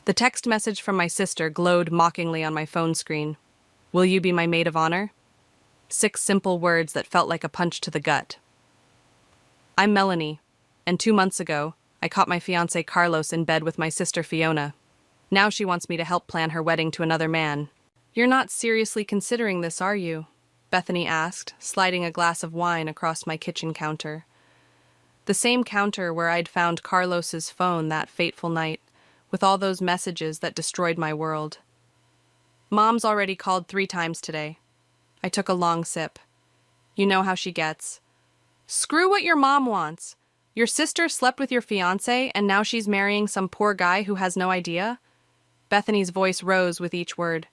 The text message from my sister glowed mockingly on my phone screen. Will you be my maid of honor? 6 simple words that felt like a punch to the gut. I'm Melanie, and 2 months ago, I caught my fiancé Carlos in bed with my sister Fiona. Now she wants me to help plan her wedding to another man. You're not seriously considering this, are you? Bethany asked, sliding a glass of wine across my kitchen counter. The same counter where I'd found Carlos's phone that fateful night, with all those messages that destroyed my world. Mom's already called 3 times today. I took a long sip. You know how she gets. Screw what your mom wants. Your sister slept with your fiancé and now she's marrying some poor guy who has no idea? Bethany's voice rose with each word.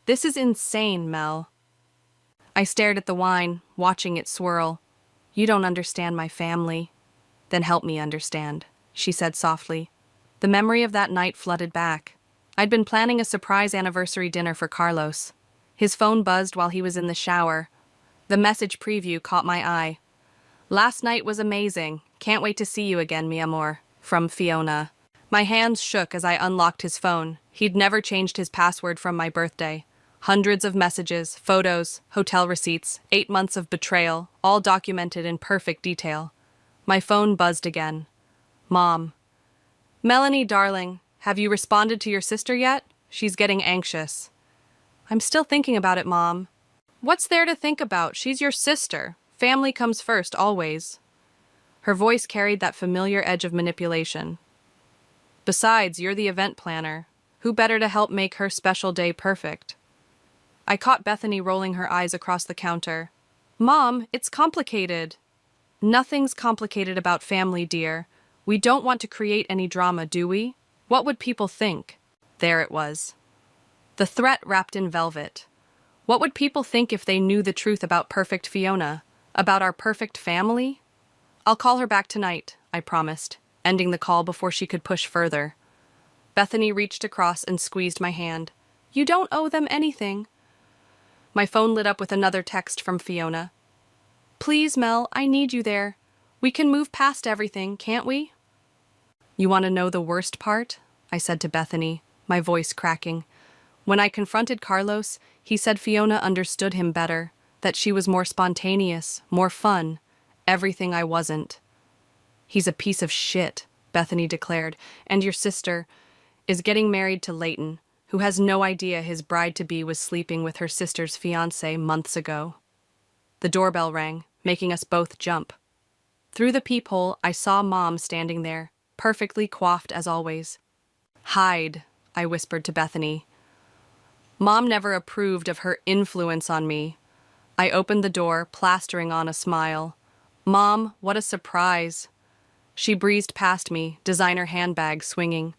This is insane, Mel. I stared at the wine, watching it swirl. You don't understand my family. Then help me understand, she said softly. The memory of that night flooded back. I'd been planning a surprise anniversary dinner for Carlos. His phone buzzed while he was in the shower. The message preview caught my eye. Last night was amazing. Can't wait to see you again, mi amor. From Fiona. My hands shook as I unlocked his phone. He'd never changed his password from my birthday. Hundreds of messages, photos, hotel receipts, 8 months of betrayal, all documented in perfect detail. My phone buzzed again. Mom. Melanie, darling, have you responded to your sister yet? She's getting anxious. I'm still thinking about it, Mom. What's there to think about? She's your sister. Family comes first, always. Her voice carried that familiar edge of manipulation. Besides, you're the event planner. Who better to help make her special day perfect? I caught Bethany rolling her eyes across the counter. Mom, it's complicated. Nothing's complicated about family, dear. We don't want to create any drama, do we? What would people think? There it was. The threat wrapped in velvet. What would people think if they knew the truth about perfect Fiona? About our perfect family? I'll call her back tonight, I promised, ending the call before she could push further. Bethany reached across and squeezed my hand. You don't owe them anything. My phone lit up with another text from Fiona. Please, Mel, I need you there. We can move past everything, can't we? You want to know the worst part? I said to Bethany, my voice cracking. When I confronted Carlos, he said Fiona understood him better, that she was more spontaneous, more fun, everything I wasn't. He's a piece of shit, Bethany declared, and your sister is getting married to Leighton, who has no idea his bride-to-be was sleeping with her sister's fiancé months ago. The doorbell rang, making us both jump. Through the peephole, I saw Mom standing there, perfectly coiffed as always. Hide, I whispered to Bethany. Mom never approved of her influence on me. I opened the door, plastering on a smile. Mom, what a surprise. She breezed past me, designer handbag swinging.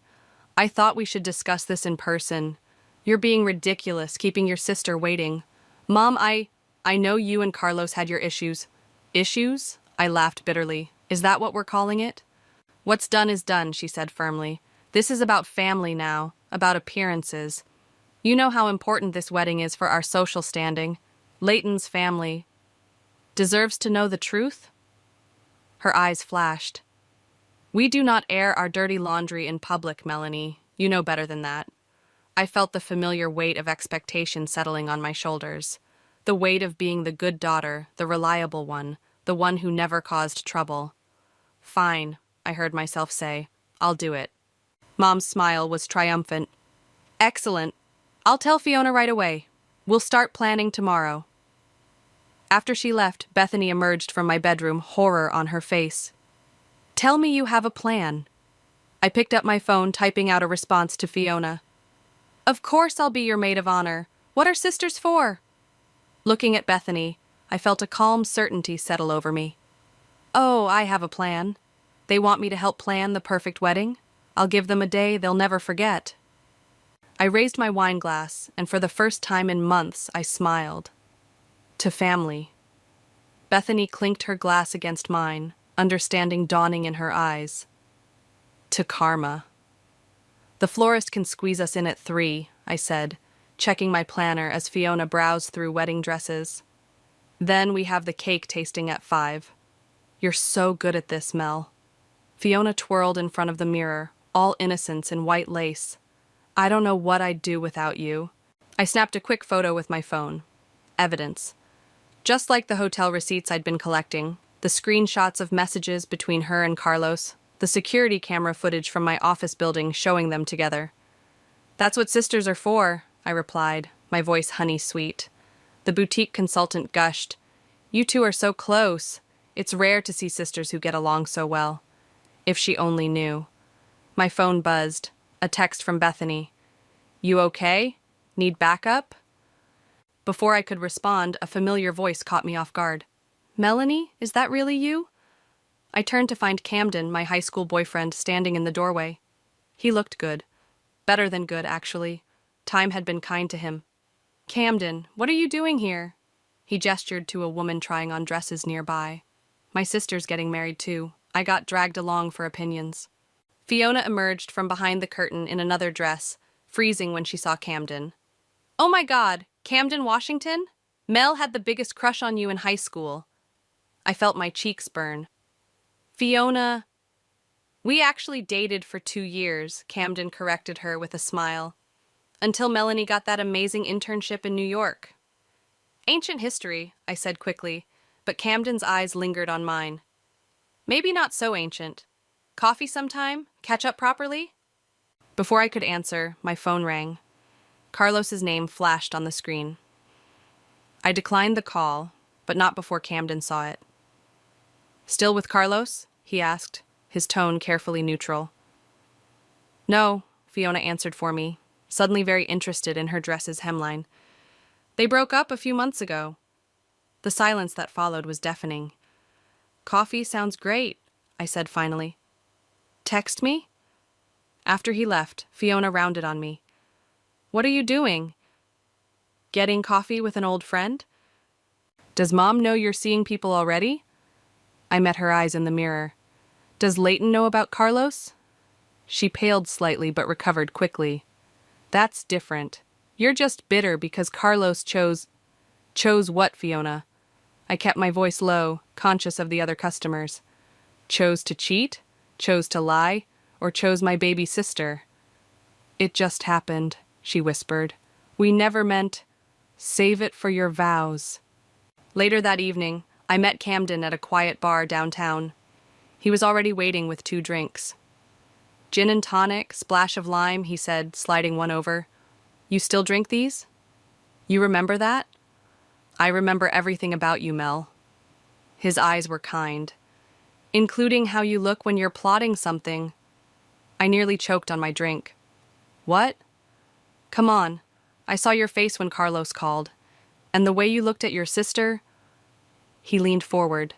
I thought we should discuss this in person. You're being ridiculous, keeping your sister waiting. Mom, I know you and Carlos had your issues. Issues? I laughed bitterly. Is that what we're calling it? What's done is done, she said firmly. This is about family now, about appearances. You know how important this wedding is for our social standing. Leighton's family deserves to know the truth? Her eyes flashed. We do not air our dirty laundry in public, Melanie. You know better than that. I felt the familiar weight of expectation settling on my shoulders. The weight of being the good daughter, the reliable one, the one who never caused trouble. Fine, I heard myself say. I'll do it. Mom's smile was triumphant. Excellent. I'll tell Fiona right away. We'll start planning tomorrow. After she left, Bethany emerged from my bedroom, horror on her face. Tell me you have a plan. I picked up my phone, typing out a response to Fiona. Of course I'll be your maid of honor. What are sisters for? Looking at Bethany, I felt a calm certainty settle over me. Oh, I have a plan. They want me to help plan the perfect wedding? I'll give them a day they'll never forget. I raised my wine glass, and for the first time in months, I smiled. To family. Bethany clinked her glass against mine, understanding dawning in her eyes. To karma. The florist can squeeze us in at 3, I said, checking my planner as Fiona browsed through wedding dresses. Then we have the cake tasting at 5. You're so good at this, Mel. Fiona twirled in front of the mirror, all innocence in white lace. I don't know what I'd do without you. I snapped a quick photo with my phone. Evidence. Just like the hotel receipts I'd been collecting, the screenshots of messages between her and Carlos, the security camera footage from my office building showing them together. That's what sisters are for, I replied, my voice honey-sweet. The boutique consultant gushed. You two are so close. It's rare to see sisters who get along so well. If she only knew. My phone buzzed. A text from Bethany. You okay? Need backup? Before I could respond, a familiar voice caught me off guard. Melanie, is that really you? I turned to find Camden, my high school boyfriend, standing in the doorway. He looked good. Better than good, actually. Time had been kind to him. Camden, what are you doing here? He gestured to a woman trying on dresses nearby. My sister's getting married too. I got dragged along for opinions. Fiona emerged from behind the curtain in another dress, freezing when she saw Camden. Oh my God, Camden Washington? Mel had the biggest crush on you in high school. I felt my cheeks burn. Fiona... We actually dated for 2 years, Camden corrected her with a smile. Until Melanie got that amazing internship in New York. Ancient history, I said quickly, but Camden's eyes lingered on mine. Maybe not so ancient. Coffee sometime? Catch up properly? Before I could answer, my phone rang. Carlos's name flashed on the screen. I declined the call, but not before Camden saw it. Still with Carlos? He asked, his tone carefully neutral. No, Fiona answered for me, suddenly very interested in her dress's hemline. They broke up a few months ago. The silence that followed was deafening. Coffee sounds great, I said finally. Text me? After he left, Fiona rounded on me. What are you doing? Getting coffee with an old friend? Does Mom know you're seeing people already? I met her eyes in the mirror. Does Leighton know about Carlos? She paled slightly but recovered quickly. That's different. You're just bitter because Carlos chose... Chose what, Fiona? I kept my voice low, conscious of the other customers. Chose to cheat? Chose to lie? Or chose my baby sister? It just happened, she whispered. We never meant... Save it for your vows. Later that evening, I met Camden at a quiet bar downtown. He was already waiting with 2 drinks. Gin and tonic, splash of lime, he said, sliding one over. You still drink these? You remember that? I remember everything about you, Mel. His eyes were kind. Including how you look when you're plotting something. I nearly choked on my drink. What? Come on. I saw your face when Carlos called. And the way you looked at your sister... He leaned forward.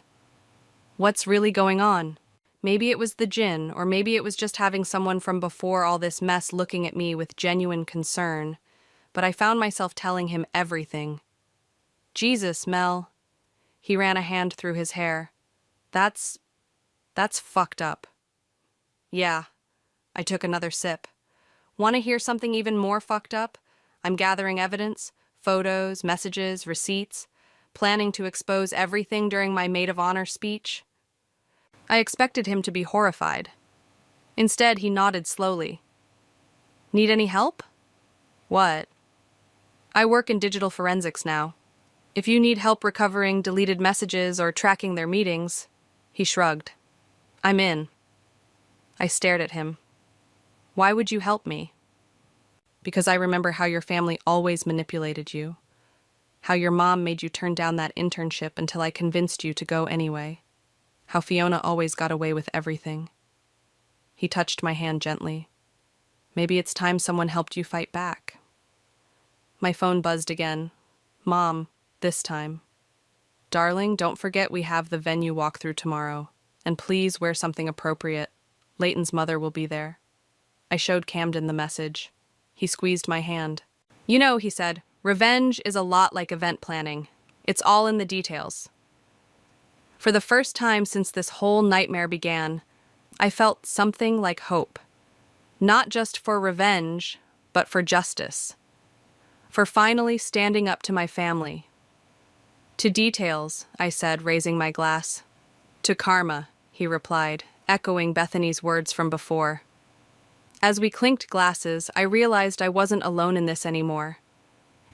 What's really going on? Maybe it was the gin, or maybe it was just having someone from before all this mess looking at me with genuine concern. But I found myself telling him everything. Jesus, Mel. He ran a hand through his hair. That's fucked up. Yeah. I took another sip. Want to hear something even more fucked up? I'm gathering evidence, photos, messages, receipts, planning to expose everything during my maid of honor speech. I expected him to be horrified. Instead, he nodded slowly. Need any help? What? I work in digital forensics now. If you need help recovering deleted messages or tracking their meetings, he shrugged. I'm in. I stared at him. Why would you help me? Because I remember how your family always manipulated you. How your mom made you turn down that internship until I convinced you to go anyway. How Fiona always got away with everything. He touched my hand gently. Maybe it's time someone helped you fight back. My phone buzzed again. Mom, this time. Darling, don't forget we have the venue walkthrough tomorrow. And please wear something appropriate. Leighton's mother will be there. I showed Camden the message. He squeezed my hand. You know, he said, revenge is a lot like event planning. It's all in the details. For the first time since this whole nightmare began, I felt something like hope. Not just for revenge, but for justice. For finally standing up to my family. To details, I said, raising my glass. To karma, he replied, echoing Bethany's words from before. As we clinked glasses, I realized I wasn't alone in this anymore.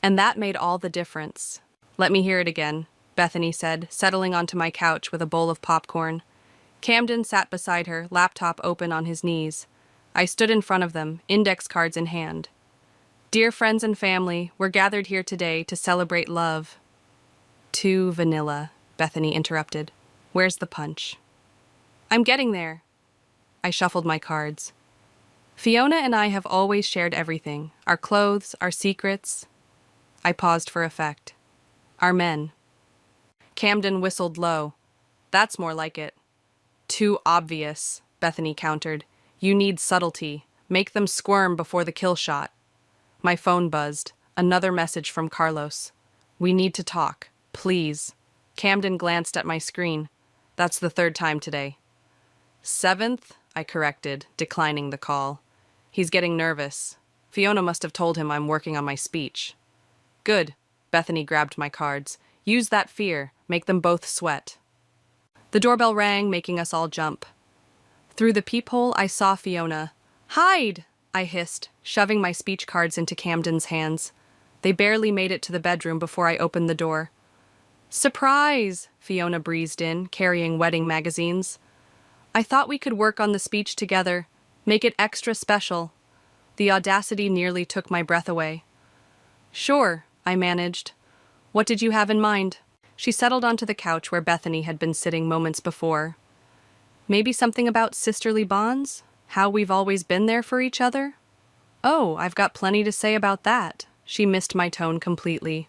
And that made all the difference. Let me hear it again, Bethany said, settling onto my couch with a bowl of popcorn. Camden sat beside her, laptop open on his knees. I stood in front of them, index cards in hand. Dear friends and family, we're gathered here today to celebrate love. Too vanilla, Bethany interrupted. Where's the punch? I'm getting there. I shuffled my cards. Fiona and I have always shared everything, our clothes, our secrets. I paused for effect. Our men. Camden whistled low. That's more like it. Too obvious, Bethany countered. You need subtlety. Make them squirm before the kill shot. My phone buzzed. Another message from Carlos. We need to talk. Please. Camden glanced at my screen. That's the third time today. Seventh, I corrected, declining the call. He's getting nervous. Fiona must have told him I'm working on my speech. Good. Bethany grabbed my cards. Use that fear. Make them both sweat. The doorbell rang, making us all jump. Through the peephole, I saw Fiona. Hide! I hissed, shoving my speech cards into Camden's hands. They barely made it to the bedroom before I opened the door. Surprise! Fiona breezed in, carrying wedding magazines. I thought we could work on the speech together, make it extra special. The audacity nearly took my breath away. Sure, I managed. What did you have in mind? She settled onto the couch where Bethany had been sitting moments before. Maybe something about sisterly bonds? How we've always been there for each other? Oh, I've got plenty to say about that. She missed my tone completely.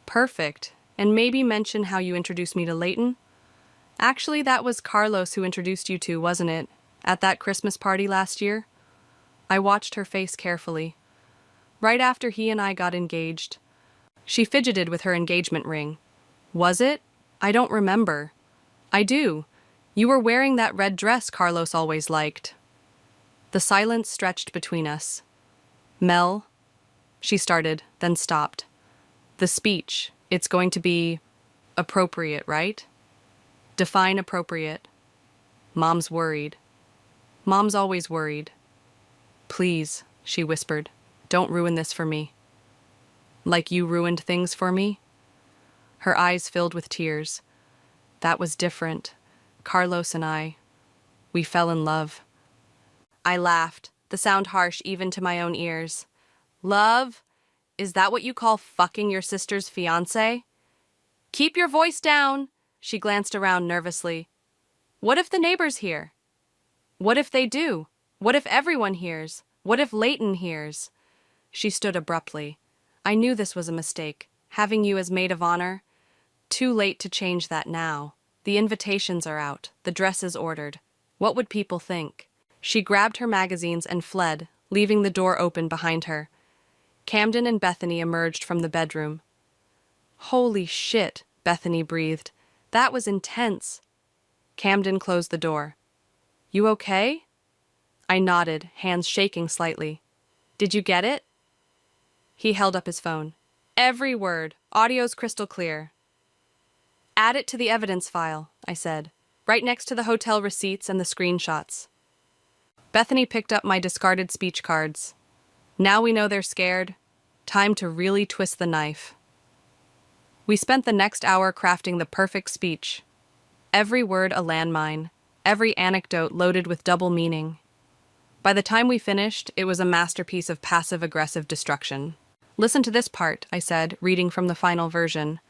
Perfect. And maybe mention how you introduced me to Leighton? Actually, that was Carlos who introduced you two, wasn't it? At that Christmas party last year? I watched her face carefully. Right after he and I got engaged. She fidgeted with her engagement ring. Was it? I don't remember. I do. You were wearing that red dress Carlos always liked. The silence stretched between us. Mel, she started, then stopped. The speech, it's going to be appropriate, right? Define appropriate. Mom's worried. Mom's always worried. Please, she whispered, don't ruin this for me. Like you ruined things for me? Her eyes filled with tears. That was different. Carlos and I, we fell in love. I laughed, the sound harsh even to my own ears. Love? Is that what you call fucking your sister's fiancé? Keep your voice down, she glanced around nervously. What if the neighbors hear? What if they do? What if everyone hears? What if Leighton hears? She stood abruptly. I knew this was a mistake, having you as maid of honor. Too late to change that now. The invitations are out, the dress is ordered. What would people think? She grabbed her magazines and fled, leaving the door open behind her. Camden and Bethany emerged from the bedroom. Holy shit, Bethany breathed. That was intense. Camden closed the door. You okay? I nodded, hands shaking slightly. Did you get it? He held up his phone. Every word. Audio's crystal clear. Add it to the evidence file, I said, right next to the hotel receipts and the screenshots. Bethany picked up my discarded speech cards. Now we know they're scared. Time to really twist the knife. We spent the next hour crafting the perfect speech. Every word a landmine, every anecdote loaded with double meaning. By the time we finished, it was a masterpiece of passive-aggressive destruction. Listen to this part, I said, reading from the final version.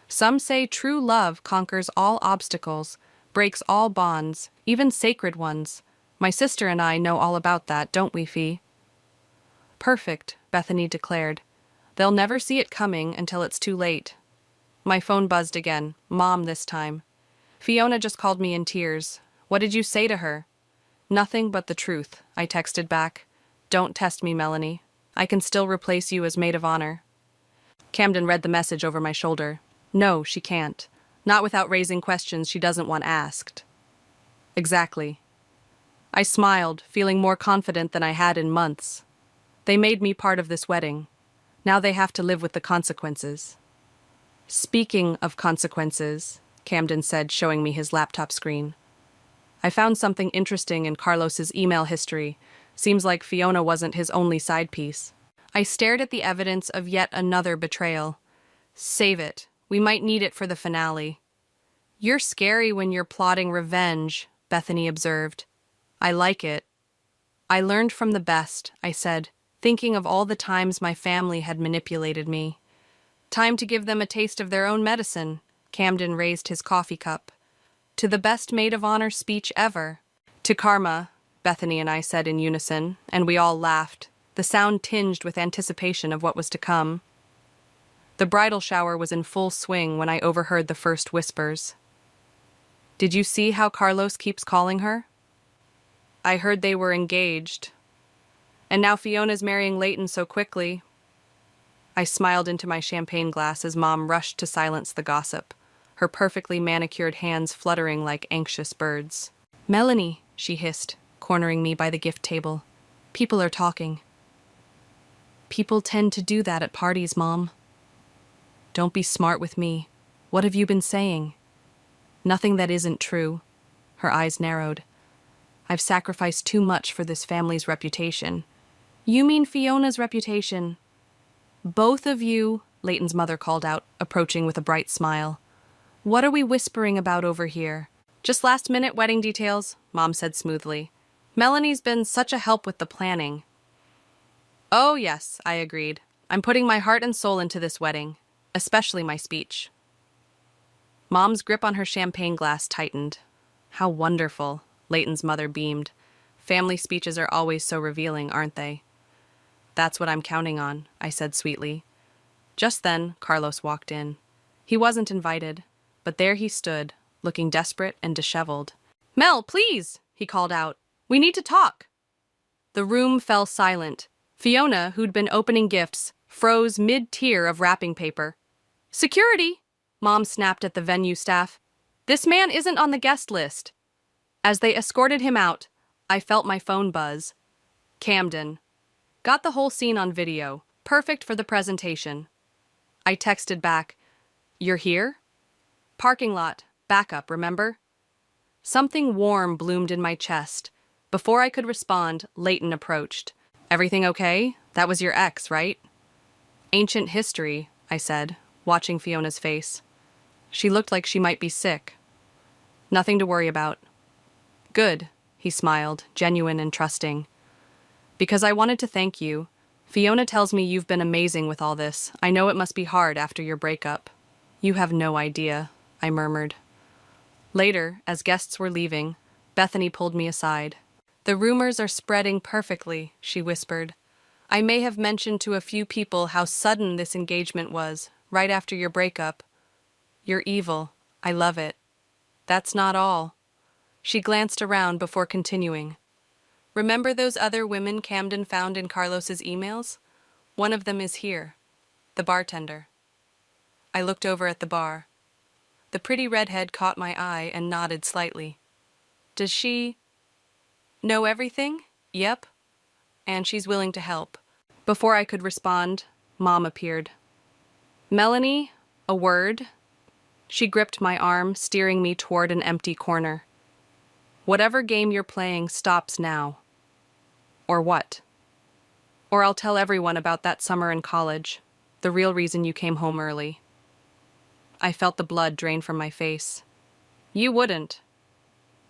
Some say true love conquers all obstacles, breaks all bonds, even sacred ones. My sister and I know all about that, don't we, Fee? Perfect, Bethany declared. They'll never see it coming until it's too late. My phone buzzed again, Mom this time. Fiona just called me in tears. What did you say to her? Nothing but the truth, I texted back. Don't test me, Melanie. I can still replace you as maid of honor. Camden read the message over my shoulder. No, she can't. Not without raising questions she doesn't want asked. Exactly. I smiled, feeling more confident than I had in months. They made me part of this wedding. Now they have to live with the consequences. Speaking of consequences, Camden said, showing me his laptop screen. I found something interesting in Carlos's email history, Seems like Fiona wasn't his only side piece. I stared at the evidence of yet another betrayal. Save it. We might need it for the finale. You're scary when you're plotting revenge, Bethany observed. I like it. I learned from the best, I said, thinking of all the times my family had manipulated me. Time to give them a taste of their own medicine. Camden raised his coffee cup. To the best maid of honor speech ever. To karma, Bethany and I said in unison, and we all laughed, the sound tinged with anticipation of what was to come. The bridal shower was in full swing when I overheard the first whispers. Did you see how Carlos keeps calling her? I heard they were engaged. And now Fiona's marrying Leighton so quickly. I smiled into my champagne glass as Mom rushed to silence the gossip, her perfectly manicured hands fluttering like anxious birds. Melanie, she hissed, cornering me by the gift table. People are talking. People tend to do that at parties, Mom. Don't be smart with me. What have you been saying? Nothing that isn't true. Her eyes narrowed. I've sacrificed too much for this family's reputation. You mean Fiona's reputation? Both of you, Leighton's mother called out, approaching with a bright smile. What are we whispering about over here? Just last-minute wedding details, Mom said smoothly. Melanie's been such a help with the planning. Oh, yes, I agreed. I'm putting my heart and soul into this wedding, especially my speech. Mom's grip on her champagne glass tightened. How wonderful, Leighton's mother beamed. Family speeches are always so revealing, aren't they? That's what I'm counting on, I said sweetly. Just then, Carlos walked in. He wasn't invited, but there he stood, looking desperate and disheveled. Mel, please, he called out. We need to talk. The room fell silent. Fiona, who'd been opening gifts, froze mid-tier of wrapping paper. Security! Mom snapped at the venue staff. This man isn't on the guest list. As they escorted him out, I felt my phone buzz. Camden. Got the whole scene on video. Perfect for the presentation. I texted back. You're here? Parking lot. Backup, remember? Something warm bloomed in my chest. Before I could respond, Leighton approached. Everything okay? That was your ex, right? Ancient history, I said, watching Fiona's face. She looked like she might be sick. Nothing to worry about. Good, he smiled, genuine and trusting. Because I wanted to thank you. Fiona tells me you've been amazing with all this. I know it must be hard after your breakup. You have no idea, I murmured. Later, as guests were leaving, Bethany pulled me aside. The rumors are spreading perfectly, she whispered. I may have mentioned to a few people how sudden this engagement was, right after your breakup. You're evil. I love it. That's not all. She glanced around before continuing. Remember those other women Camden found in Carlos's emails? One of them is here, the bartender. I looked over at the bar. The pretty redhead caught my eye and nodded slightly. Does she know everything? Yep. And she's willing to help. Before I could respond, Mom appeared. Melanie, a word. She gripped my arm, steering me toward an empty corner. Whatever game you're playing stops now. Or what? Or I'll tell everyone about that summer in college, the real reason you came home early. I felt the blood drain from my face. You wouldn't.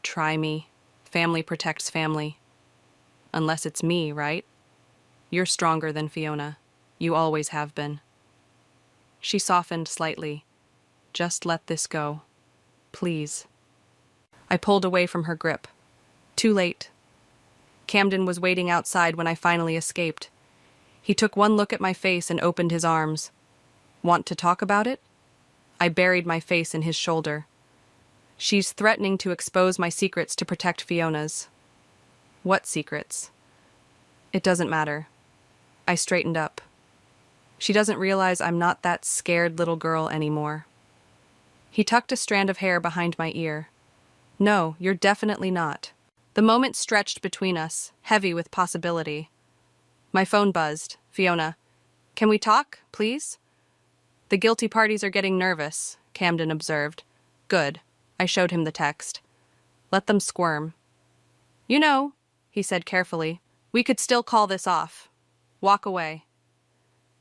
Try me. Family protects family. Unless it's me, right? You're stronger than Fiona. You always have been. She softened slightly. Just let this go. Please. I pulled away from her grip. Too late. Camden was waiting outside when I finally escaped. He took one look at my face and opened his arms. Want to talk about it? I buried my face in his shoulder. She's threatening to expose my secrets to protect Fiona's. What secrets? It doesn't matter. I straightened up. She doesn't realize I'm not that scared little girl anymore. He tucked a strand of hair behind my ear. No, you're definitely not. The moment stretched between us, heavy with possibility. My phone buzzed. Fiona. Can we talk, please? The guilty parties are getting nervous, Camden observed. Good. I showed him the text. Let them squirm. You know, he said carefully, We could still call this off. Walk away.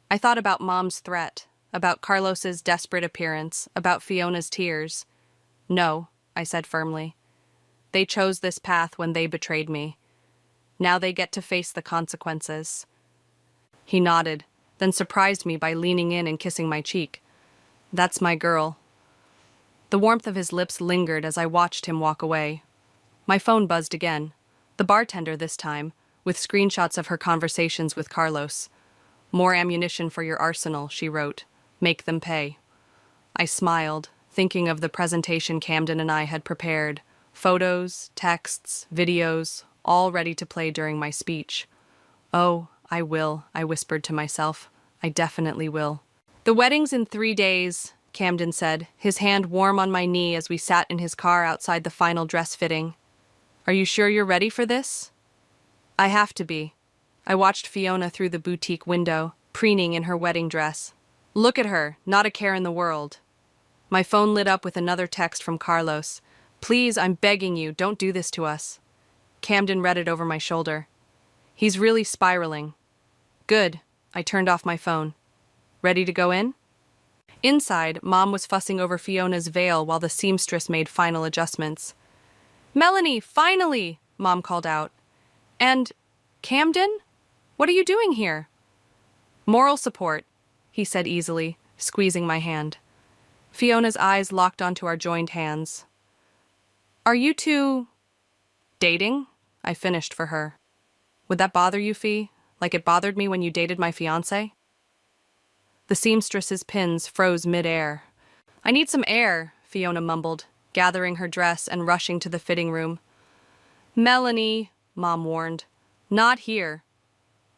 I thought about Mom's threat, about Carlos's desperate appearance, about Fiona's tears. No, I said firmly. They chose this path when they betrayed me. Now they get to face the consequences. He nodded, then surprised me by leaning in and kissing my cheek. That's my girl. The warmth of his lips lingered as I watched him walk away. My phone buzzed again. The bartender this time, with screenshots of her conversations with Carlos. More ammunition for your arsenal, she wrote. Make them pay. I smiled, thinking of the presentation Camden and I had prepared. Photos, texts, videos, all ready to play during my speech. Oh, I will, I whispered to myself. I definitely will. The wedding's in 3 days, Camden said, his hand warm on my knee as we sat in his car outside the final dress fitting. Are you sure you're ready for this? I have to be. I watched Fiona through the boutique window, preening in her wedding dress. Look at her, not a care in the world. My phone lit up with another text from Carlos. Please, I'm begging you, don't do this to us. Camden read it over my shoulder. He's really spiraling. Good. I turned off my phone. Ready to go in? Inside, Mom was fussing over Fiona's veil while the seamstress made final adjustments. Melanie, finally! Mom called out. And, Camden? What are you doing here? Moral support, he said easily, squeezing my hand. Fiona's eyes locked onto our joined hands. Are you two... dating? I finished for her. Would that bother you, Fee? Like it bothered me when you dated my fiancé? The seamstress's pins froze mid-air. I need some air, Fiona mumbled, gathering her dress and rushing to the fitting room. Melanie, Mom warned. Not here.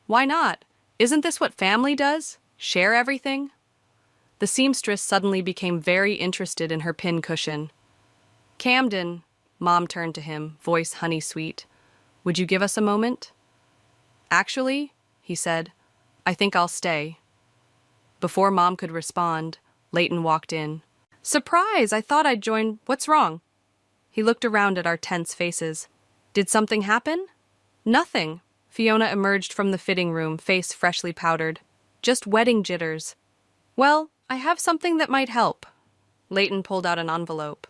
Why not? Isn't this what family does? Share everything? The seamstress suddenly became very interested in her pin cushion. Camden, Mom turned to him, voice honey-sweet. Would you give us a moment? Actually, he said, I think I'll stay. Before Mom could respond, Leighton walked in. Surprise! I thought I'd join. What's wrong? He looked around at our tense faces. Did something happen? Nothing. Fiona emerged from the fitting room, face freshly powdered. Just wedding jitters. Well, I have something that might help. Leighton pulled out an envelope.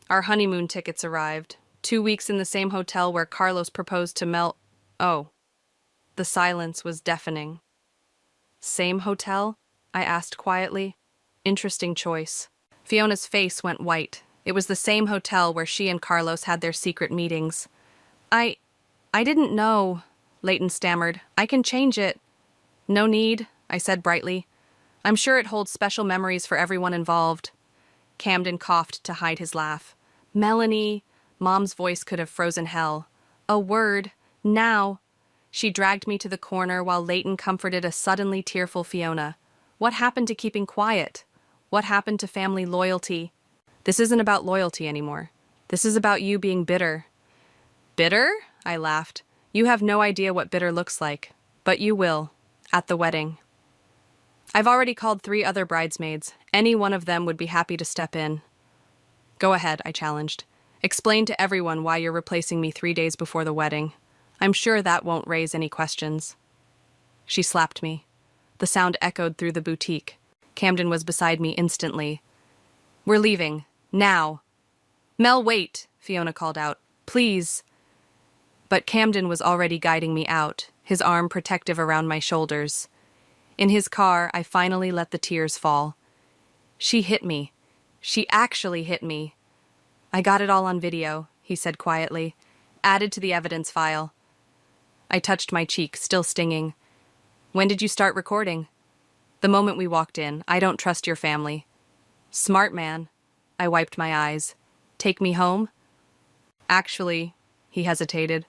Our honeymoon tickets arrived. 2 weeks in the same hotel where Carlos proposed to Mel. Oh. The silence was deafening. Same hotel? I asked quietly. Interesting choice. Fiona's face went white. It was the same hotel where she and Carlos had their secret meetings. I didn't know, Leighton stammered. I can change it. No need, I said brightly. I'm sure it holds special memories for everyone involved. Camden coughed to hide his laugh. Melanie, Mom's voice could have frozen hell. A word, now. She dragged me to the corner while Leighton comforted a suddenly tearful Fiona. What happened to keeping quiet? What happened to family loyalty? This isn't about loyalty anymore. This is about you being bitter. Bitter? I laughed. You have no idea what bitter looks like. But you will. At the wedding. I've already called 3 other bridesmaids. Any one of them would be happy to step in. Go ahead, I challenged. Explain to everyone why you're replacing me 3 days before the wedding. I'm sure that won't raise any questions. She slapped me. The sound echoed through the boutique. Camden was beside me instantly. We're leaving. Now. Mel, wait, Fiona called out. Please. But Camden was already guiding me out, his arm protective around my shoulders. In his car, I finally let the tears fall. She hit me. She actually hit me. I got it all on video, he said quietly. Added to the evidence file. I touched my cheek, still stinging. When did you start recording? The moment we walked in. I don't trust your family. Smart man. I wiped my eyes. Take me home? Actually, he hesitated.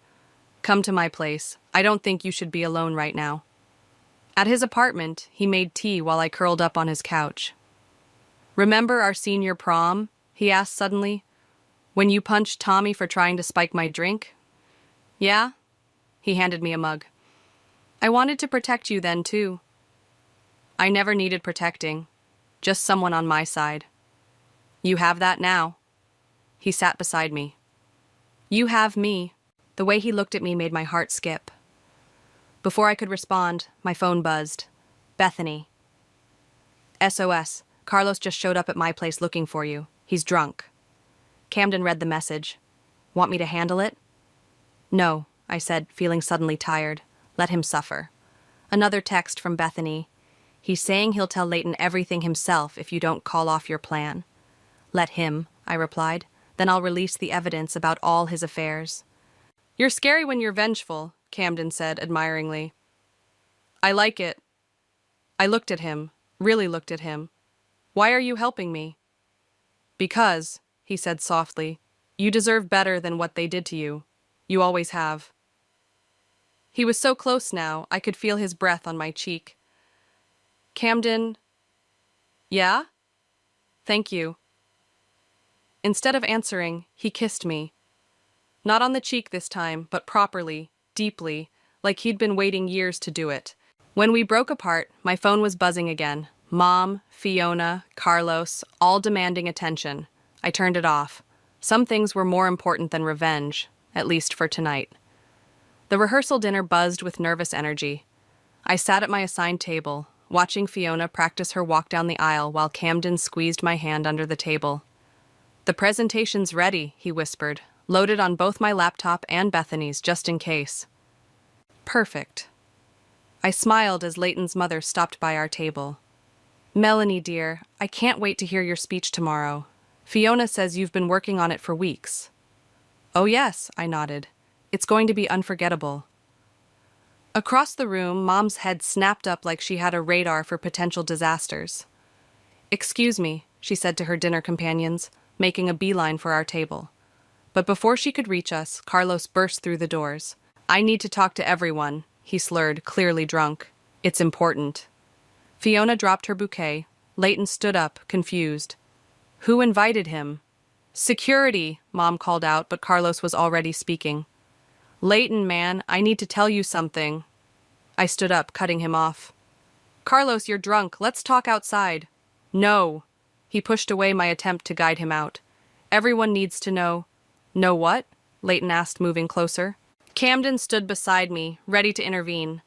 Come to my place. I don't think you should be alone right now. At his apartment, he made tea while I curled up on his couch. Remember our senior prom? He asked suddenly. When you punched Tommy for trying to spike my drink? Yeah? He handed me a mug. I wanted to protect you then, too. I never needed protecting. Just someone on my side. You have that now. He sat beside me. You have me. The way he looked at me made my heart skip. Before I could respond, my phone buzzed. Bethany. SOS. Carlos just showed up at my place looking for you. He's drunk. Camden read the message. Want me to handle it? No, I said, feeling suddenly tired. Let him suffer. Another text from Bethany. He's saying he'll tell Leighton everything himself if you don't call off your plan. Let him, I replied. Then I'll release the evidence about all his affairs. You're scary when you're vengeful, Camden said admiringly. I like it. I looked at him, really looked at him. Why are you helping me? Because, he said softly, you deserve better than what they did to you. You always have. He was so close now, I could feel his breath on my cheek. Camden. Yeah? Thank you. Instead of answering, he kissed me. Not on the cheek this time, but properly, deeply, like he'd been waiting years to do it. When we broke apart, my phone was buzzing again. Mom, Fiona, Carlos, all demanding attention. I turned it off. Some things were more important than revenge, at least for tonight. The rehearsal dinner buzzed with nervous energy. I sat at my assigned table, watching Fiona practice her walk down the aisle while Camden squeezed my hand under the table. The presentation's ready, he whispered, loaded on both my laptop and Bethany's just in case. Perfect. I smiled as Leighton's mother stopped by our table. Melanie, dear, I can't wait to hear your speech tomorrow. Fiona says you've been working on it for weeks. Oh yes, I nodded. It's going to be unforgettable. Across the room, Mom's head snapped up like she had a radar for potential disasters. Excuse me, she said to her dinner companions, making a beeline for our table. But before she could reach us, Carlos burst through the doors. I need to talk to everyone, he slurred, clearly drunk. It's important. Fiona dropped her bouquet. Leighton stood up, confused. Who invited him? Security, Mom called out, but Carlos was already speaking. Leighton, man, I need to tell you something. I stood up, cutting him off. Carlos, you're drunk. Let's talk outside. No. He pushed away my attempt to guide him out. Everyone needs to know. Know what? Leighton asked, moving closer. Camden stood beside me, ready to intervene.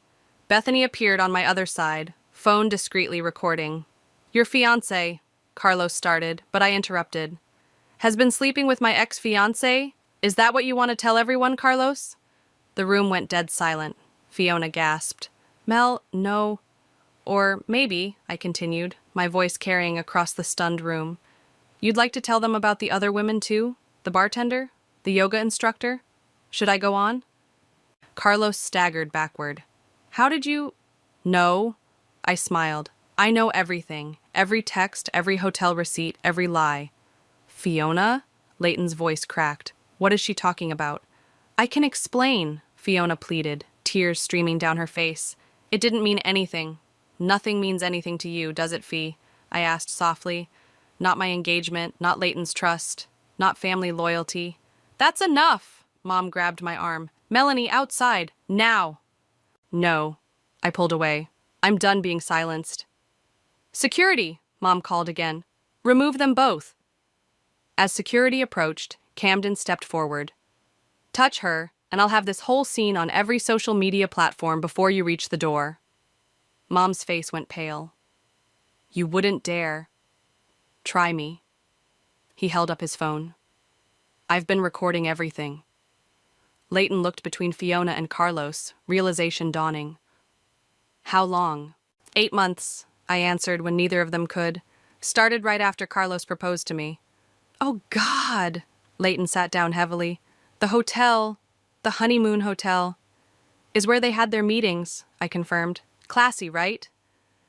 Bethany appeared on my other side, phone discreetly recording. Your fiancé, Carlos started, but I interrupted. Has been sleeping with my ex-fiancé? Is that what you want to tell everyone, Carlos? The room went dead silent. Fiona gasped. Mel, no. Or maybe, I continued, my voice carrying across the stunned room. You'd like to tell them about the other women too? The bartender? The yoga instructor? Should I go on? Carlos staggered backward. How did you... No. I smiled. I know everything. Every text, every hotel receipt, every lie. Fiona? Leighton's voice cracked. What is she talking about? I can explain, Fiona pleaded, tears streaming down her face. It didn't mean anything. Nothing means anything to you, does it, Fee? I asked softly. Not my engagement, not Leighton's trust, not family loyalty. That's enough! Mom grabbed my arm. Melanie, outside, now! No. I pulled away. I'm done being silenced. Security, Mom called again. Remove them both. As security approached, Camden stepped forward. Touch her, and I'll have this whole scene on every social media platform before you reach the door. Mom's face went pale. You wouldn't dare. Try me. He held up his phone. I've been recording everything. Leighton looked between Fiona and Carlos, realization dawning. How long? 8 months, I answered when neither of them could. Started right after Carlos proposed to me. Oh, God! Leighton sat down heavily. The hotel, the honeymoon hotel, is where they had their meetings, I confirmed. Classy, right?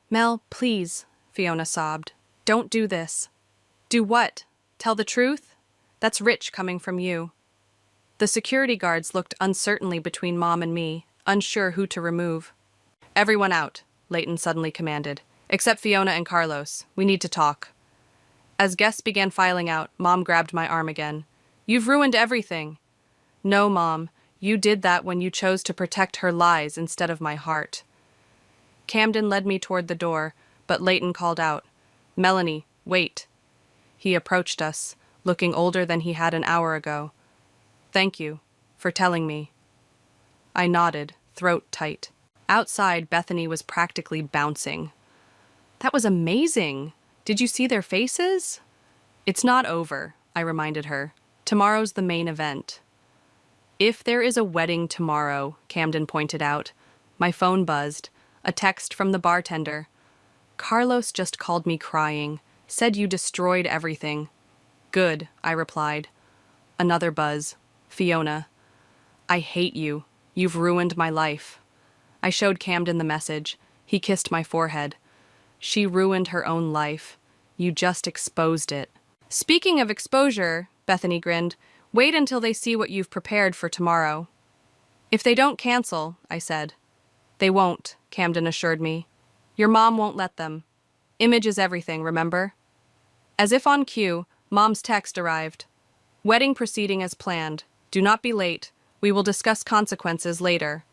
Mel, please, Fiona sobbed. Don't do this. Do what? Tell the truth? That's rich coming from you. The security guards looked uncertainly between Mom and me, unsure who to remove. Everyone out, Leighton suddenly commanded. Except Fiona and Carlos. We need to talk. As guests began filing out, Mom grabbed my arm again. You've ruined everything. No, Mom. You did that when you chose to protect her lies instead of my heart. Camden led me toward the door, but Leighton called out. Melanie, wait. He approached us, looking older than he had an hour ago. Thank you for telling me. I nodded, throat tight. Outside, Bethany was practically bouncing. That was amazing. Did you see their faces? It's not over, I reminded her. Tomorrow's the main event. If there is a wedding tomorrow, Camden pointed out. My phone buzzed. A text from the bartender. Carlos just called me crying. Said you destroyed everything. Good, I replied. Another buzz. Fiona. I hate you. You've ruined my life. I showed Camden the message. He kissed my forehead. She ruined her own life. You just exposed it. Speaking of exposure, Bethany grinned, wait until they see what you've prepared for tomorrow. If they don't cancel, I said. They won't, Camden assured me. Your mom won't let them. Image is everything, remember? As if on cue, Mom's text arrived. Wedding proceeding as planned. Do not be late. We will discuss consequences later.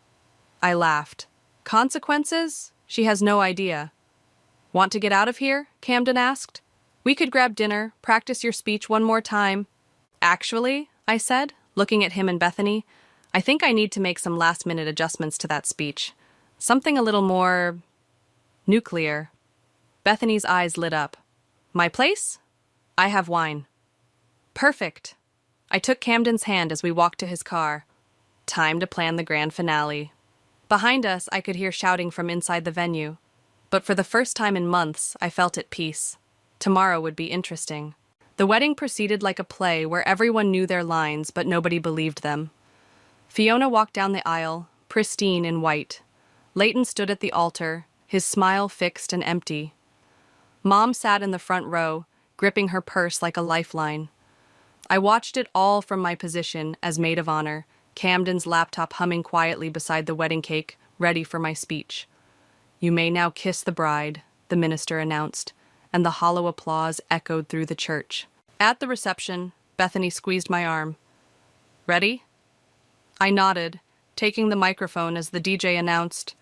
I laughed. Consequences? She has no idea. Want to get out of here? Camden asked. We could grab dinner, practice your speech one more time. Actually, I said, looking at him and Bethany, I think I need to make some last-minute adjustments to that speech. Something a little more nuclear. Bethany's eyes lit up. My place? I have wine. Perfect. I took Camden's hand as we walked to his car. Time to plan the grand finale. Behind us, I could hear shouting from inside the venue. But for the first time in months, I felt at peace. Tomorrow would be interesting. The wedding proceeded like a play where everyone knew their lines, but nobody believed them. Fiona walked down the aisle, pristine in white. Leighton stood at the altar, his smile fixed and empty. Mom sat in the front row, gripping her purse like a lifeline. I watched it all from my position as maid of honor, Camden's laptop humming quietly beside the wedding cake, ready for my speech. You may now kiss the bride, the minister announced, and the hollow applause echoed through the church. At the reception, Bethany squeezed my arm. Ready? I nodded, taking the microphone as the DJ announced,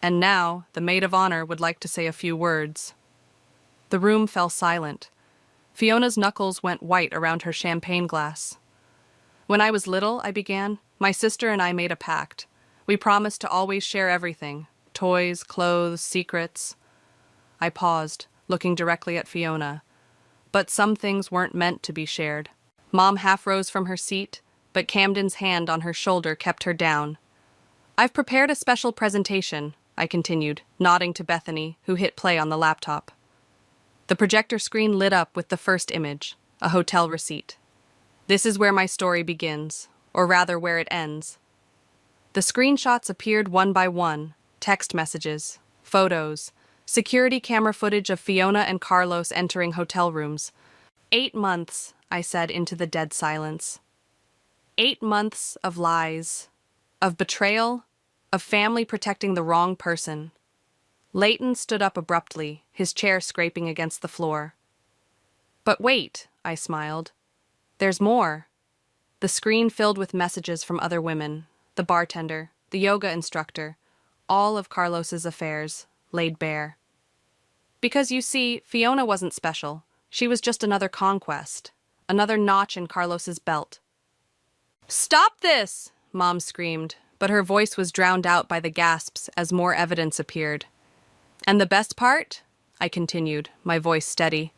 and now the maid of honor would like to say a few words. The room fell silent. Fiona's knuckles went white around her champagne glass. When I was little, I began, my sister and I made a pact. We promised to always share everything, toys, clothes, secrets. I paused, looking directly at Fiona. But some things weren't meant to be shared. Mom half rose from her seat, but Camden's hand on her shoulder kept her down. I've prepared a special presentation, I continued, nodding to Bethany, who hit play on the laptop. The projector screen lit up with the first image, a hotel receipt. This is where my story begins, or rather where it ends. The screenshots appeared one by one, text messages, photos, security camera footage of Fiona and Carlos entering hotel rooms. 8 months, I said into the dead silence. 8 months of lies, of betrayal, of family protecting the wrong person. Leighton stood up abruptly, his chair scraping against the floor. But wait, I smiled. There's more. The screen filled with messages from other women, the bartender, the yoga instructor, all of Carlos's affairs, laid bare. Because you see, Fiona wasn't special. She was just another conquest, another notch in Carlos's belt. Stop this! Mom screamed, but her voice was drowned out by the gasps as more evidence appeared. And the best part? I continued, my voice steady.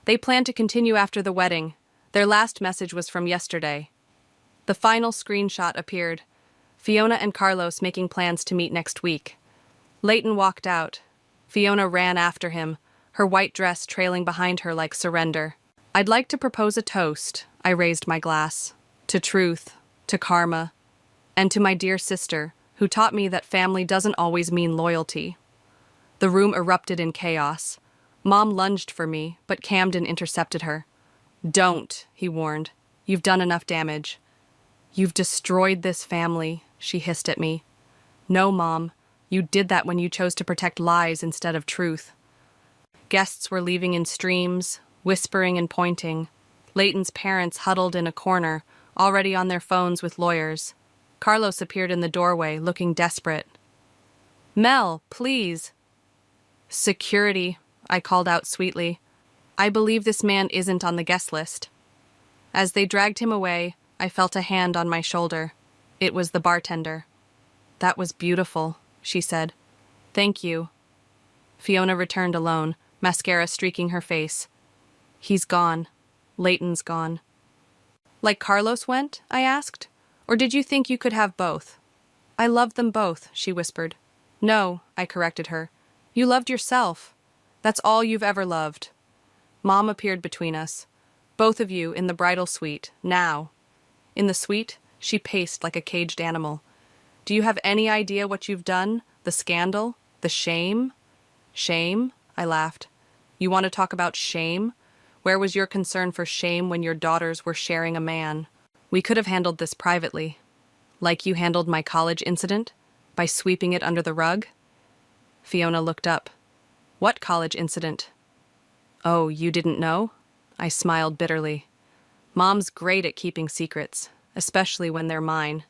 They plan to continue after the wedding. Their last message was from yesterday. The final screenshot appeared. Fiona and Carlos making plans to meet next week. Leighton walked out. Fiona ran after him, her white dress trailing behind her like surrender. I'd like to propose a toast, I raised my glass. To truth, to karma, and to my dear sister, who taught me that family doesn't always mean loyalty. The room erupted in chaos. Mom lunged for me, but Camden intercepted her. Don't, he warned. You've done enough damage. You've destroyed this family, she hissed at me. No, Mom. You did that when you chose to protect lies instead of truth. Guests were leaving in streams, whispering and pointing. Leighton's parents huddled in a corner, already on their phones with lawyers. Carlos appeared in the doorway, looking desperate. Mel, please. Security, I called out sweetly. I believe this man isn't on the guest list. As they dragged him away, I felt a hand on my shoulder. It was the bartender. That was beautiful, she said. Thank you. Fiona returned alone, mascara streaking her face. He's gone. Leighton's gone. Like Carlos went? I asked. Or did you think you could have both? I loved them both, she whispered. No, I corrected her. You loved yourself. That's all you've ever loved. Mom appeared between us. Both of you in the bridal suite, now. In the suite, she paced like a caged animal. Do you have any idea what you've done? The scandal? The shame? Shame? I laughed. You want to talk about shame? Where was your concern for shame when your daughters were sharing a man? We could have handled this privately. Like you handled my college incident? By sweeping it under the rug? Fiona looked up. What college incident? Oh, you didn't know? I smiled bitterly. Mom's great at keeping secrets, especially when they're mine.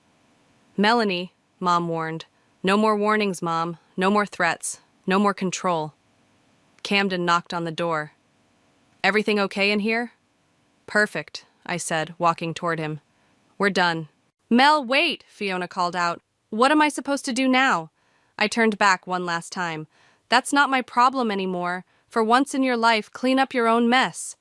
Melanie, Mom warned. No more warnings, Mom. No more threats. No more control. Camden knocked on the door. Everything okay in here? Perfect, I said, walking toward him. We're done. Mel, wait, Fiona called out. What am I supposed to do now? I turned back one last time. That's not my problem anymore. For once in your life, clean up your own mess.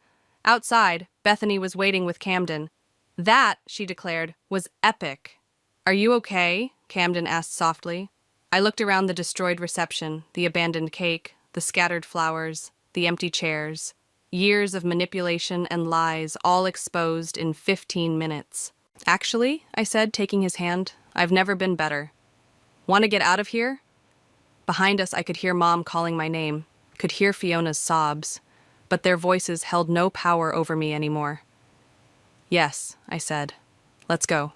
Outside, Bethany was waiting with Camden. That, she declared, was epic. Are you okay? Camden asked softly. I looked around the destroyed reception, the abandoned cake, the scattered flowers, the empty chairs. Years of manipulation and lies, all exposed in 15 minutes. Actually, I said, taking his hand, I've never been better. Want to get out of here? Behind us, I could hear Mom calling my name, could hear Fiona's sobs, but their voices held no power over me anymore. Yes, I said. Let's go.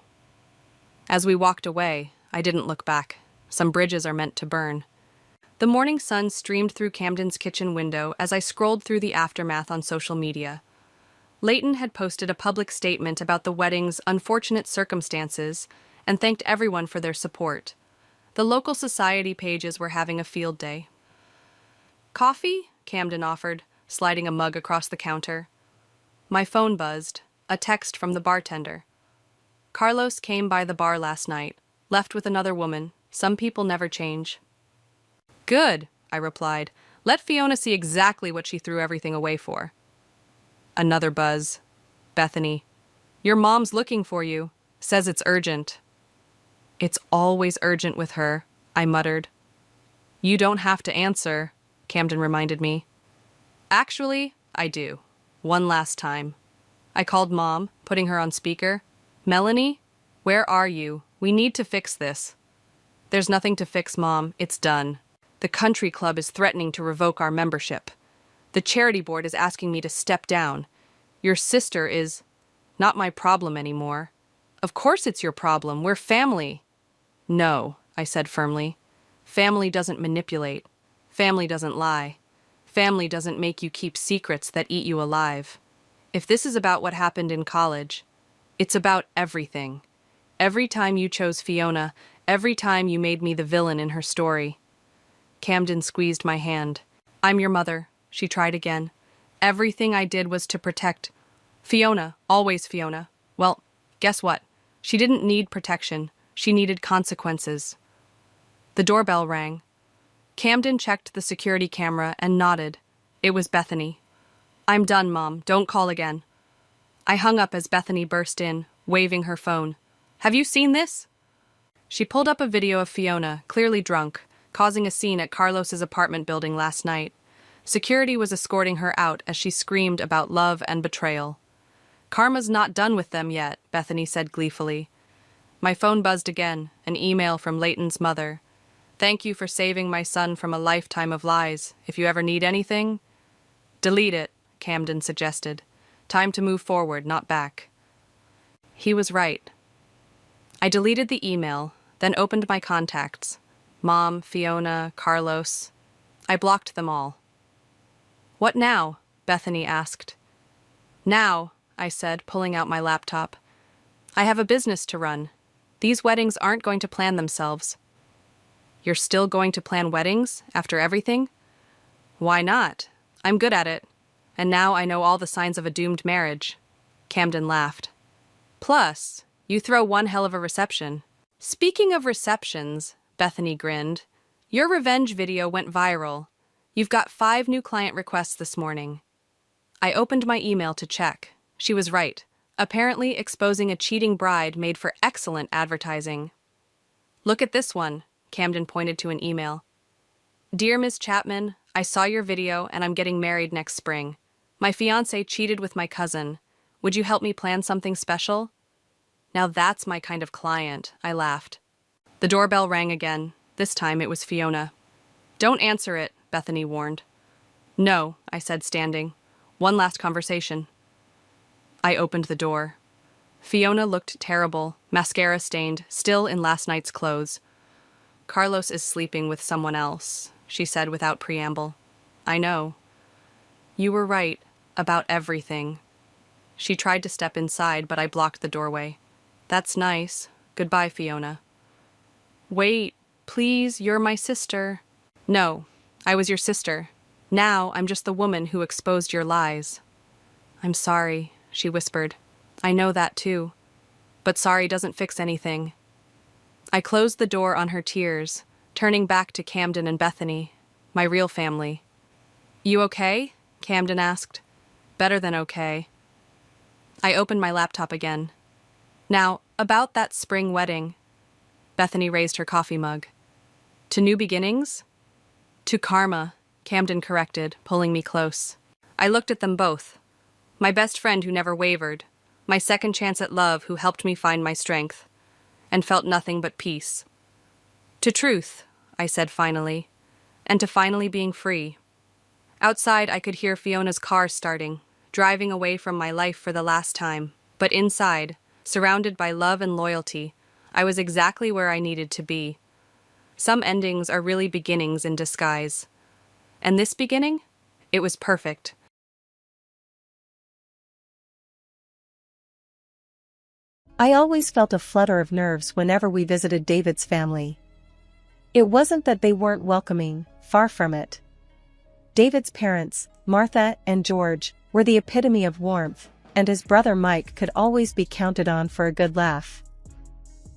As we walked away, I didn't look back. Some bridges are meant to burn. The morning sun streamed through Camden's kitchen window as I scrolled through the aftermath on social media. Leighton had posted a public statement about the wedding's unfortunate circumstances and thanked everyone for their support. The local society pages were having a field day. Coffee? Camden offered, sliding a mug across the counter. My phone buzzed, a text from the bartender. Carlos came by the bar last night, left with another woman. Some people never change. Good, I replied. Let Fiona see exactly what she threw everything away for. Another buzz. Bethany. Your mom's looking for you. Says it's urgent. It's always urgent with her, I muttered. You don't have to answer, Camden reminded me. Actually, I do. One last time. I called Mom, putting her on speaker. Melanie, where are you? We need to fix this. There's nothing to fix, Mom. It's done. The country club is threatening to revoke our membership. The charity board is asking me to step down. Your sister is not my problem anymore. Of course it's your problem. We're family. No, I said firmly. Family doesn't manipulate. Family doesn't lie. Family doesn't make you keep secrets that eat you alive. If this is about what happened in college, it's about everything. Every time you chose Fiona, every time you made me the villain in her story. Camden squeezed my hand. I'm your mother, she tried again. Everything I did was to protect Fiona, always Fiona. Well, guess what? She didn't need protection. She needed consequences. The doorbell rang. Camden checked the security camera and nodded. It was Bethany. I'm done, Mom. Don't call again. I hung up as Bethany burst in, waving her phone. Have you seen this? She pulled up a video of Fiona, clearly drunk, causing a scene at Carlos's apartment building last night. Security was escorting her out as she screamed about love and betrayal. Karma's not done with them yet, Bethany said gleefully. My phone buzzed again, an email from Leighton's mother. Thank you for saving my son from a lifetime of lies. If you ever need anything, delete it, Camden suggested. Time to move forward, not back. He was right. I deleted the email, then opened my contacts. Mom, Fiona, Carlos. I blocked them all. What now? Bethany asked. Now, I said, pulling out my laptop. I have a business to run. These weddings aren't going to plan themselves. You're still going to plan weddings after everything? Why not? I'm good at it. And now I know all the signs of a doomed marriage. Camden laughed. Plus, you throw one hell of a reception. Speaking of receptions, Bethany grinned, Your revenge video went viral. You've got 5 new client requests this morning. I opened my email to check. She was right. Apparently, exposing a cheating bride made for excellent advertising. Look at this one, Camden pointed to an email. Dear Ms. Chapman, I saw your video and I'm getting married next spring. My fiancé cheated with my cousin. Would you help me plan something special? Now that's my kind of client, I laughed. The doorbell rang again. This time it was Fiona. Don't answer it, Bethany warned. No, I said, standing. One last conversation. I opened the door. Fiona looked terrible, mascara stained, still in last night's clothes. Carlos is sleeping with someone else, she said without preamble. I know. You were right about everything. She tried to step inside, but I blocked the doorway. That's nice. Goodbye, Fiona. Wait, please, you're my sister. No, I was your sister. Now I'm just the woman who exposed your lies. I'm sorry, she whispered. I know that too. But sorry doesn't fix anything. I closed the door on her tears, turning back to Camden and Bethany, my real family. You okay? Camden asked. Better than okay. I opened my laptop again. Now, about that spring wedding. Bethany raised her coffee mug. To new beginnings? To karma, Camden corrected, pulling me close. I looked at them both. My best friend who never wavered, my second chance at love who helped me find my strength, and felt nothing but peace. To truth, I said finally, and to finally being free. Outside, I could hear Fiona's car starting, driving away from my life for the last time, but inside, surrounded by love and loyalty, I was exactly where I needed to be. Some endings are really beginnings in disguise. And this beginning? It was perfect. I always felt a flutter of nerves whenever we visited David's family. It wasn't that they weren't welcoming, far from it. David's parents, Martha and George, were the epitome of warmth, and his brother Mike could always be counted on for a good laugh.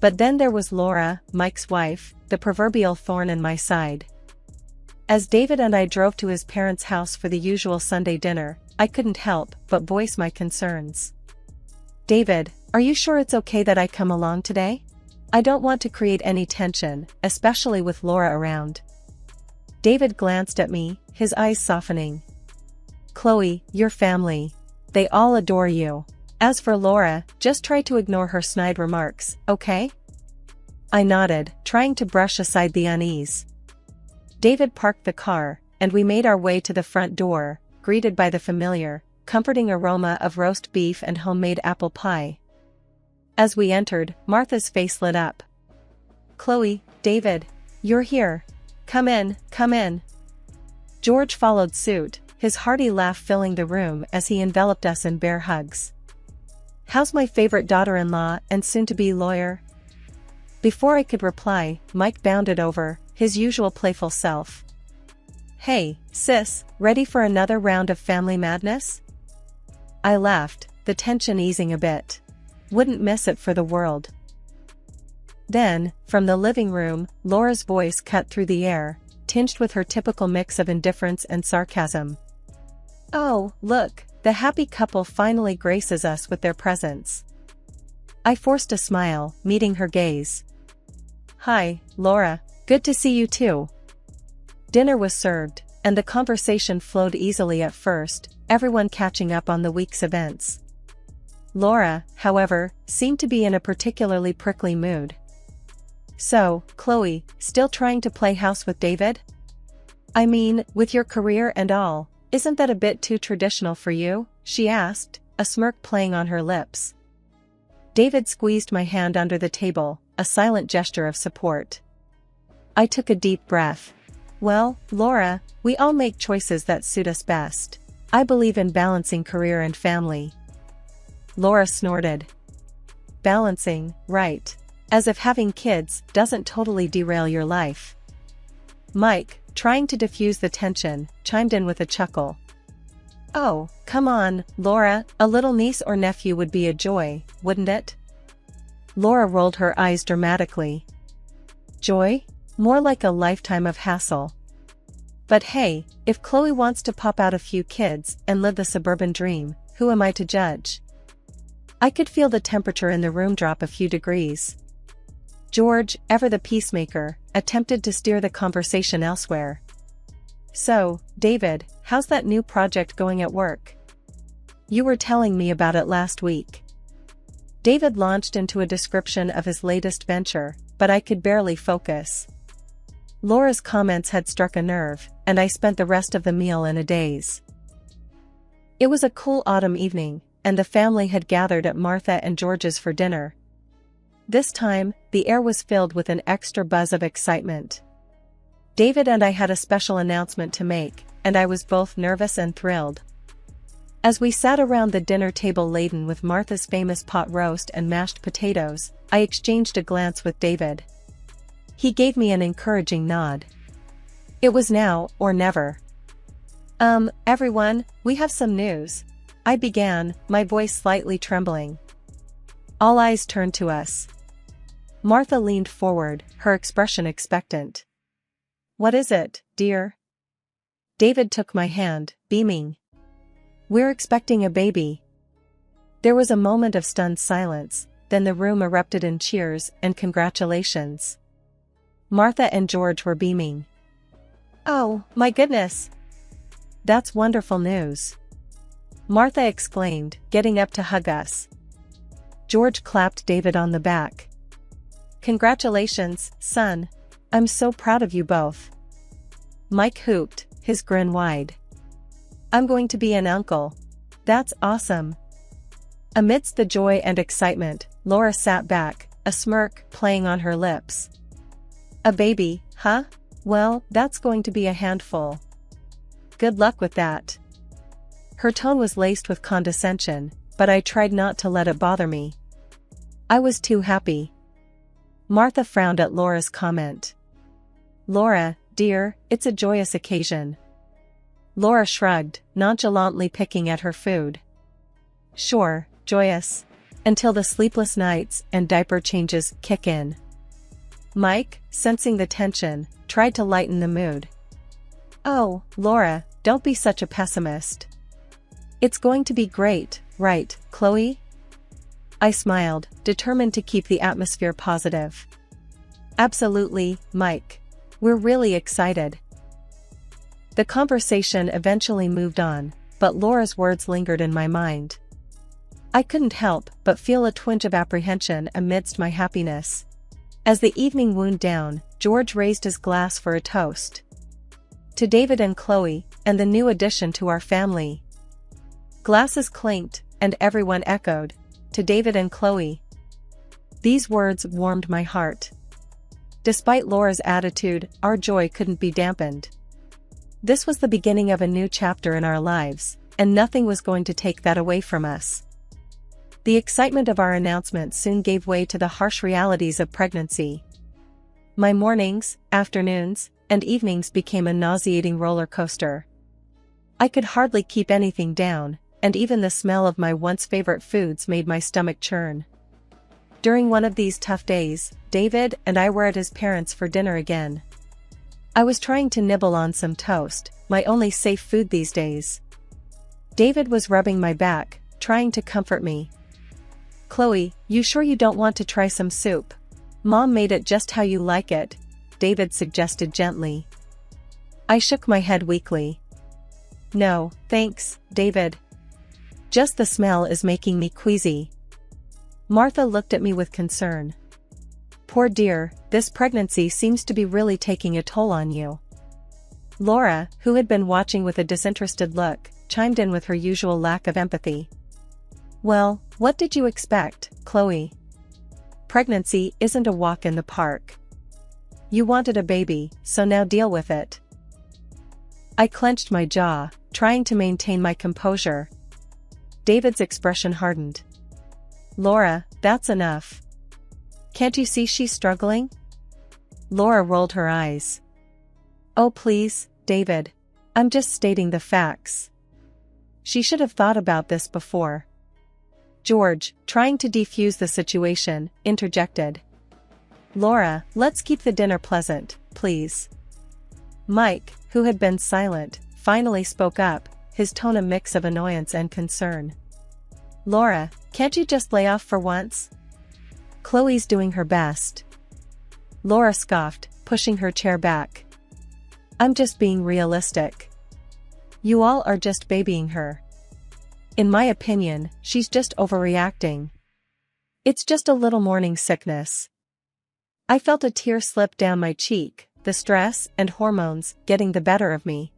But then there was Laura, Mike's wife, the proverbial thorn in my side. As David and I drove to his parents' house for the usual Sunday dinner, I couldn't help but voice my concerns. David, are you sure it's okay that I come along today? I don't want to create any tension, especially with Laura around. David glanced at me, his eyes softening. Chloe, your family. They all adore you. As for Laura, just try to ignore her snide remarks, okay? I nodded, trying to brush aside the unease. David parked the car, and we made our way to the front door, greeted by the familiar, comforting aroma of roast beef and homemade apple pie. As we entered, Martha's face lit up. Chloe, David, you're here. Come in, come in. George followed suit, his hearty laugh filling the room as he enveloped us in bear hugs. How's my favorite daughter-in-law and soon-to-be lawyer? Before I could reply, Mike bounded over, his usual playful self. Hey, sis, ready for another round of family madness? I laughed, the tension easing a bit. Wouldn't miss it for the world. Then, from the living room, Laura's voice cut through the air, tinged with her typical mix of indifference and sarcasm. Oh, look, the happy couple finally graces us with their presence. I forced a smile, meeting her gaze. Hi, Laura, good to see you too. Dinner was served, and the conversation flowed easily at first, everyone catching up on the week's events. Laura, however, seemed to be in a particularly prickly mood. So, Chloe, still trying to play house with David? I mean, with your career and all, isn't that a bit too traditional for you? She asked, a smirk playing on her lips. David squeezed my hand under the table, a silent gesture of support. I took a deep breath. Well, Laura, we all make choices that suit us best. I believe in balancing career and family. Laura snorted. Balancing, right. As if having kids doesn't totally derail your life. Mike, trying to diffuse the tension, chimed in with a chuckle. Oh, come on, Laura, a little niece or nephew would be a joy, wouldn't it? Laura rolled her eyes dramatically. Joy? More like a lifetime of hassle. But hey, if Chloe wants to pop out a few kids and live the suburban dream, who am I to judge? I could feel the temperature in the room drop a few degrees. George, ever the peacemaker, attempted to steer the conversation elsewhere. So, David, how's that new project going at work? You were telling me about it last week. David launched into a description of his latest venture, but I could barely focus. Laura's comments had struck a nerve, and I spent the rest of the meal in a daze. It was a cool autumn evening, and the family had gathered at Martha and George's for dinner. This time, the air was filled with an extra buzz of excitement. David and I had a special announcement to make, and I was both nervous and thrilled. As we sat around the dinner table laden with Martha's famous pot roast and mashed potatoes, I exchanged a glance with David. He gave me an encouraging nod. It was now or never. Everyone, we have some news. I began, my voice slightly trembling. All eyes turned to us. Martha leaned forward, her expression expectant. What is it, dear? David took my hand, beaming. We're expecting a baby. There was a moment of stunned silence, then the room erupted in cheers and congratulations. Martha and George were beaming. Oh, my goodness! That's wonderful news. Martha exclaimed, getting up to hug us. George clapped David on the back. Congratulations, son. I'm so proud of you both. Mike hooped, his grin wide. I'm going to be an uncle. That's awesome. Amidst the joy and excitement, Laura sat back, a smirk playing on her lips. A baby, huh? Well, that's going to be a handful. Good luck with that. Her tone was laced with condescension, but I tried not to let it bother me. I was too happy. Martha frowned at Laura's comment. Laura, dear, it's a joyous occasion. Laura shrugged, nonchalantly picking at her food. Sure, joyous. Until the sleepless nights and diaper changes kick in. Mike, sensing the tension, tried to lighten the mood. Oh, Laura, don't be such a pessimist. It's going to be great, right, Chloe? I smiled, determined to keep the atmosphere positive. Absolutely, Mike. We're really excited. The conversation eventually moved on, but Laura's words lingered in my mind. I couldn't help but feel a twinge of apprehension amidst my happiness. As the evening wound down, George raised his glass for a toast. To David and Chloe, and the new addition to our family. Glasses clinked, and everyone echoed, to David and Chloe. These words warmed my heart. Despite Laura's attitude, our joy couldn't be dampened. This was the beginning of a new chapter in our lives, and nothing was going to take that away from us. The excitement of our announcement soon gave way to the harsh realities of pregnancy. My mornings, afternoons, and evenings became a nauseating roller coaster. I could hardly keep anything down, and even the smell of my once favorite foods made my stomach churn. During one of these tough days, David and I were at his parents' for dinner again. I was trying to nibble on some toast, my only safe food these days. David was rubbing my back, trying to comfort me. Chloe, you sure you don't want to try some soup? Mom made it just how you like it, David suggested gently. I shook my head weakly. No, thanks, David. Just the smell is making me queasy. Martha looked at me with concern. Poor dear, this pregnancy seems to be really taking a toll on you. Laura, who had been watching with a disinterested look, chimed in with her usual lack of empathy. Well, what did you expect, Chloe? Pregnancy isn't a walk in the park. You wanted a baby, so now deal with it. I clenched my jaw, trying to maintain my composure. David's expression hardened. Laura, that's enough. Can't you see she's struggling? Laura rolled her eyes. Oh please, David. I'm just stating the facts. She should have thought about this before. George, trying to defuse the situation, interjected. Laura, let's keep the dinner pleasant, please." Mike, who had been silent, finally spoke up, his tone a mix of annoyance and concern. "Laura, can't you just lay off for once? Chloe's doing her best." Laura scoffed, pushing her chair back. "I'm just being realistic. You all are just babying her. In my opinion, she's just overreacting. It's just a little morning sickness." I felt a tear slip down my cheek, the stress and hormones getting the better of me.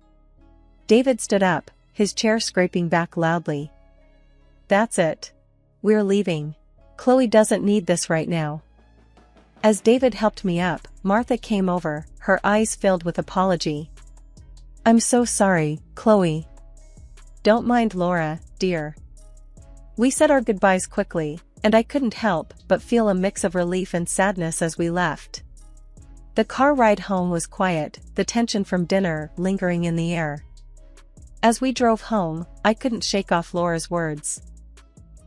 David stood up, his chair scraping back loudly. "That's it. We're leaving. Chloe doesn't need this right now." As David helped me up, Martha came over, her eyes filled with apology. "I'm so sorry, Chloe." "Don't mind Laura, dear." We said our goodbyes quickly, and I couldn't help but feel a mix of relief and sadness as we left. The car ride home was quiet, the tension from dinner lingering in the air. As we drove home, I couldn't shake off Laura's words.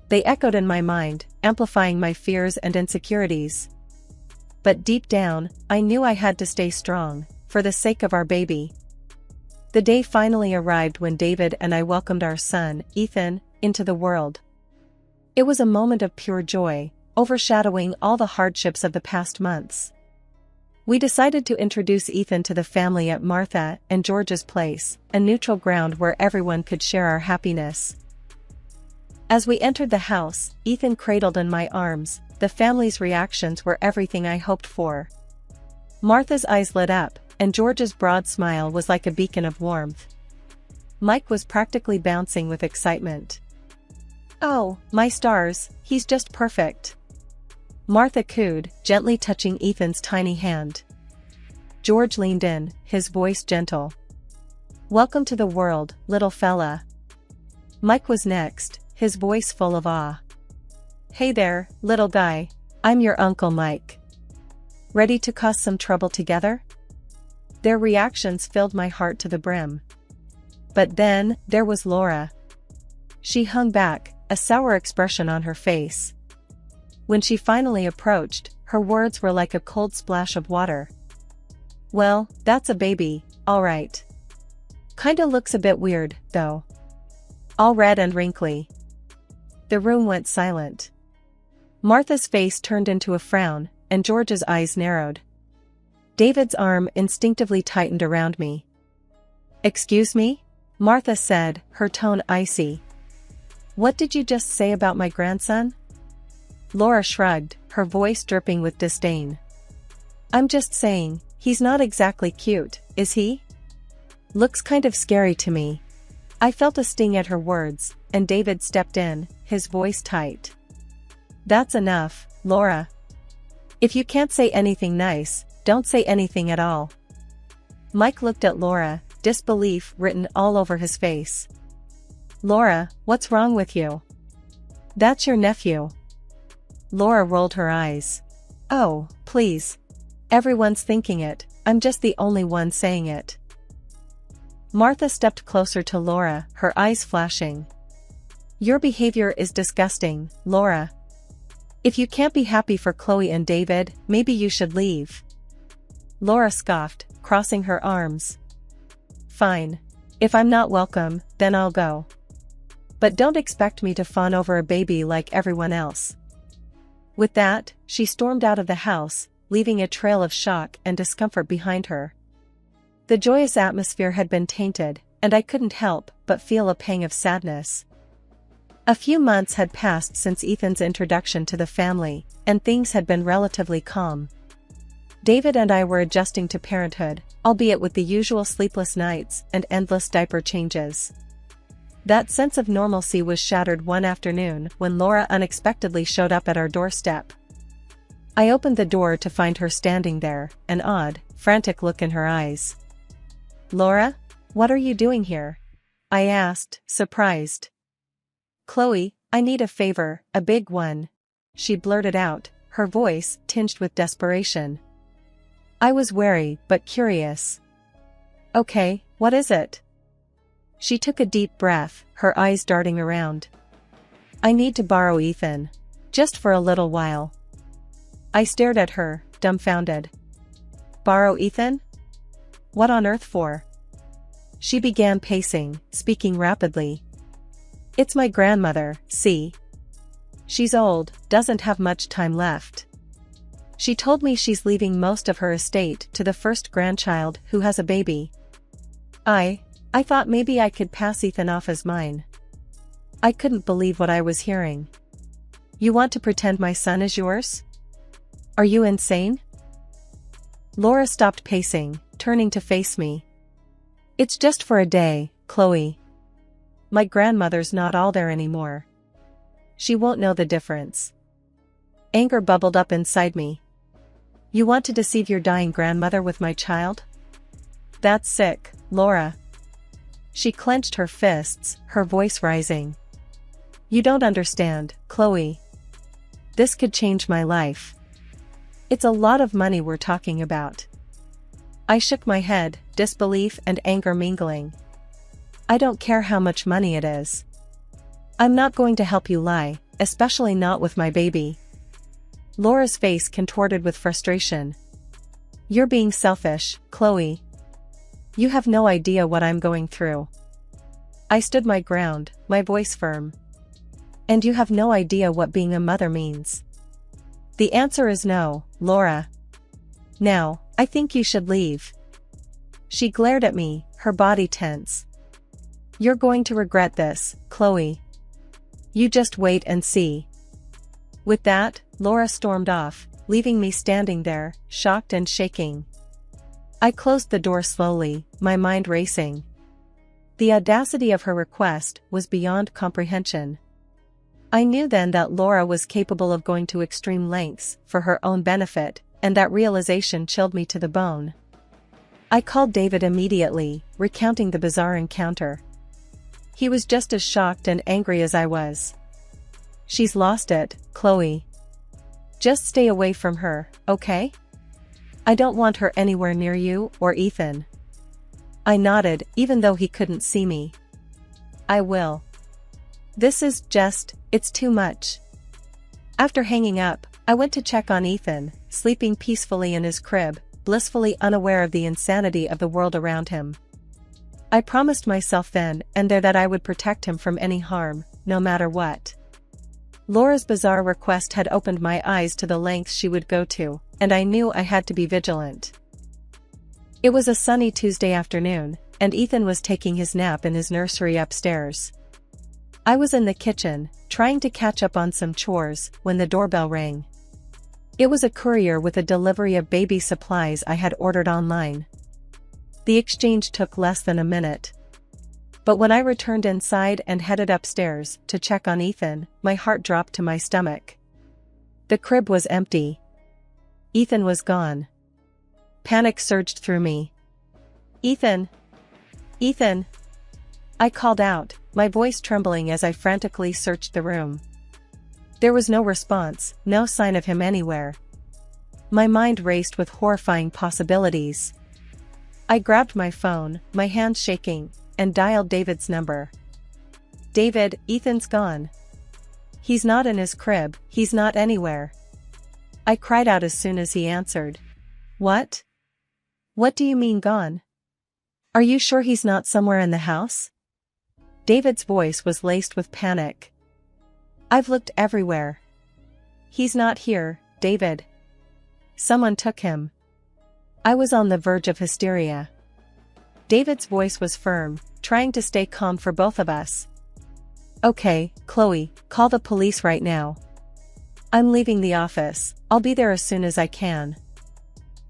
They echoed in my mind, amplifying my fears and insecurities. But deep down, I knew I had to stay strong, for the sake of our baby. The day finally arrived when David and I welcomed our son, Ethan, into the world. It was a moment of pure joy, overshadowing all the hardships of the past months. We decided to introduce Ethan to the family at Martha and George's place, a neutral ground where everyone could share our happiness. As we entered the house, Ethan cradled in my arms, the family's reactions were everything I hoped for. Martha's eyes lit up, and George's broad smile was like a beacon of warmth. Mike was practically bouncing with excitement. "Oh, my stars, he's just perfect," Martha cooed, gently touching Ethan's tiny hand. George leaned in, his voice gentle. "Welcome to the world, little fella." Mike was next, his voice full of awe. "Hey there, little guy. I'm your Uncle Mike. Ready to cause some trouble together?" Their reactions filled my heart to the brim. But then, there was Laura. She hung back, a sour expression on her face. When she finally approached, her words were like a cold splash of water. "Well, that's a baby, all right. Kinda looks a bit weird, though. All red and wrinkly." The room went silent. Martha's face turned into a frown, and George's eyes narrowed. David's arm instinctively tightened around me. "Excuse me?" Martha said, her tone icy. "What did you just say about my grandson?" Laura shrugged, her voice dripping with disdain. "I'm just saying, he's not exactly cute, is he? Looks kind of scary to me." I felt a sting at her words, and David stepped in, his voice tight. "That's enough, Laura. If you can't say anything nice, don't say anything at all." Mike looked at Laura, disbelief written all over his face. "Laura, what's wrong with you? That's your nephew." Laura rolled her eyes. "Oh, please. Everyone's thinking it, I'm just the only one saying it." Martha stepped closer to Laura, her eyes flashing. "Your behavior is disgusting, Laura. If you can't be happy for Chloe and David, maybe you should leave." Laura scoffed, crossing her arms. "Fine. If I'm not welcome, then I'll go. But don't expect me to fawn over a baby like everyone else." With that, she stormed out of the house, leaving a trail of shock and discomfort behind her. The joyous atmosphere had been tainted, and I couldn't help but feel a pang of sadness. A few months had passed since Ethan's introduction to the family, and things had been relatively calm. David and I were adjusting to parenthood, albeit with the usual sleepless nights and endless diaper changes. That sense of normalcy was shattered one afternoon when Laura unexpectedly showed up at our doorstep. I opened the door to find her standing there, an odd, frantic look in her eyes. "Laura? What are you doing here?" I asked, surprised. "Chloe, I need a favor, a big one," she blurted out, her voice tinged with desperation. I was wary but curious. "Okay, what is it?" She took a deep breath, her eyes darting around. "I need to borrow Ethan. Just for a little while." I stared at her, dumbfounded. Borrow Ethan? What on earth for? She began pacing, speaking rapidly. It's my grandmother, see? She's old, doesn't have much time left. She told me she's leaving most of her estate to the first grandchild who has a baby. I thought maybe I could pass Ethan off as mine. I couldn't believe what I was hearing. You want to pretend my son is yours? Are you insane? Laura stopped pacing, turning to face me. It's just for a day, Chloe. My grandmother's not all there anymore. She won't know the difference. Anger bubbled up inside me. You want to deceive your dying grandmother with my child? That's sick, Laura. She clenched her fists, her voice rising. You don't understand, Chloe. This could change my life. It's a lot of money we're talking about. I shook my head, disbelief and anger mingling. I don't care how much money it is. I'm not going to help you lie, especially not with my baby. Laura's face contorted with frustration. You're being selfish, Chloe. You have no idea what I'm going through. I stood my ground, my voice firm. And you have no idea what being a mother means. The answer is no, Laura. Now, I think you should leave. She glared at me, her body tense. You're going to regret this, Chloe. You just wait and see. With that, Laura stormed off, leaving me standing there, shocked and shaking. I closed the door slowly, my mind racing. The audacity of her request was beyond comprehension. I knew then that Laura was capable of going to extreme lengths for her own benefit, and that realization chilled me to the bone. I called David immediately, recounting the bizarre encounter. He was just as shocked and angry as I was. She's lost it, Chloe. Just stay away from her, okay? I don't want her anywhere near you or Ethan. I nodded, even though he couldn't see me. I will. It's too much. After hanging up, I went to check on Ethan, sleeping peacefully in his crib, blissfully unaware of the insanity of the world around him. I promised myself then and there that I would protect him from any harm, no matter what. Laura's bizarre request had opened my eyes to the lengths she would go to, and I knew I had to be vigilant. It was a sunny Tuesday afternoon, and Ethan was taking his nap in his nursery upstairs. I was in the kitchen, trying to catch up on some chores, when the doorbell rang. It was a courier with a delivery of baby supplies I had ordered online. The exchange took less than a minute. But when I returned inside and headed upstairs to check on Ethan, my heart dropped to my stomach. The crib was empty. Ethan was gone. Panic surged through me. Ethan! Ethan! I called out, my voice trembling as I frantically searched the room. There was no response, no sign of him anywhere. My mind raced with horrifying possibilities. I grabbed my phone, my hands shaking, and dialed David's number. David, Ethan's gone. He's not in his crib, he's not anywhere. I cried out as soon as he answered. What? What do you mean gone? Are you sure he's not somewhere in the house? David's voice was laced with panic. I've looked everywhere. He's not here, David. Someone took him. I was on the verge of hysteria. David's voice was firm, trying to stay calm for both of us. Okay, Chloe, call the police right now. I'm leaving the office, I'll be there as soon as I can.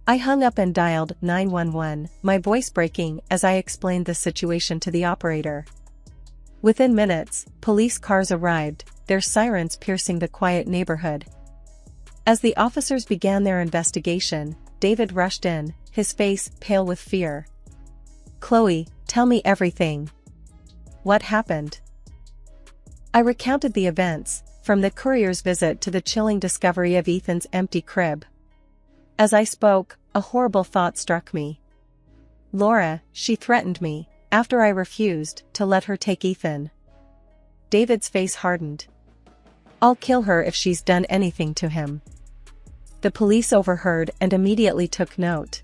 I hung up and dialed 911, my voice breaking as I explained the situation to the operator. Within minutes, police cars arrived, their sirens piercing the quiet neighborhood. As the officers began their investigation, David rushed in, his face pale with fear. Chloe, tell me everything. What happened? I recounted the events, from the courier's visit to the chilling discovery of Ethan's empty crib. As I spoke, a horrible thought struck me. Laura, she threatened me, after I refused to let her take Ethan. David's face hardened. I'll kill her if she's done anything to him. The police overheard and immediately took note.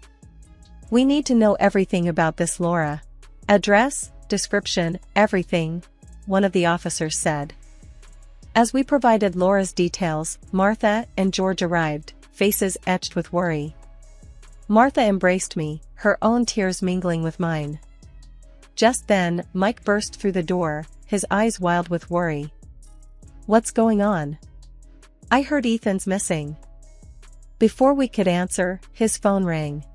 We need to know everything about this Laura. Address, description, everything, one of the officers said. As we provided Laura's details, Martha and George arrived, faces etched with worry. Martha embraced me, her own tears mingling with mine. Just then, Mike burst through the door, his eyes wild with worry. What's going on? I heard Ethan's missing. Before we could answer, his phone rang.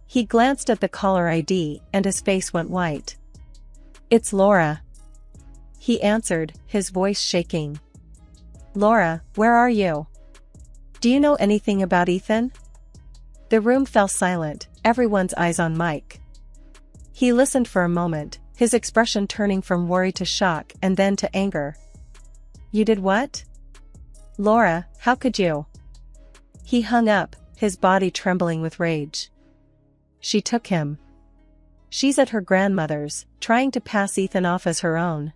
He glanced at the caller ID and his face went white. It's Laura. He answered, his voice shaking. Laura, where are you? Do you know anything about Ethan? The room fell silent, everyone's eyes on Mike. He listened for a moment, his expression turning from worry to shock and then to anger. You did what? Laura, how could you? He hung up, his body trembling with rage. She took him. She's at her grandmother's, trying to pass Ethan off as her own.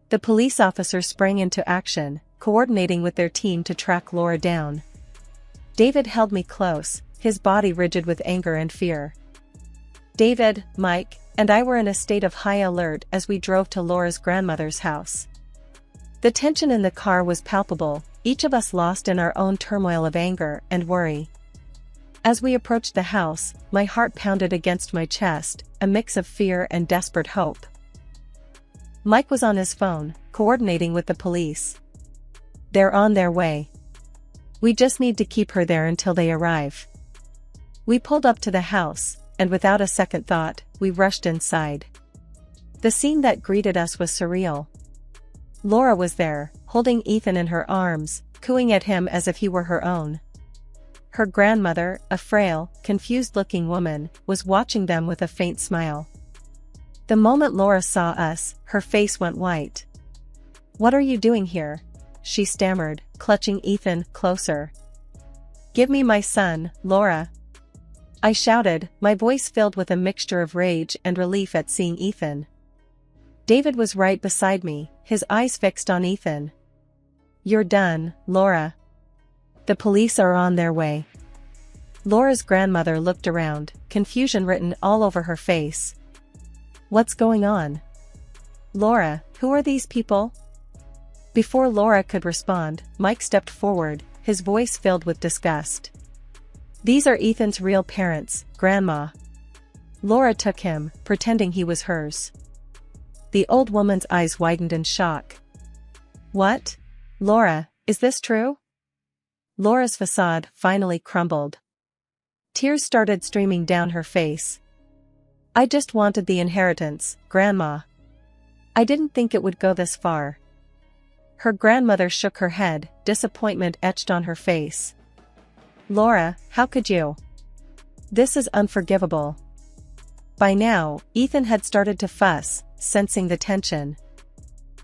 The police officer sprang into action, coordinating with their team to track Laura down. David held me close, his body rigid with anger and fear. David, Mike, and I were in a state of high alert as we drove to Laura's grandmother's house. The tension in the car was palpable, each of us lost in our own turmoil of anger and worry. As we approached the house, my heart pounded against my chest, a mix of fear and desperate hope. Mike was on his phone, coordinating with the police. They're on their way. We just need to keep her there until they arrive. We pulled up to the house, and without a second thought, we rushed inside. The scene that greeted us was surreal. Laura was there, holding Ethan in her arms, cooing at him as if he were her own. Her grandmother, a frail, confused-looking woman, was watching them with a faint smile. The moment Laura saw us, her face went white. What are you doing here? She stammered, clutching Ethan closer. Give me my son, Laura. I shouted, my voice filled with a mixture of rage and relief at seeing Ethan. David was right beside me, his eyes fixed on Ethan. You're done, Laura. The police are on their way. Laura's grandmother looked around, confusion written all over her face. What's going on? Laura, who are these people? Before Laura could respond, Mike stepped forward, his voice filled with disgust. These are Ethan's real parents, Grandma. Laura took him, pretending he was hers. The old woman's eyes widened in shock. What? Laura, is this true? Laura's facade finally crumbled. Tears started streaming down her face. I just wanted the inheritance, Grandma. I didn't think it would go this far. Her grandmother shook her head, disappointment etched on her face. Laura, how could you? This is unforgivable. By now, Ethan had started to fuss, sensing the tension.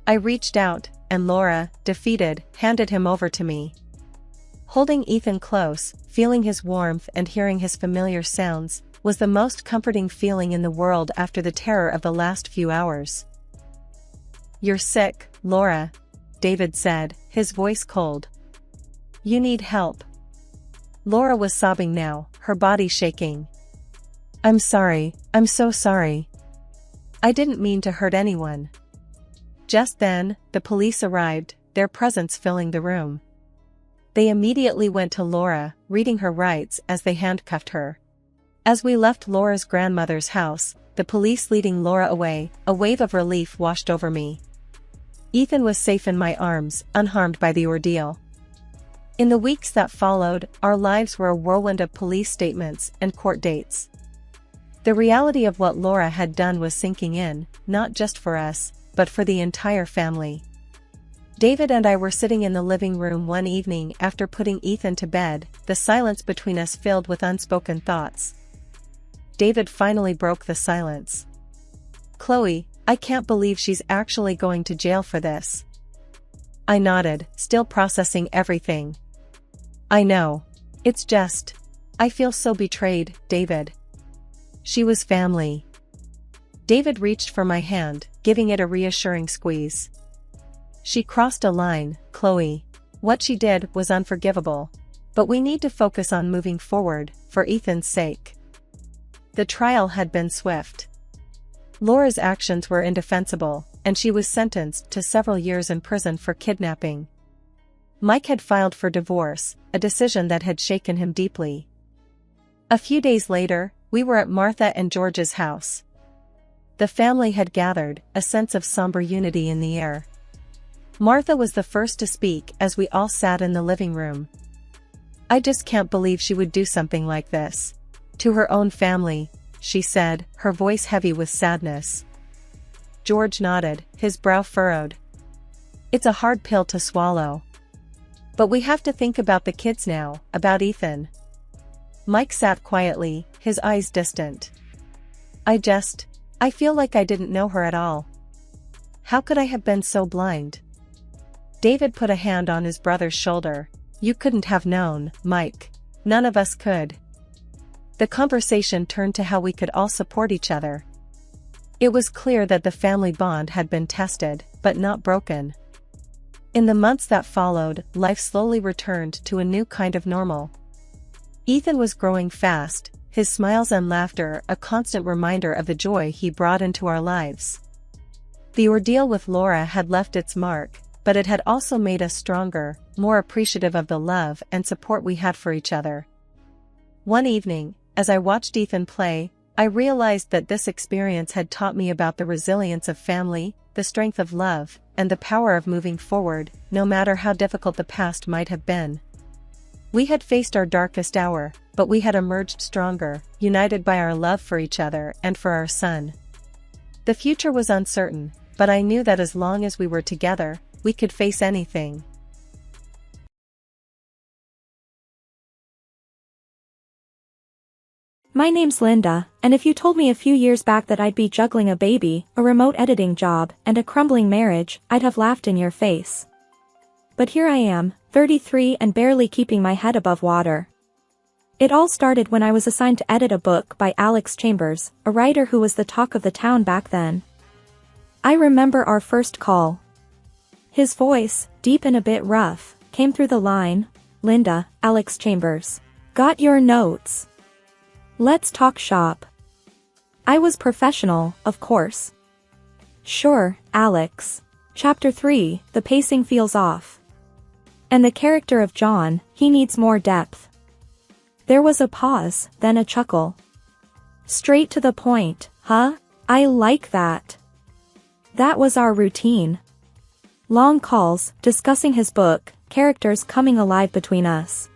I reached out, and Laura, defeated, handed him over to me. Holding Ethan close, feeling his warmth and hearing his familiar sounds, was the most comforting feeling in the world after the terror of the last few hours. You're sick, Laura, David said, his voice cold. You need help. Laura was sobbing now, her body shaking. I'm sorry, I'm so sorry. I didn't mean to hurt anyone. Just then, the police arrived, their presence filling the room. They immediately went to Laura, reading her rights as they handcuffed her. As we left Laura's grandmother's house, the police leading Laura away, a wave of relief washed over me. Ethan was safe in my arms, unharmed by the ordeal. In the weeks that followed, our lives were a whirlwind of police statements and court dates. The reality of what Laura had done was sinking in, not just for us, but for the entire family. David and I were sitting in the living room one evening after putting Ethan to bed, the silence between us filled with unspoken thoughts. David finally broke the silence. Chloe, I can't believe she's actually going to jail for this. I nodded, still processing everything. I know. It's just. I feel so betrayed, David. She was family. David reached for my hand, giving it a reassuring squeeze. She crossed a line, Chloe. What she did was unforgivable. But we need to focus on moving forward, for Ethan's sake. The trial had been swift. Laura's actions were indefensible, and she was sentenced to several years in prison for kidnapping. Mike had filed for divorce, a decision that had shaken him deeply. A few days later, we were at Martha and George's house. The family had gathered, a sense of somber unity in the air. Martha was the first to speak as we all sat in the living room. "I just can't believe she would do something like this. To her own family," she said, her voice heavy with sadness. George nodded, his brow furrowed. "It's a hard pill to swallow. But we have to think about the kids now, about Ethan." Mike sat quietly, his eyes distant. I feel like I didn't know her at all. How could I have been so blind?" David put a hand on his brother's shoulder. "You couldn't have known, Mike. None of us could." The conversation turned to how we could all support each other. It was clear that the family bond had been tested, but not broken. In the months that followed, life slowly returned to a new kind of normal. Ethan was growing fast, his smiles and laughter a constant reminder of the joy he brought into our lives. The ordeal with Laura had left its mark, but it had also made us stronger, more appreciative of the love and support we had for each other. One evening, as I watched Ethan play, I realized that this experience had taught me about the resilience of family, the strength of love, and the power of moving forward, no matter how difficult the past might have been. We had faced our darkest hour, but we had emerged stronger, united by our love for each other and for our son. The future was uncertain, but I knew that as long as we were together, we could face anything. My name's Linda, and if you told me a few years back that I'd be juggling a baby, a remote editing job, and a crumbling marriage, I'd have laughed in your face. But here I am, 33 and barely keeping my head above water. It all started when I was assigned to edit a book by Alex Chambers, a writer who was the talk of the town back then. I remember our first call. His voice, deep and a bit rough, came through the line, "Linda, Alex Chambers. Got your notes? Let's talk shop." I was professional, of course. "Sure, Alex. Chapter 3, the pacing feels off. And the character of John, he needs more depth." There was a pause, then a chuckle. "Straight to the point, huh? I like that." That was our routine. Long calls, discussing his book, characters coming alive between us.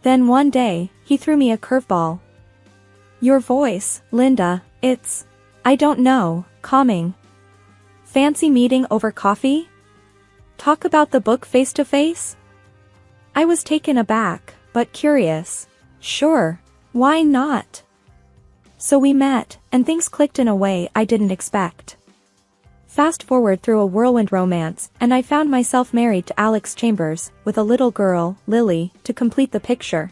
Then one day, he threw me a curveball. "Your voice, Linda, it's, I don't know, calming. Fancy meeting over coffee? Talk about the book face to face?" I was taken aback, but curious. Sure, why not? So we met, and things clicked in a way I didn't expect. Fast forward through a whirlwind romance, and I found myself married to Alex Chambers, with a little girl, Lily, to complete the picture.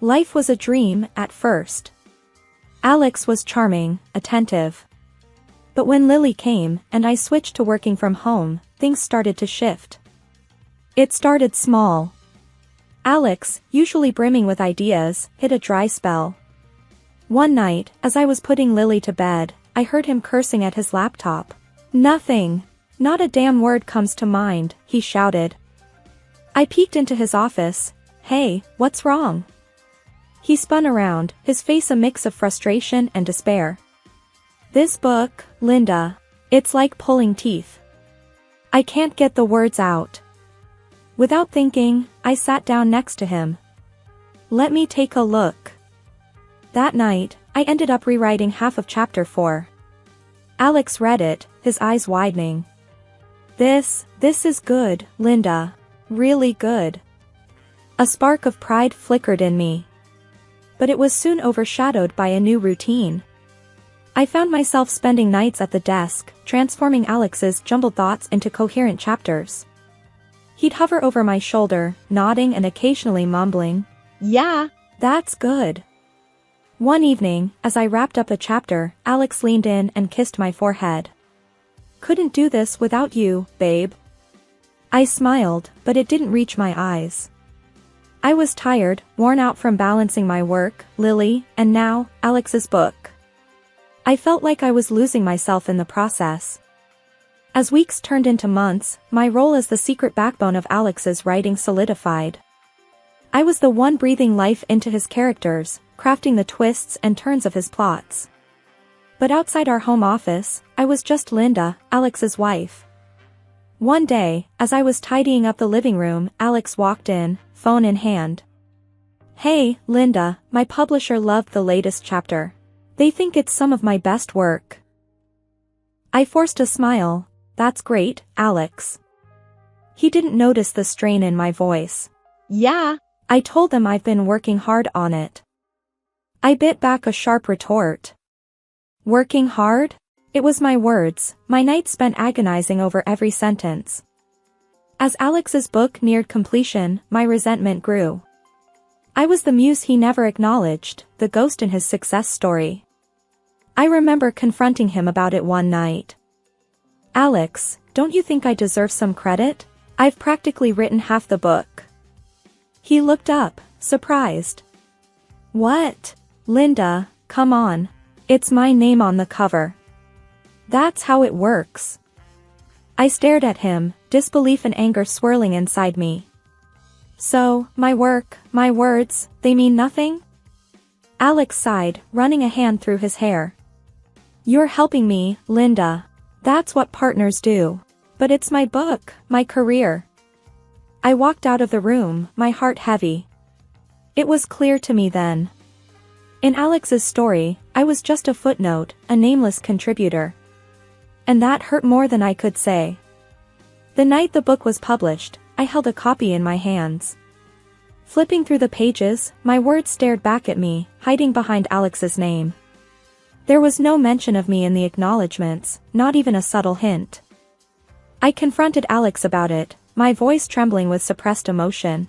Life was a dream, at first. Alex was charming, attentive. But when Lily came, and I switched to working from home, things started to shift. It started small. Alex, usually brimming with ideas, hit a dry spell. One night, as I was putting Lily to bed, I heard him cursing at his laptop. "Nothing. Not a damn word comes to mind," he shouted. I peeked into his office. "Hey, what's wrong?" He spun around, his face a mix of frustration and despair. "This book, Linda. It's like pulling teeth. I can't get the words out." Without thinking, I sat down next to him. "Let me take a look." That night, I ended up rewriting half of chapter 4. Alex read it, his eyes widening. This is good, Linda. Really good." A spark of pride flickered in me. But it was soon overshadowed by a new routine. I found myself spending nights at the desk, transforming Alex's jumbled thoughts into coherent chapters. He'd hover over my shoulder, nodding and occasionally mumbling, "Yeah, that's good." One evening, as I wrapped up a chapter, Alex leaned in and kissed my forehead. "Couldn't do this without you, babe." I smiled, but it didn't reach my eyes. I was tired, worn out from balancing my work, Lily, and now, Alex's book. I felt like I was losing myself in the process. As weeks turned into months, my role as the secret backbone of Alex's writing solidified. I was the one breathing life into his characters, crafting the twists and turns of his plots. But outside our home office, I was just Linda, Alex's wife. One day, as I was tidying up the living room, Alex walked in, phone in hand. "Hey, Linda, my publisher loved the latest chapter. They think it's some of my best work." I forced a smile. "That's great, Alex." He didn't notice the strain in my voice. "Yeah." I told them I've been working hard on it. I bit back a sharp retort. "Working hard?" It was my words, my nights spent agonizing over every sentence. As Alex's book neared completion, my resentment grew. I was the muse he never acknowledged, the ghost in his success story. I remember confronting him about it one night. "Alex, don't you think I deserve some credit? I've practically written half the book." He looked up, surprised. "What? Linda, come on. It's my name on the cover." "That's how it works." I stared at him, disbelief and anger swirling inside me. "So, my work, my words, they mean nothing?" Alex sighed, running a hand through his hair. "You're helping me, Linda. That's what partners do. But it's my book, my career." I walked out of the room, my heart heavy. It was clear to me then. In Alex's story, I was just a footnote, a nameless contributor. And that hurt more than I could say. The night the book was published, I held a copy in my hands. Flipping through the pages, my words stared back at me, hiding behind Alex's name. There was no mention of me in the acknowledgements, not even a subtle hint. I confronted Alex about it, my voice trembling with suppressed emotion.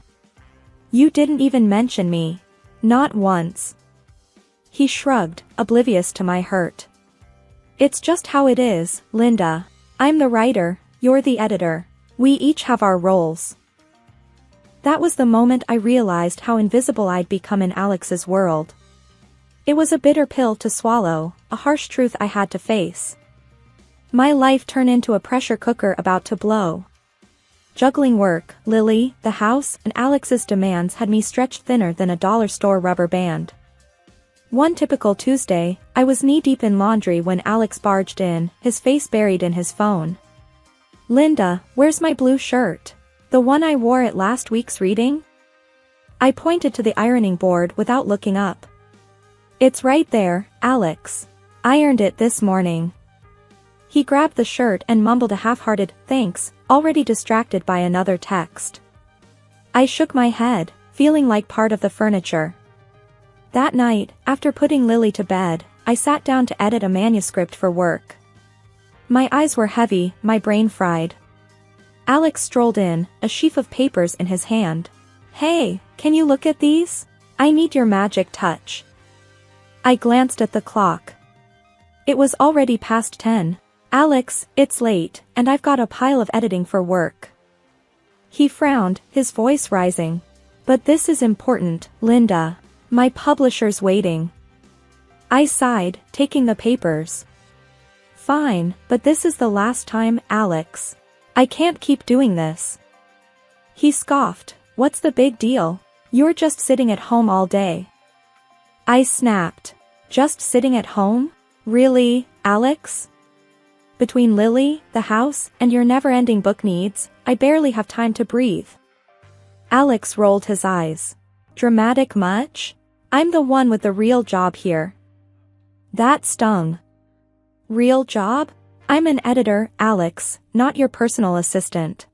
"You didn't even mention me. Not once." He shrugged, oblivious to my hurt. "It's just how it is, Linda. I'm the writer, you're the editor. We each have our roles." That was the moment I realized how invisible I'd become in Alex's world. It was a bitter pill to swallow, a harsh truth I had to face. My life turned into a pressure cooker about to blow. Juggling work, Lily, the house, and Alex's demands had me stretched thinner than a dollar store rubber band. One typical Tuesday, I was knee-deep in laundry when Alex barged in, his face buried in his phone. "Linda, where's my blue shirt? The one I wore at last week's reading?" I pointed to the ironing board without looking up. "It's right there, Alex. Ironed it this morning." He grabbed the shirt and mumbled a half-hearted, "Thanks," already distracted by another text. I shook my head, feeling like part of the furniture. That night, after putting Lily to bed, I sat down to edit a manuscript for work. My eyes were heavy, my brain fried. Alex strolled in, a sheaf of papers in his hand. "Hey, can you look at these? I need your magic touch." I glanced at the clock. It was already past 10. "Alex, it's late, and I've got a pile of editing for work." He frowned, his voice rising. "But this is important, Linda. My publisher's waiting." I sighed, taking the papers. "Fine, but this is the last time, Alex. I can't keep doing this." He scoffed. "What's the big deal? You're just sitting at home all day." I snapped. "Just sitting at home? Really, Alex? Between Lily, the house, and your never-ending book needs, I barely have time to breathe." Alex rolled his eyes. "Dramatic much? I'm the one with the real job here." That stung. "Real job? I'm an editor, Alex, not your personal assistant."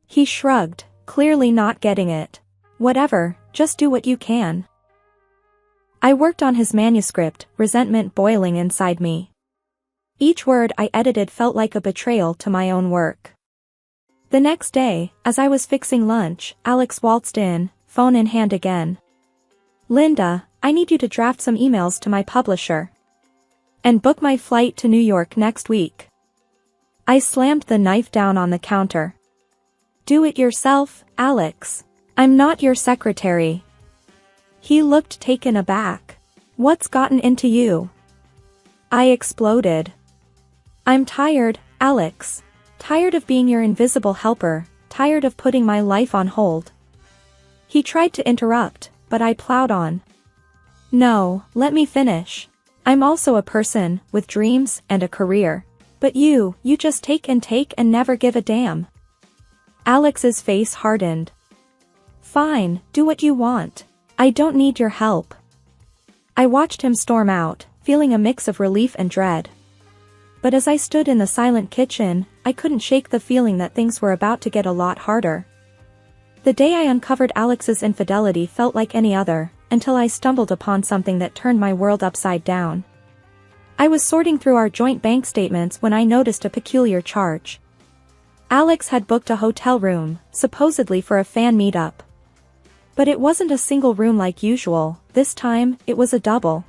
He shrugged, clearly not getting it. "Whatever, just do what you can." I worked on his manuscript, resentment boiling inside me. Each word I edited felt like a betrayal to my own work. The next day, as I was fixing lunch, Alex waltzed in, phone in hand again. "Linda, I need you to draft some emails to my publisher. And book my flight to New York next week." I slammed the knife down on the counter. "Do it yourself, Alex. I'm not your secretary. He looked taken aback. What's gotten into you? I exploded. I'm tired, Alex. Tired of being your invisible helper, tired of putting my life on hold. He tried to interrupt, but I plowed on. No, let me finish. I'm also a person, with dreams and a career. But you just take and never give a damn. Alex's face hardened. Fine, do what you want. I don't need your help. I watched him storm out, feeling a mix of relief and dread. But as I stood in the silent kitchen, I couldn't shake the feeling that things were about to get a lot harder. The day I uncovered Alex's infidelity felt like any other, until I stumbled upon something that turned my world upside down. I was sorting through our joint bank statements when I noticed a peculiar charge. Alex had booked a hotel room, supposedly for a fan meetup. But it wasn't a single room like usual, this time, it was a double.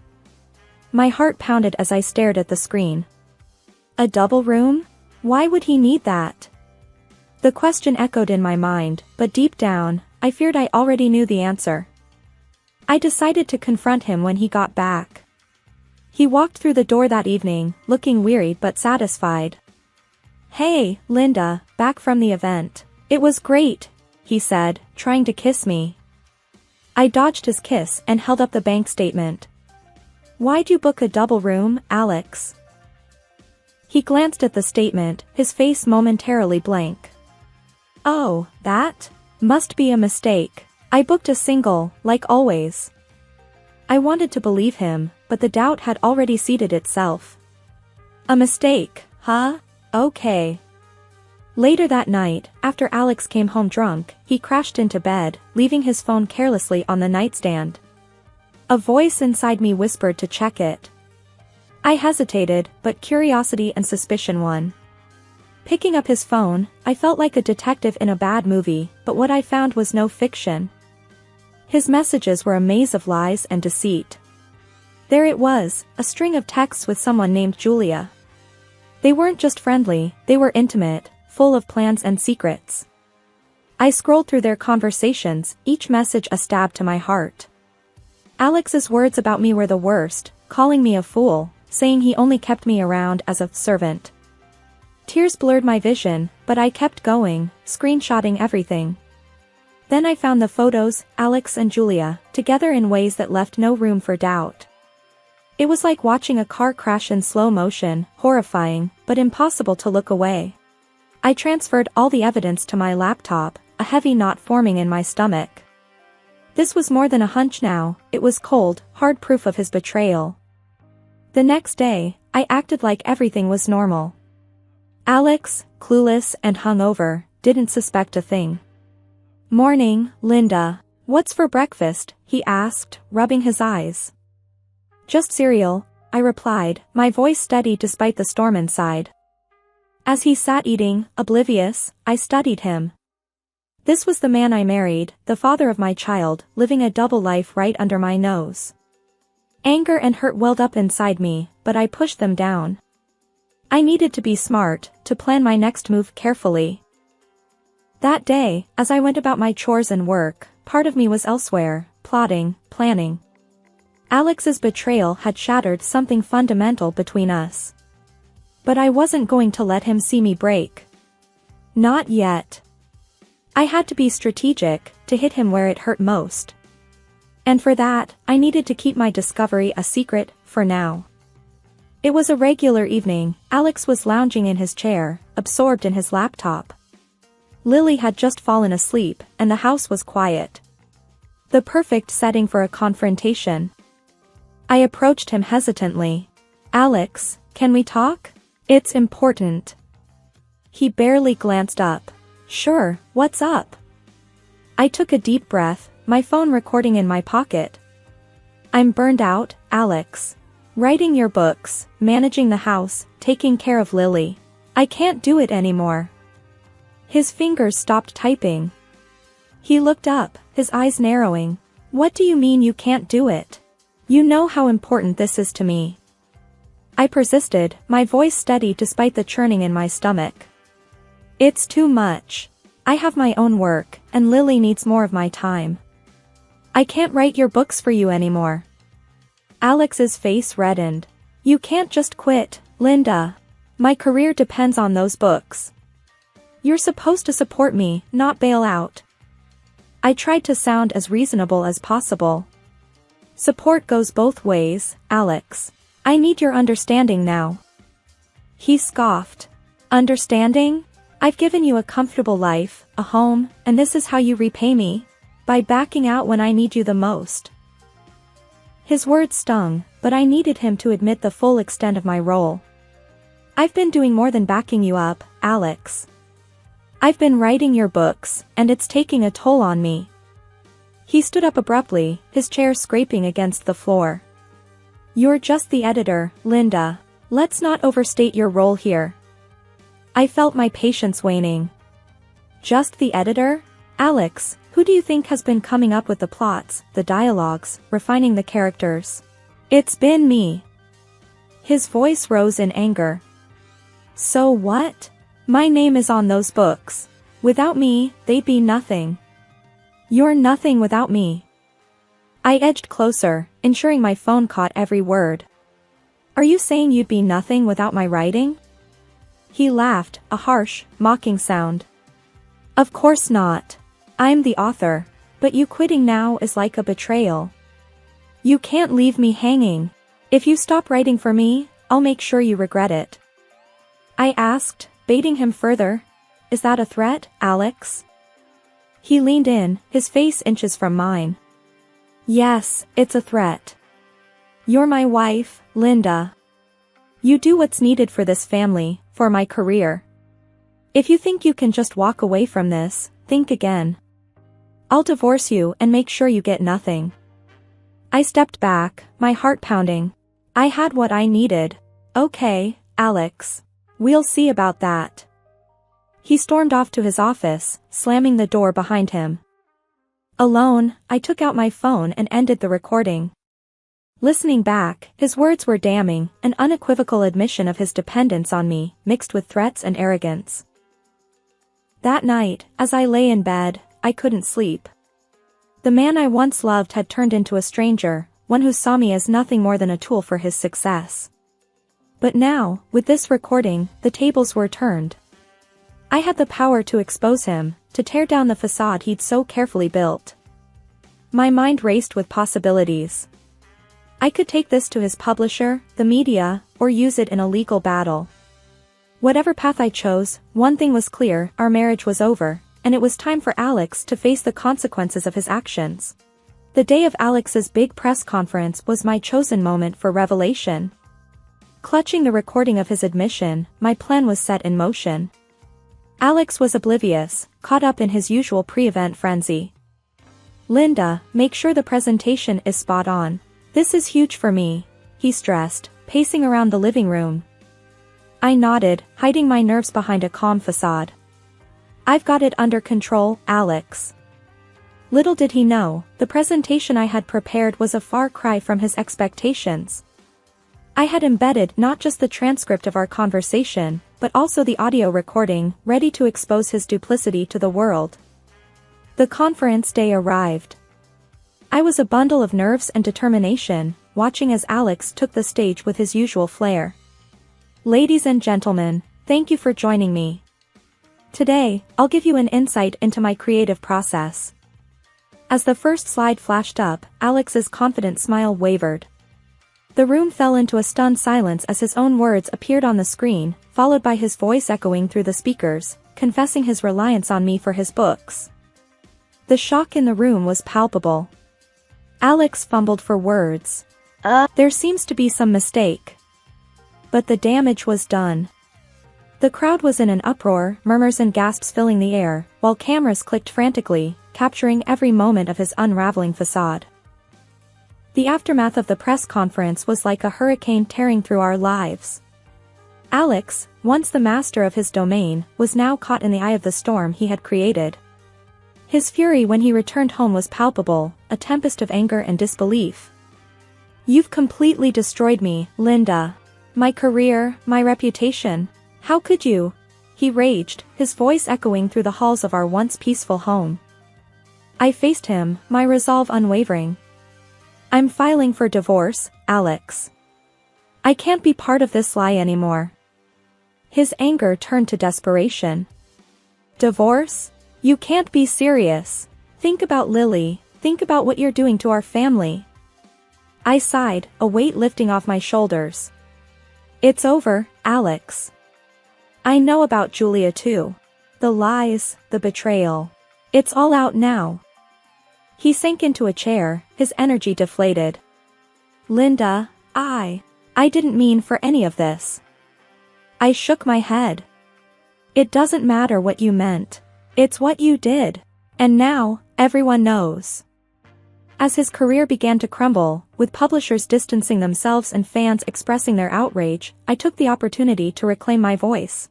My heart pounded as I stared at the screen. A double room? Why would he need that? The question echoed in my mind, but deep down, I feared I already knew the answer. I decided to confront him when he got back. He walked through the door that evening, looking wearied but satisfied. Hey, Linda, back from the event. It was great, he said, trying to kiss me. I dodged his kiss and held up the bank statement. Why'd you book a double room, Alex? He glanced at the statement, his face momentarily blank. Oh, that? Must be a mistake. I booked a single, like always. I wanted to believe him, but the doubt had already seated itself. A mistake, huh? Okay. Later that night, after Alex came home drunk, he crashed into bed, leaving his phone carelessly on the nightstand. A voice inside me whispered to check it. I hesitated, but curiosity and suspicion won. Picking up his phone, I felt like a detective in a bad movie, but what I found was no fiction. His messages were a maze of lies and deceit. There it was, a string of texts with someone named Julia. They weren't just friendly, they were intimate, full of plans and secrets. I scrolled through their conversations, each message a stab to my heart. Alex's words about me were the worst, calling me a fool, saying he only kept me around as a servant. Tears blurred my vision, but I kept going, screenshotting everything. Then I found the photos, Alex and Julia, together in ways that left no room for doubt. It was like watching a car crash in slow motion, horrifying, but impossible to look away. I transferred all the evidence to my laptop, a heavy knot forming in my stomach. This was more than a hunch now, it was cold, hard proof of his betrayal. The next day, I acted like everything was normal. Alex, clueless and hungover, didn't suspect a thing. Morning, Linda. What's for breakfast? He asked, rubbing his eyes. Just cereal, I replied, my voice steady despite the storm inside. As he sat eating, oblivious, I studied him. This was the man I married, the father of my child, living a double life right under my nose. Anger and hurt welled up inside me, but I pushed them down. I needed to be smart, to plan my next move carefully. That day, as I went about my chores and work, part of me was elsewhere, plotting, planning. Alex's betrayal had shattered something fundamental between us. But I wasn't going to let him see me break. Not yet. I had to be strategic, to hit him where it hurt most. And for that, I needed to keep my discovery a secret, for now. It was a regular evening, Alex was lounging in his chair, absorbed in his laptop. Lily had just fallen asleep, and the house was quiet. The perfect setting for a confrontation. I approached him hesitantly. Alex, can we talk? It's important. He barely glanced up. Sure, what's up? I took a deep breath, my phone recording in my pocket. I'm burned out, Alex. Writing your books, managing the house, taking care of Lily. I can't do it anymore. His fingers stopped typing. He looked up, his eyes narrowing. What do you mean you can't do it? You know how important this is to me. I persisted, my voice steady despite the churning in my stomach. It's too much. I have my own work, and Lily needs more of my time. I can't write your books for you anymore. Alex's face reddened. You can't just quit, Linda. My career depends on those books. You're supposed to support me, not bail out. I tried to sound as reasonable as possible. Support goes both ways, Alex. I need your understanding now. He scoffed. Understanding? I've given you a comfortable life, a home, and this is how you repay me? By backing out when I need you the most. His words stung, but I needed him to admit the full extent of my role. I've been doing more than backing you up, Alex. I've been writing your books, and it's taking a toll on me. He stood up abruptly, his chair scraping against the floor. You're just the editor, Linda. Let's not overstate your role here. I felt my patience waning. Just the editor? Alex, who do you think has been coming up with the plots, the dialogues, refining the characters? It's been me. His voice rose in anger. So what? My name is on those books. Without me, they'd be nothing. You're nothing without me. I edged closer, ensuring my phone caught every word. Are you saying you'd be nothing without my writing? He laughed, a harsh, mocking sound. Of course not. I'm the author, but you quitting now is like a betrayal. You can't leave me hanging. If you stop writing for me, I'll make sure you regret it. I asked, baiting him further. Is that a threat, Alex? He leaned in, his face inches from mine. Yes, it's a threat. You're my wife, Linda. You do what's needed for this family, for my career. If you think you can just walk away from this, think again. I'll divorce you and make sure you get nothing. I stepped back, my heart pounding. I had what I needed. Okay, Alex. We'll see about that. He stormed off to his office, slamming the door behind him. Alone, I took out my phone and ended the recording. Listening back, his words were damning, an unequivocal admission of his dependence on me, mixed with threats and arrogance. That night, as I lay in bed, I couldn't sleep. The man I once loved had turned into a stranger, one who saw me as nothing more than a tool for his success. But now, with this recording, the tables were turned. I had the power to expose him, to tear down the facade he'd so carefully built. My mind raced with possibilities. I could take this to his publisher, the media, or use it in a legal battle. Whatever path I chose, one thing was clear, our marriage was over, and it was time for Alex to face the consequences of his actions. The day of Alex's big press conference was my chosen moment for revelation. Clutching the recording of his admission, my plan was set in motion. Alex was oblivious, caught up in his usual pre-event frenzy. Linda, make sure the presentation is spot on. This is huge for me, he stressed, pacing around the living room. I nodded, hiding my nerves behind a calm facade. I've got it under control, Alex. Little did he know, the presentation I had prepared was a far cry from his expectations. I had embedded not just the transcript of our conversation, but also the audio recording, ready to expose his duplicity to the world. The conference day arrived. I was a bundle of nerves and determination, watching as Alex took the stage with his usual flair. Ladies and gentlemen, thank you for joining me. Today, I'll give you an insight into my creative process. As the first slide flashed up, Alex's confident smile wavered. The room fell into a stunned silence as his own words appeared on the screen, followed by his voice echoing through the speakers, confessing his reliance on me for his books. The shock in the room was palpable. Alex fumbled for words. There seems to be some mistake. But the damage was done. The crowd was in an uproar, murmurs and gasps filling the air, while cameras clicked frantically, capturing every moment of his unraveling facade. The aftermath of the press conference was like a hurricane tearing through our lives. Alex, once the master of his domain, was now caught in the eye of the storm he had created. His fury when he returned home was palpable, a tempest of anger and disbelief. You've completely destroyed me, Linda. My career, my reputation. How could you? he raged, his voice echoing through the halls of our once peaceful home. I faced him, my resolve unwavering. I'm filing for divorce, Alex. I can't be part of this lie anymore. His anger turned to desperation. Divorce? You can't be serious. Think about Lily, think about what you're doing to our family. I sighed, a weight lifting off my shoulders. It's over, Alex. I know about Julia too. The lies, the betrayal. It's all out now. He sank into a chair, his energy deflated. Linda, I didn't mean for any of this. I shook my head. It doesn't matter what you meant. It's what you did. And now, everyone knows. As his career began to crumble, with publishers distancing themselves and fans expressing their outrage, I took the opportunity to reclaim my voice.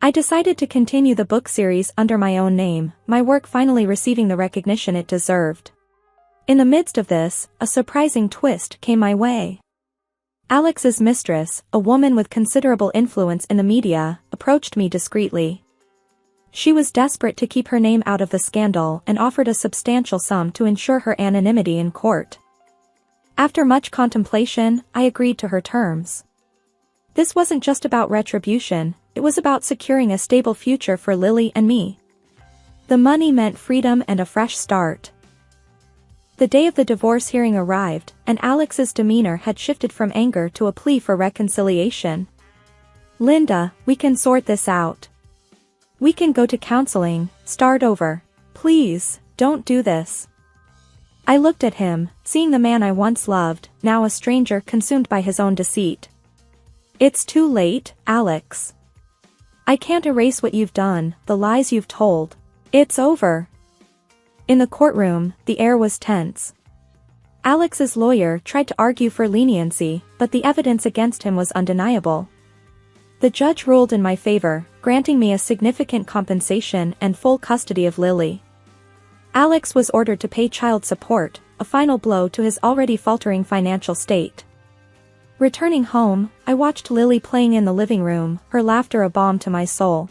I decided to continue the book series under my own name, my work finally receiving the recognition it deserved. In the midst of this, a surprising twist came my way. Alex's mistress, a woman with considerable influence in the media, approached me discreetly. She was desperate to keep her name out of the scandal and offered a substantial sum to ensure her anonymity in court. After much contemplation, I agreed to her terms. This wasn't just about retribution, it was about securing a stable future for Lily and me. The money meant freedom and a fresh start. The day of the divorce hearing arrived, and Alex's demeanor had shifted from anger to a plea for reconciliation. Linda, we can sort this out. We can go to counseling, start over. Please, don't do this. I looked at him, seeing the man I once loved, now a stranger consumed by his own deceit. It's too late, Alex. I can't erase what you've done, the lies you've told. It's over. In the courtroom, the air was tense. Alex's lawyer tried to argue for leniency, but the evidence against him was undeniable. The judge ruled in my favor, granting me a significant compensation and full custody of Lily. Alex was ordered to pay child support, a final blow to his already faltering financial state. Returning home, I watched Lily playing in the living room, her laughter a balm to my soul.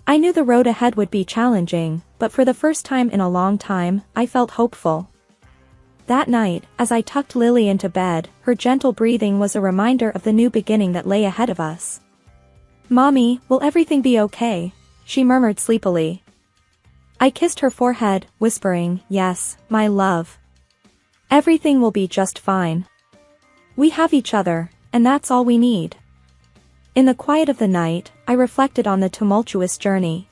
I knew the road ahead would be challenging, but for the first time in a long time, I felt hopeful. That night, as I tucked Lily into bed, her gentle breathing was a reminder of the new beginning that lay ahead of us. Mommy, will everything be okay? She murmured sleepily. I kissed her forehead, whispering, yes, my love. Everything will be just fine. We have each other, and that's all we need. In the quiet of the night, I reflected on the tumultuous journey.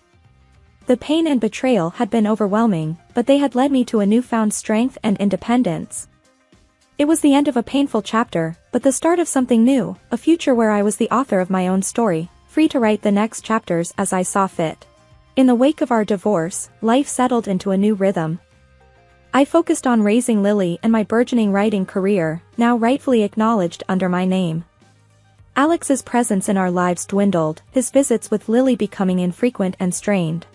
The pain and betrayal had been overwhelming, but they had led me to a newfound strength and independence. It was the end of a painful chapter, but the start of something new, a future where I was the author of my own story, free to write the next chapters as I saw fit. In the wake of our divorce, life settled into a new rhythm. I focused on raising Lily and my burgeoning writing career, now rightfully acknowledged under my name. Alex's presence in our lives dwindled, his visits with Lily becoming infrequent and strained.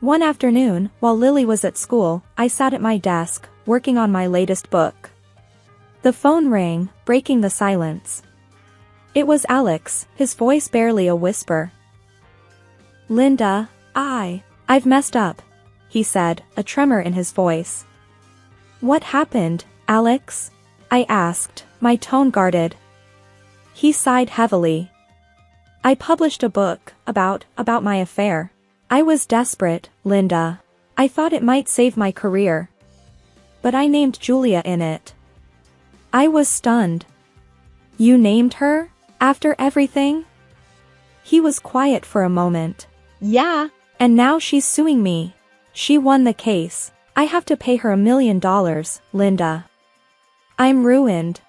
One afternoon, while Lily was at school, I sat at my desk, working on my latest book. The phone rang, breaking the silence. It was Alex, his voice barely a whisper. Linda, I've messed up, he said, a tremor in his voice. What happened, Alex? I asked, my tone guarded. He sighed heavily. I published a book about my affair. I was desperate, Linda. I thought it might save my career. But I named Julia in it. I was stunned. You named her? After everything? He was quiet for a moment. Yeah. And now she's suing me. She won the case. I have to pay her $1 million, Linda. I'm ruined.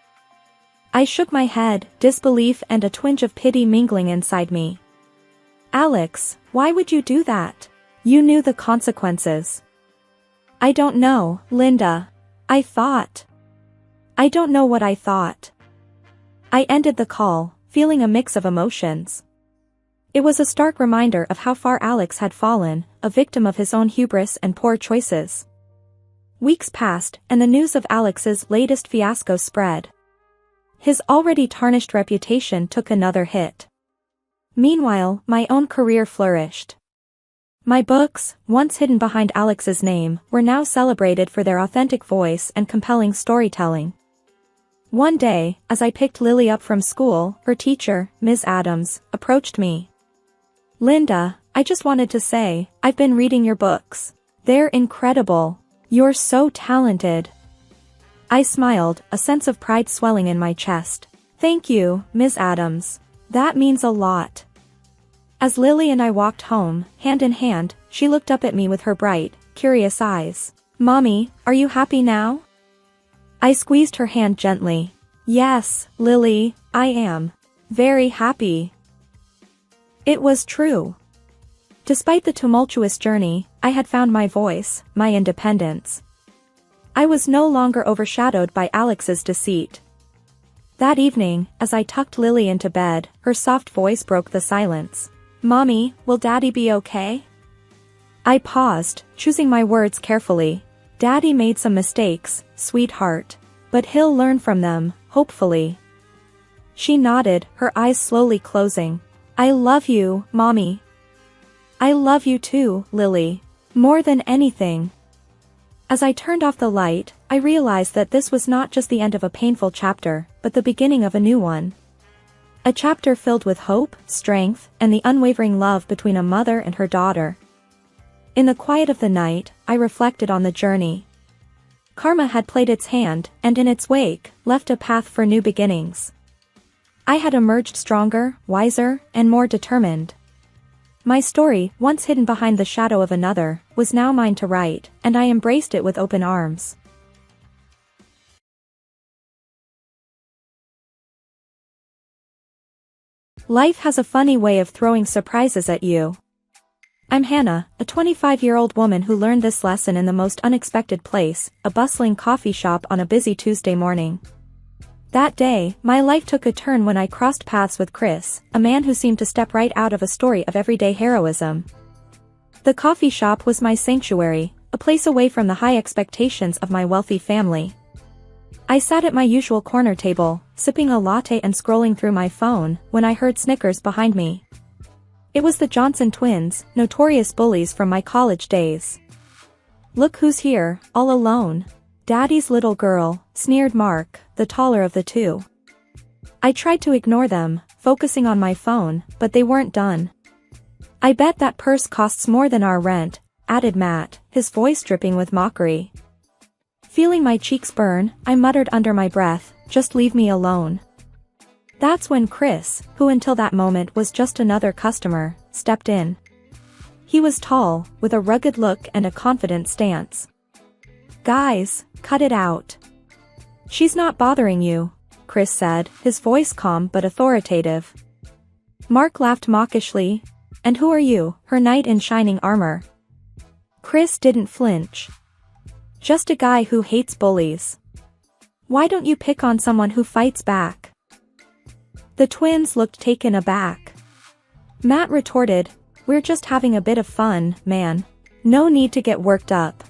I shook my head, disbelief and a twinge of pity mingling inside me. Alex, why would you do that? You knew the consequences. I don't know, Linda. I don't know what I thought. I ended the call, feeling a mix of emotions. It was a stark reminder of how far Alex had fallen, a victim of his own hubris and poor choices. Weeks passed, and the news of Alex's latest fiasco spread. His already tarnished reputation took another hit. Meanwhile, my own career flourished. My books, once hidden behind Alex's name, were now celebrated for their authentic voice and compelling storytelling. One day, as I picked Lily up from school, her teacher, Ms. Adams, approached me. "Linda, I just wanted to say, I've been reading your books. They're incredible. You're so talented." I smiled, a sense of pride swelling in my chest. "Thank you, Ms. Adams. That means a lot." As Lily and I walked home, hand in hand, she looked up at me with her bright, curious eyes. "Mommy, are you happy now?" I squeezed her hand gently. "Yes, Lily, I am. Very happy." It was true. Despite the tumultuous journey, I had found my voice, my independence. I was no longer overshadowed by Alex's deceit. That evening, as I tucked Lily into bed, her soft voice broke the silence. "Mommy, will Daddy be okay?" I paused, choosing my words carefully. "Daddy made some mistakes, sweetheart. But he'll learn from them, hopefully." She nodded, her eyes slowly closing. "I love you, Mommy." "I love you too, Lily. More than anything." As I turned off the light, I realized that this was not just the end of a painful chapter, but the beginning of a new one. A chapter filled with hope, strength, and the unwavering love between a mother and her daughter. In the quiet of the night, I reflected on the journey. Karma had played its hand, and in its wake, left a path for new beginnings. I had emerged stronger, wiser, and more determined. My story, once hidden behind the shadow of another, was now mine to write, and I embraced it with open arms. Life has a funny way of throwing surprises at you. I'm Hannah, a 25-year-old woman who learned this lesson in the most unexpected place, a bustling coffee shop on a busy Tuesday morning. That day, my life took a turn when I crossed paths with Chris, a man who seemed to step right out of a story of everyday heroism. The coffee shop was my sanctuary, a place away from the high expectations of my wealthy family. I sat at my usual corner table, sipping a latte and scrolling through my phone, when I heard snickers behind me. It was the Johnson twins, notorious bullies from my college days. "Look who's here, all alone. Daddy's little girl," sneered Mark, the taller of the two. I tried to ignore them, focusing on my phone, but they weren't done. "I bet that purse costs more than our rent," added Matt, his voice dripping with mockery. Feeling my cheeks burn, I muttered under my breath, "Just leave me alone." That's when Chris, who until that moment was just another customer, stepped in. He was tall, with a rugged look and a confident stance. "Guys, cut it out. She's not bothering you," Chris said, his voice calm but authoritative. Mark laughed mawkishly. "And who are you, her knight in shining armor?" Chris didn't flinch. "Just a guy who hates bullies. Why don't you pick on someone who fights back?" The twins looked taken aback. Matt retorted, "We're just having a bit of fun, man. No need to get worked up."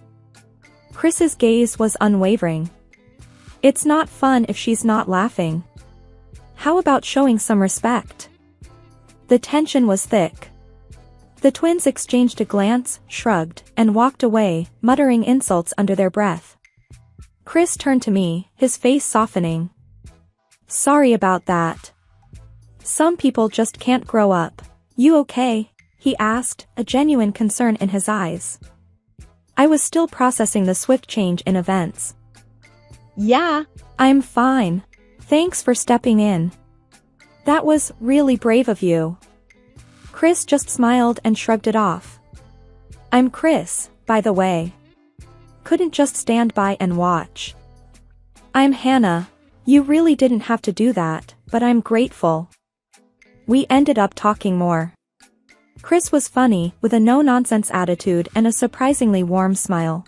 Chris's gaze was unwavering. "It's not fun if she's not laughing. How about showing some respect?" The tension was thick. The twins exchanged a glance, shrugged, and walked away, muttering insults under their breath. Chris turned to me, his face softening. "Sorry about that. Some people just can't grow up. You okay?" he asked, a genuine concern in his eyes. I was still processing the swift change in events. "Yeah, I'm fine. Thanks for stepping in. That was really brave of you." Chris just smiled and shrugged it off. "I'm Chris, by the way. Couldn't just stand by and watch." "I'm Hannah. You really didn't have to do that, but I'm grateful." We ended up talking more. Chris was funny, with a no-nonsense attitude and a surprisingly warm smile.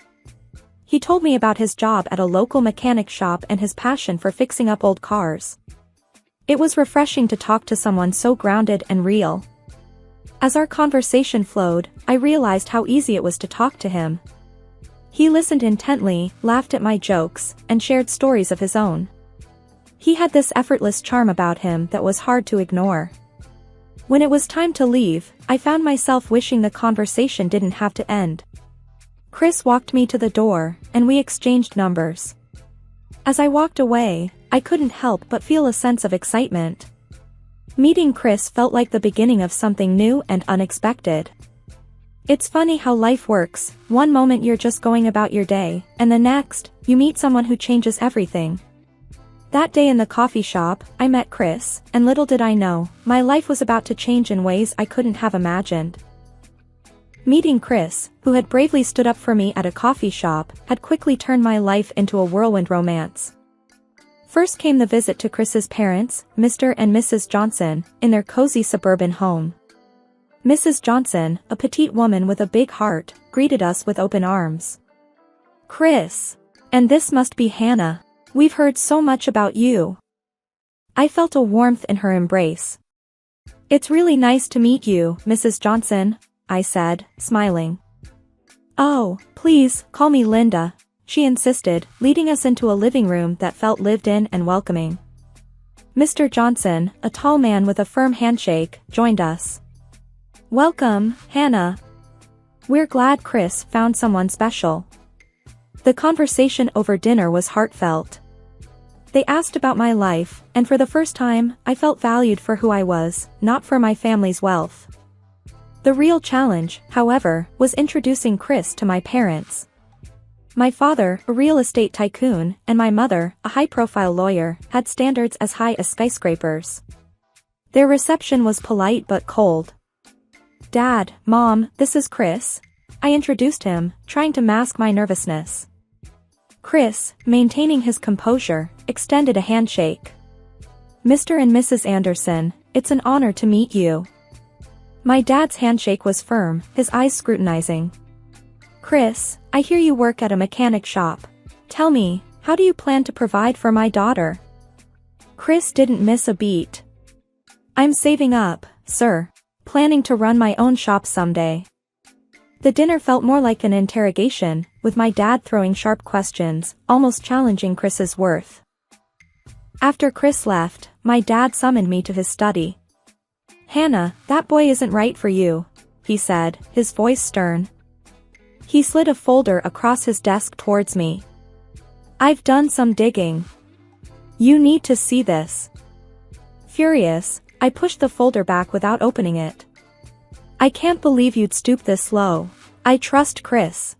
He told me about his job at a local mechanic shop and his passion for fixing up old cars. It was refreshing to talk to someone so grounded and real. As our conversation flowed, I realized how easy it was to talk to him. He listened intently, laughed at my jokes, and shared stories of his own. He had this effortless charm about him that was hard to ignore. When it was time to leave, I found myself wishing the conversation didn't have to end. Chris walked me to the door, and we exchanged numbers. As I walked away, I couldn't help but feel a sense of excitement. Meeting Chris felt like the beginning of something new and unexpected. It's funny how life works. One moment you're just going about your day, and the next, you meet someone who changes everything. That day in the coffee shop, I met Chris, and little did I know, my life was about to change in ways I couldn't have imagined. Meeting Chris, who had bravely stood up for me at a coffee shop, had quickly turned my life into a whirlwind romance. First came the visit to Chris's parents, Mr. and Mrs. Johnson, in their cozy suburban home. Mrs. Johnson, a petite woman with a big heart, greeted us with open arms. "Chris! And this must be Hannah. We've heard so much about you." I felt a warmth in her embrace. "It's really nice to meet you, Mrs. Johnson," I said, smiling. "Oh, please, call me Linda," she insisted, leading us into a living room that felt lived in and welcoming. Mr. Johnson, a tall man with a firm handshake, joined us. "Welcome, Hannah. We're glad Chris found someone special." The conversation over dinner was heartfelt. They asked about my life, and for the first time, I felt valued for who I was, not for my family's wealth. The real challenge, however, was introducing Chris to my parents. My father, a real estate tycoon, and my mother, a high-profile lawyer, had standards as high as skyscrapers. Their reception was polite but cold. "Dad, Mom, this is Chris." I introduced him, trying to mask my nervousness. Chris, maintaining his composure, extended a handshake. "Mr. and Mrs. Anderson, it's an honor to meet you." My dad's handshake was firm, his eyes scrutinizing. "Chris, I hear you work at a mechanic shop. Tell me, how do you plan to provide for my daughter?" Chris didn't miss a beat. "I'm saving up, sir. Planning to run my own shop someday." The dinner felt more like an interrogation, with my dad throwing sharp questions, almost challenging Chris's worth. After Chris left, my dad summoned me to his study. "Hannah, that boy isn't right for you," he said, his voice stern. He slid a folder across his desk towards me. "I've done some digging. You need to see this." Furious, I pushed the folder back without opening it. "I can't believe you'd stoop this low. I trust Chris."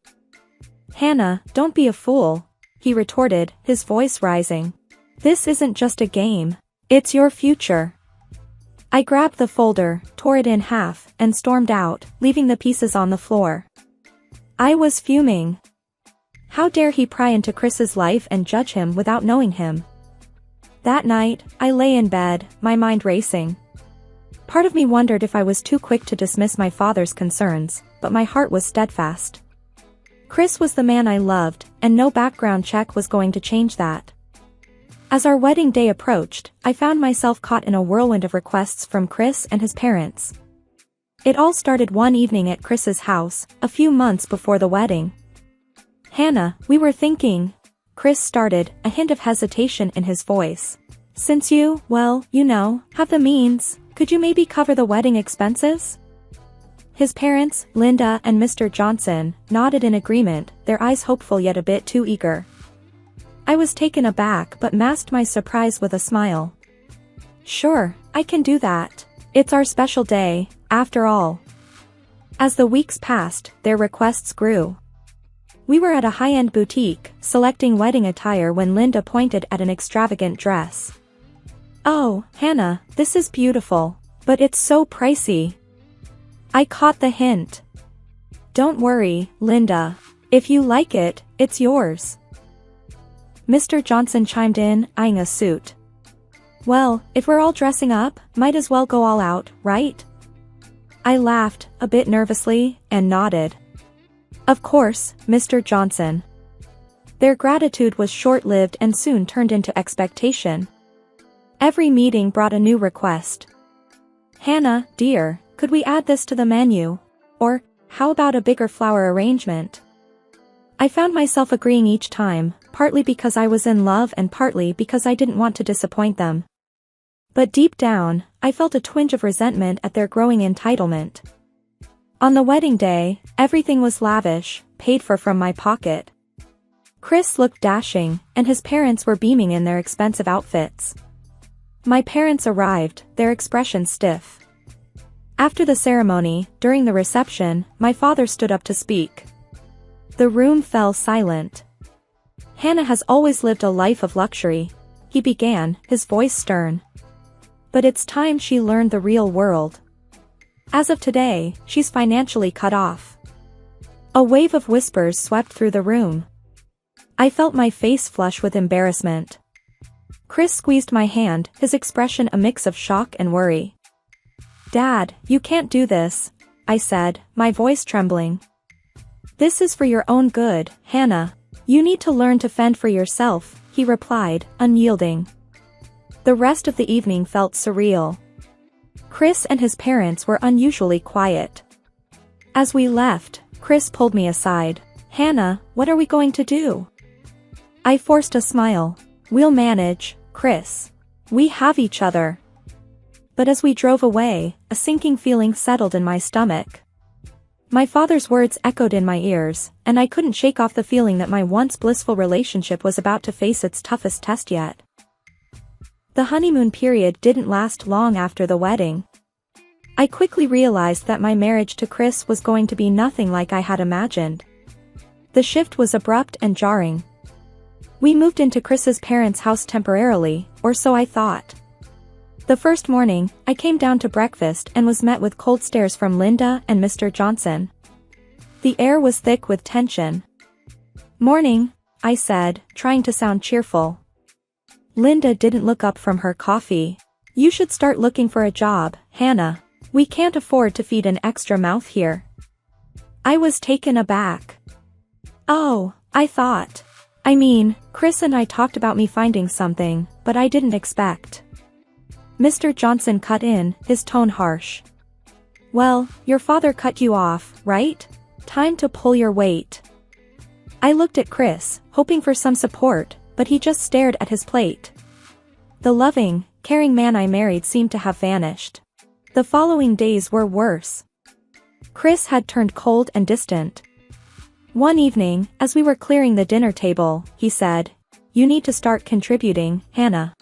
"Hannah, don't be a fool," he retorted, his voice rising. "This isn't just a game. It's your future." I grabbed the folder, tore it in half, and stormed out, leaving the pieces on the floor. I was fuming. How dare he pry into Chris's life and judge him without knowing him? That night, I lay in bed, my mind racing. Part of me wondered if I was too quick to dismiss my father's concerns, but my heart was steadfast. Chris was the man I loved, and no background check was going to change that. As our wedding day approached, I found myself caught in a whirlwind of requests from Chris and his parents. It all started one evening at Chris's house, a few months before the wedding. "Hannah, we were thinking," Chris started, a hint of hesitation in his voice. "Since you, well, you know, have the means, could you maybe cover the wedding expenses?" His parents, Linda and Mr. Johnson, nodded in agreement, their eyes hopeful yet a bit too eager. I was taken aback but masked my surprise with a smile. "Sure, I can do that. It's our special day, after all." As the weeks passed, their requests grew. We were at a high-end boutique, selecting wedding attire when Linda pointed at an extravagant dress. "Oh, Hannah, this is beautiful, but it's so pricey." I caught the hint. "Don't worry, Linda. If you like it, it's yours." Mr. Johnson chimed in, eyeing a suit. "Well, if we're all dressing up, might as well go all out, right?" I laughed, a bit nervously, and nodded. "Of course, Mr. Johnson." Their gratitude was short-lived and soon turned into expectation. Every meeting brought a new request. "Hannah, dear, could we add this to the menu? Or, how about a bigger flower arrangement?" I found myself agreeing each time, partly because I was in love and partly because I didn't want to disappoint them. But deep down, I felt a twinge of resentment at their growing entitlement. On the wedding day, everything was lavish, paid for from my pocket. Chris looked dashing, and his parents were beaming in their expensive outfits. My parents arrived, their expressions stiff. After the ceremony, during the reception, my father stood up to speak. The room fell silent. Hannah has always lived a life of luxury, he began, his voice stern. But it's time she learned the real world. As of today, she's financially cut off. A wave of whispers swept through the room. I felt my face flush with embarrassment. Chris squeezed my hand, his expression a mix of shock and worry. "Dad, you can't do this," I said, my voice trembling. "This is for your own good, Hannah. You need to learn to fend for yourself," he replied, unyielding. The rest of the evening felt surreal. Chris and his parents were unusually quiet. As we left, Chris pulled me aside. "Hannah, what are we going to do?" I forced a smile. "We'll manage, Chris. We have each other." But as we drove away, a sinking feeling settled in my stomach. My father's words echoed in my ears, and I couldn't shake off the feeling that my once blissful relationship was about to face its toughest test yet. The honeymoon period didn't last long after the wedding. I quickly realized that my marriage to Chris was going to be nothing like I had imagined. The shift was abrupt and jarring. We moved into Chris's parents' house temporarily, or so I thought. The first morning, I came down to breakfast and was met with cold stares from Linda and Mr. Johnson. The air was thick with tension. "Morning," I said, trying to sound cheerful. Linda didn't look up from her coffee. "You should start looking for a job, Hannah. We can't afford to feed an extra mouth here." I was taken aback. "Oh, I thought. Chris and I talked about me finding something, but I didn't expect." Mr. Johnson cut in, his tone harsh. "Well, your father cut you off, right? Time to pull your weight." I looked at Chris, hoping for some support, but he just stared at his plate. The loving, caring man I married seemed to have vanished. The following days were worse. Chris had turned cold and distant. One evening, as we were clearing the dinner table, he said, "You need to start contributing, Hannah.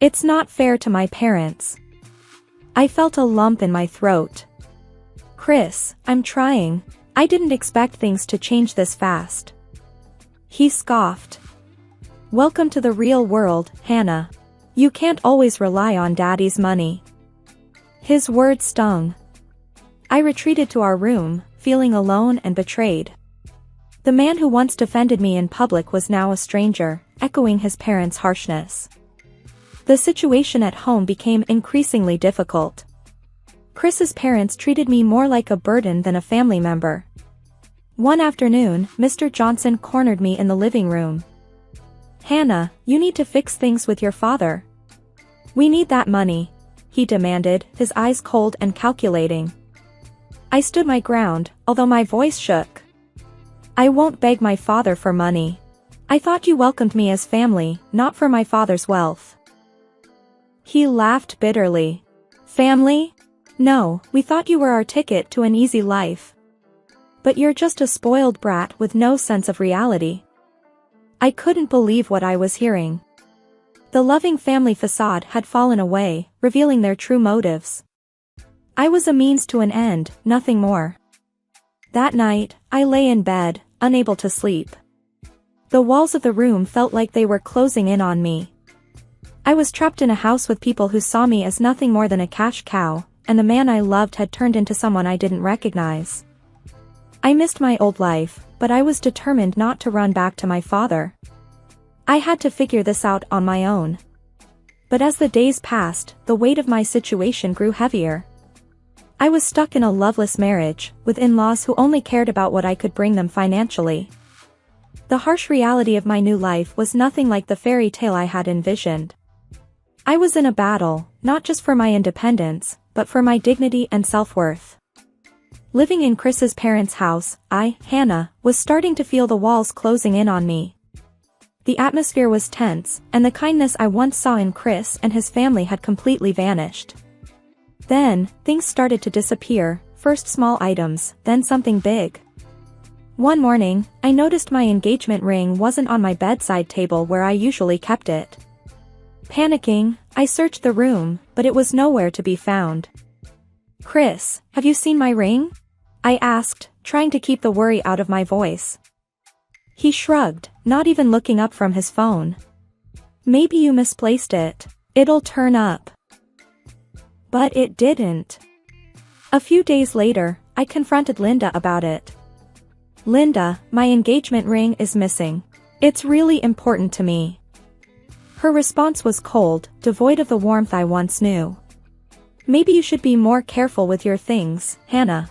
It's not fair to my parents." I felt a lump in my throat. "Chris, I'm trying. I didn't expect things to change this fast." He scoffed. "Welcome to the real world, Hannah. You can't always rely on Daddy's money." His words stung. I retreated to our room, feeling alone and betrayed. The man who once defended me in public was now a stranger, echoing his parents' harshness. The situation at home became increasingly difficult. Chris's parents treated me more like a burden than a family member. One afternoon, Mr. Johnson cornered me in the living room. "Hannah, you need to fix things with your father. We need that money," he demanded, his eyes cold and calculating. I stood my ground, although my voice shook. "I won't beg my father for money. I thought you welcomed me as family, not for my father's wealth." He laughed bitterly. "Family? No, we thought you were our ticket to an easy life. But you're just a spoiled brat with no sense of reality." I couldn't believe what I was hearing. The loving family facade had fallen away, revealing their true motives. I was a means to an end, nothing more. That night, I lay in bed, unable to sleep. The walls of the room felt like they were closing in on me. I was trapped in a house with people who saw me as nothing more than a cash cow, and the man I loved had turned into someone I didn't recognize. I missed my old life, but I was determined not to run back to my father. I had to figure this out on my own. But as the days passed, the weight of my situation grew heavier. I was stuck in a loveless marriage, with in-laws who only cared about what I could bring them financially. The harsh reality of my new life was nothing like the fairy tale I had envisioned. I was in a battle, not just for my independence, but for my dignity and self-worth. Living in Chris's parents' house, Hannah, was starting to feel the walls closing in on me. The atmosphere was tense, and the kindness I once saw in Chris and his family had completely vanished. Then, things started to disappear, first small items, then something big. One morning, I noticed my engagement ring wasn't on my bedside table where I usually kept it. Panicking, I searched the room, but it was nowhere to be found. "Chris, have you seen my ring?" I asked, trying to keep the worry out of my voice. He shrugged, not even looking up from his phone. "Maybe you misplaced it. It'll turn up." But it didn't. A few days later, I confronted Linda about it. "Linda, my engagement ring is missing. It's really important to me." Her response was cold, devoid of the warmth I once knew. "Maybe you should be more careful with your things, Hannah."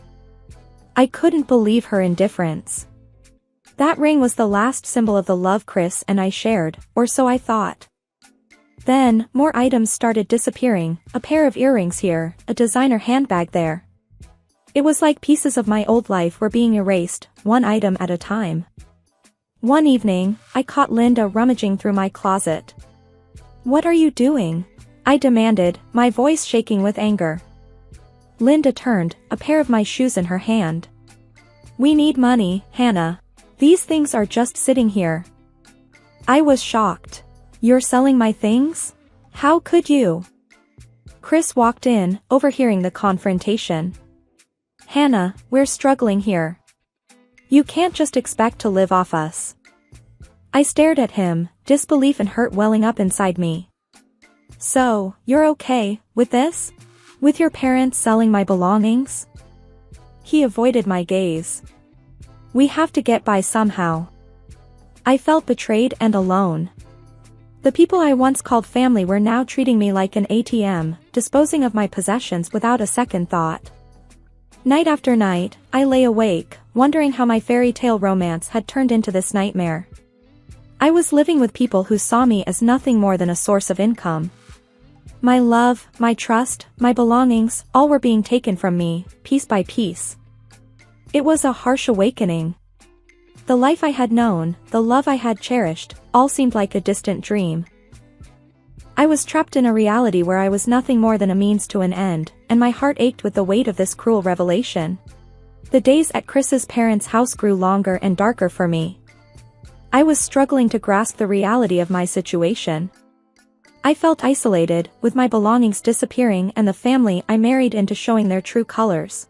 I couldn't believe her indifference. That ring was the last symbol of the love Chris and I shared, or so I thought. Then, more items started disappearing, a pair of earrings here, a designer handbag there. It was like pieces of my old life were being erased, one item at a time. One evening, I caught Linda rummaging through my closet. "What are you doing?" I demanded, my voice shaking with anger. Linda turned, a pair of my shoes in her hand. "We need money, Hannah. These things are just sitting here." I was shocked. "You're selling my things? How could you?" Chris walked in, overhearing the confrontation. "Hannah, we're struggling here. You can't just expect to live off us." I stared at him, disbelief and hurt welling up inside me. "So, you're okay with this? With your parents selling my belongings?" He avoided my gaze. "We have to get by somehow." I felt betrayed and alone. The people I once called family were now treating me like an ATM, disposing of my possessions without a second thought. Night after night, I lay awake, wondering how my fairy tale romance had turned into this nightmare. I was living with people who saw me as nothing more than a source of income. My love, my trust, my belongings, all were being taken from me, piece by piece. It was a harsh awakening. The life I had known, the love I had cherished, all seemed like a distant dream. I was trapped in a reality where I was nothing more than a means to an end, and my heart ached with the weight of this cruel revelation. The days at Chris's parents' house grew longer and darker for me. I was struggling to grasp the reality of my situation. I felt isolated, with my belongings disappearing and the family I married into showing their true colors.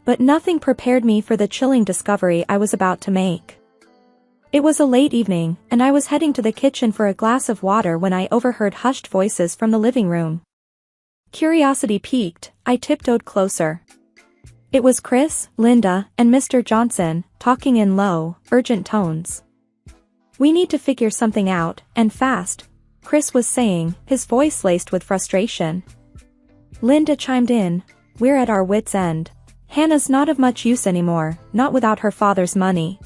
But nothing prepared me for the chilling discovery I was about to make. It was a late evening, and I was heading to the kitchen for a glass of water when I overheard hushed voices from the living room. Curiosity piqued, I tiptoed closer. It was Chris, Linda, and Mr. Johnson, talking in low, urgent tones. "We need to figure something out, and fast," Chris was saying, his voice laced with frustration. Linda chimed in, "We're at our wits' end. Hannah's not of much use anymore, not without her father's money."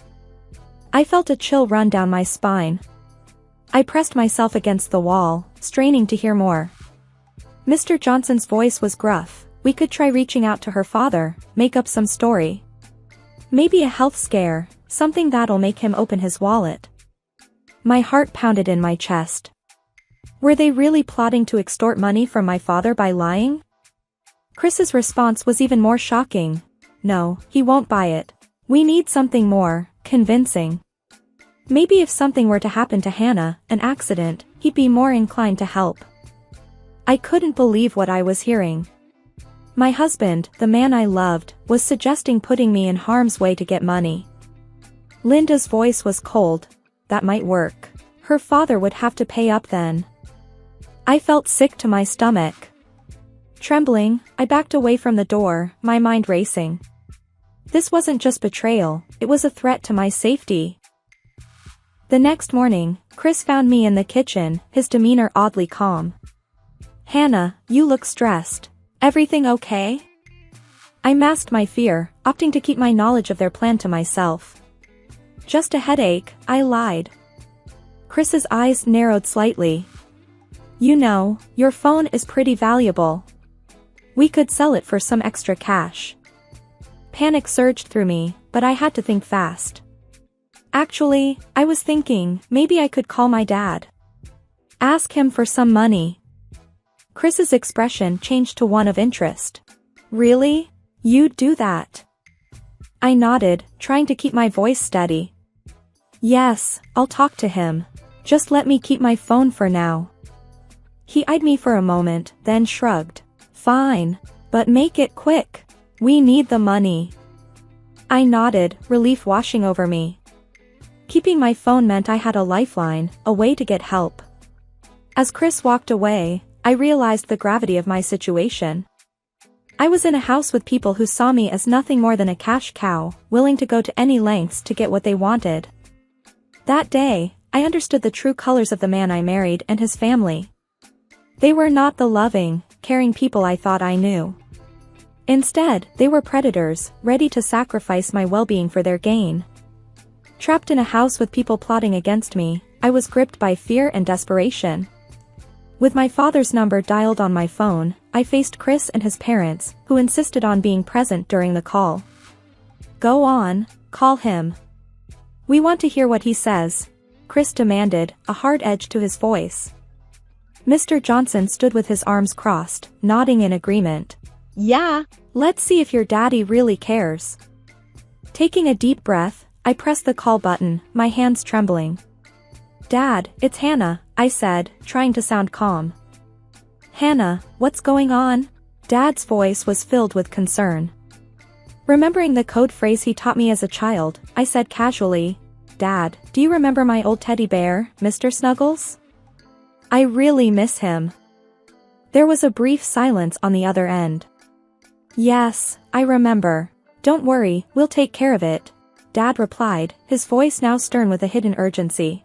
I felt a chill run down my spine. I pressed myself against the wall, straining to hear more. Mr. Johnson's voice was gruff. "We could try reaching out to her father, make up some story. Maybe a health scare, something that'll make him open his wallet." My heart pounded in my chest. Were they really plotting to extort money from my father by lying? Chris's response was even more shocking. "No, he won't buy it. We need something more convincing. Maybe if something were to happen to Hannah, an accident, he'd be more inclined to help." I couldn't believe what I was hearing. My husband, the man I loved, was suggesting putting me in harm's way to get money. Linda's voice was cold. "That might work. Her father would have to pay up then." I felt sick to my stomach. Trembling, I backed away from the door, my mind racing. This wasn't just betrayal, it was a threat to my safety. The next morning, Chris found me in the kitchen, his demeanor oddly calm. "Hannah, you look stressed. Everything okay?" I masked my fear, opting to keep my knowledge of their plan to myself. "Just a headache," I lied. Chris's eyes narrowed slightly. "You know, your phone is pretty valuable. We could sell it for some extra cash." Panic surged through me, but I had to think fast. Actually, I was thinking, maybe I could call my dad. Ask him for some money. Chris's expression changed to one of interest. Really? You'd do that? I nodded, trying to keep my voice steady. Yes, I'll talk to him. Just let me keep my phone for now. He eyed me for a moment, then shrugged. Fine. But make it quick. We need the money. I nodded, relief washing over me. Keeping my phone meant I had a lifeline, a way to get help. As Chris walked away, I realized the gravity of my situation. I was in a house with people who saw me as nothing more than a cash cow, willing to go to any lengths to get what they wanted. That day, I understood the true colors of the man I married and his family. They were not the loving, caring people I thought I knew. Instead, they were predators, ready to sacrifice my well-being for their gain. Trapped in a house with people plotting against me, I was gripped by fear and desperation. With my father's number dialed on my phone, I faced Chris and his parents, who insisted on being present during the call. Go on, call him. We want to hear what he says, Chris demanded, a hard edge to his voice. Mr. Johnson stood with his arms crossed, nodding in agreement. Yeah, let's see if your daddy really cares. Taking a deep breath, I pressed the call button, my hands trembling. Dad, it's Hannah, I said, trying to sound calm. Hannah, what's going on? Dad's voice was filled with concern. Remembering the code phrase he taught me as a child, I said casually, Dad, do you remember my old teddy bear, Mr. Snuggles? I really miss him. There was a brief silence on the other end. Yes, I remember. Don't worry, we'll take care of it, Dad replied, his voice now stern with a hidden urgency.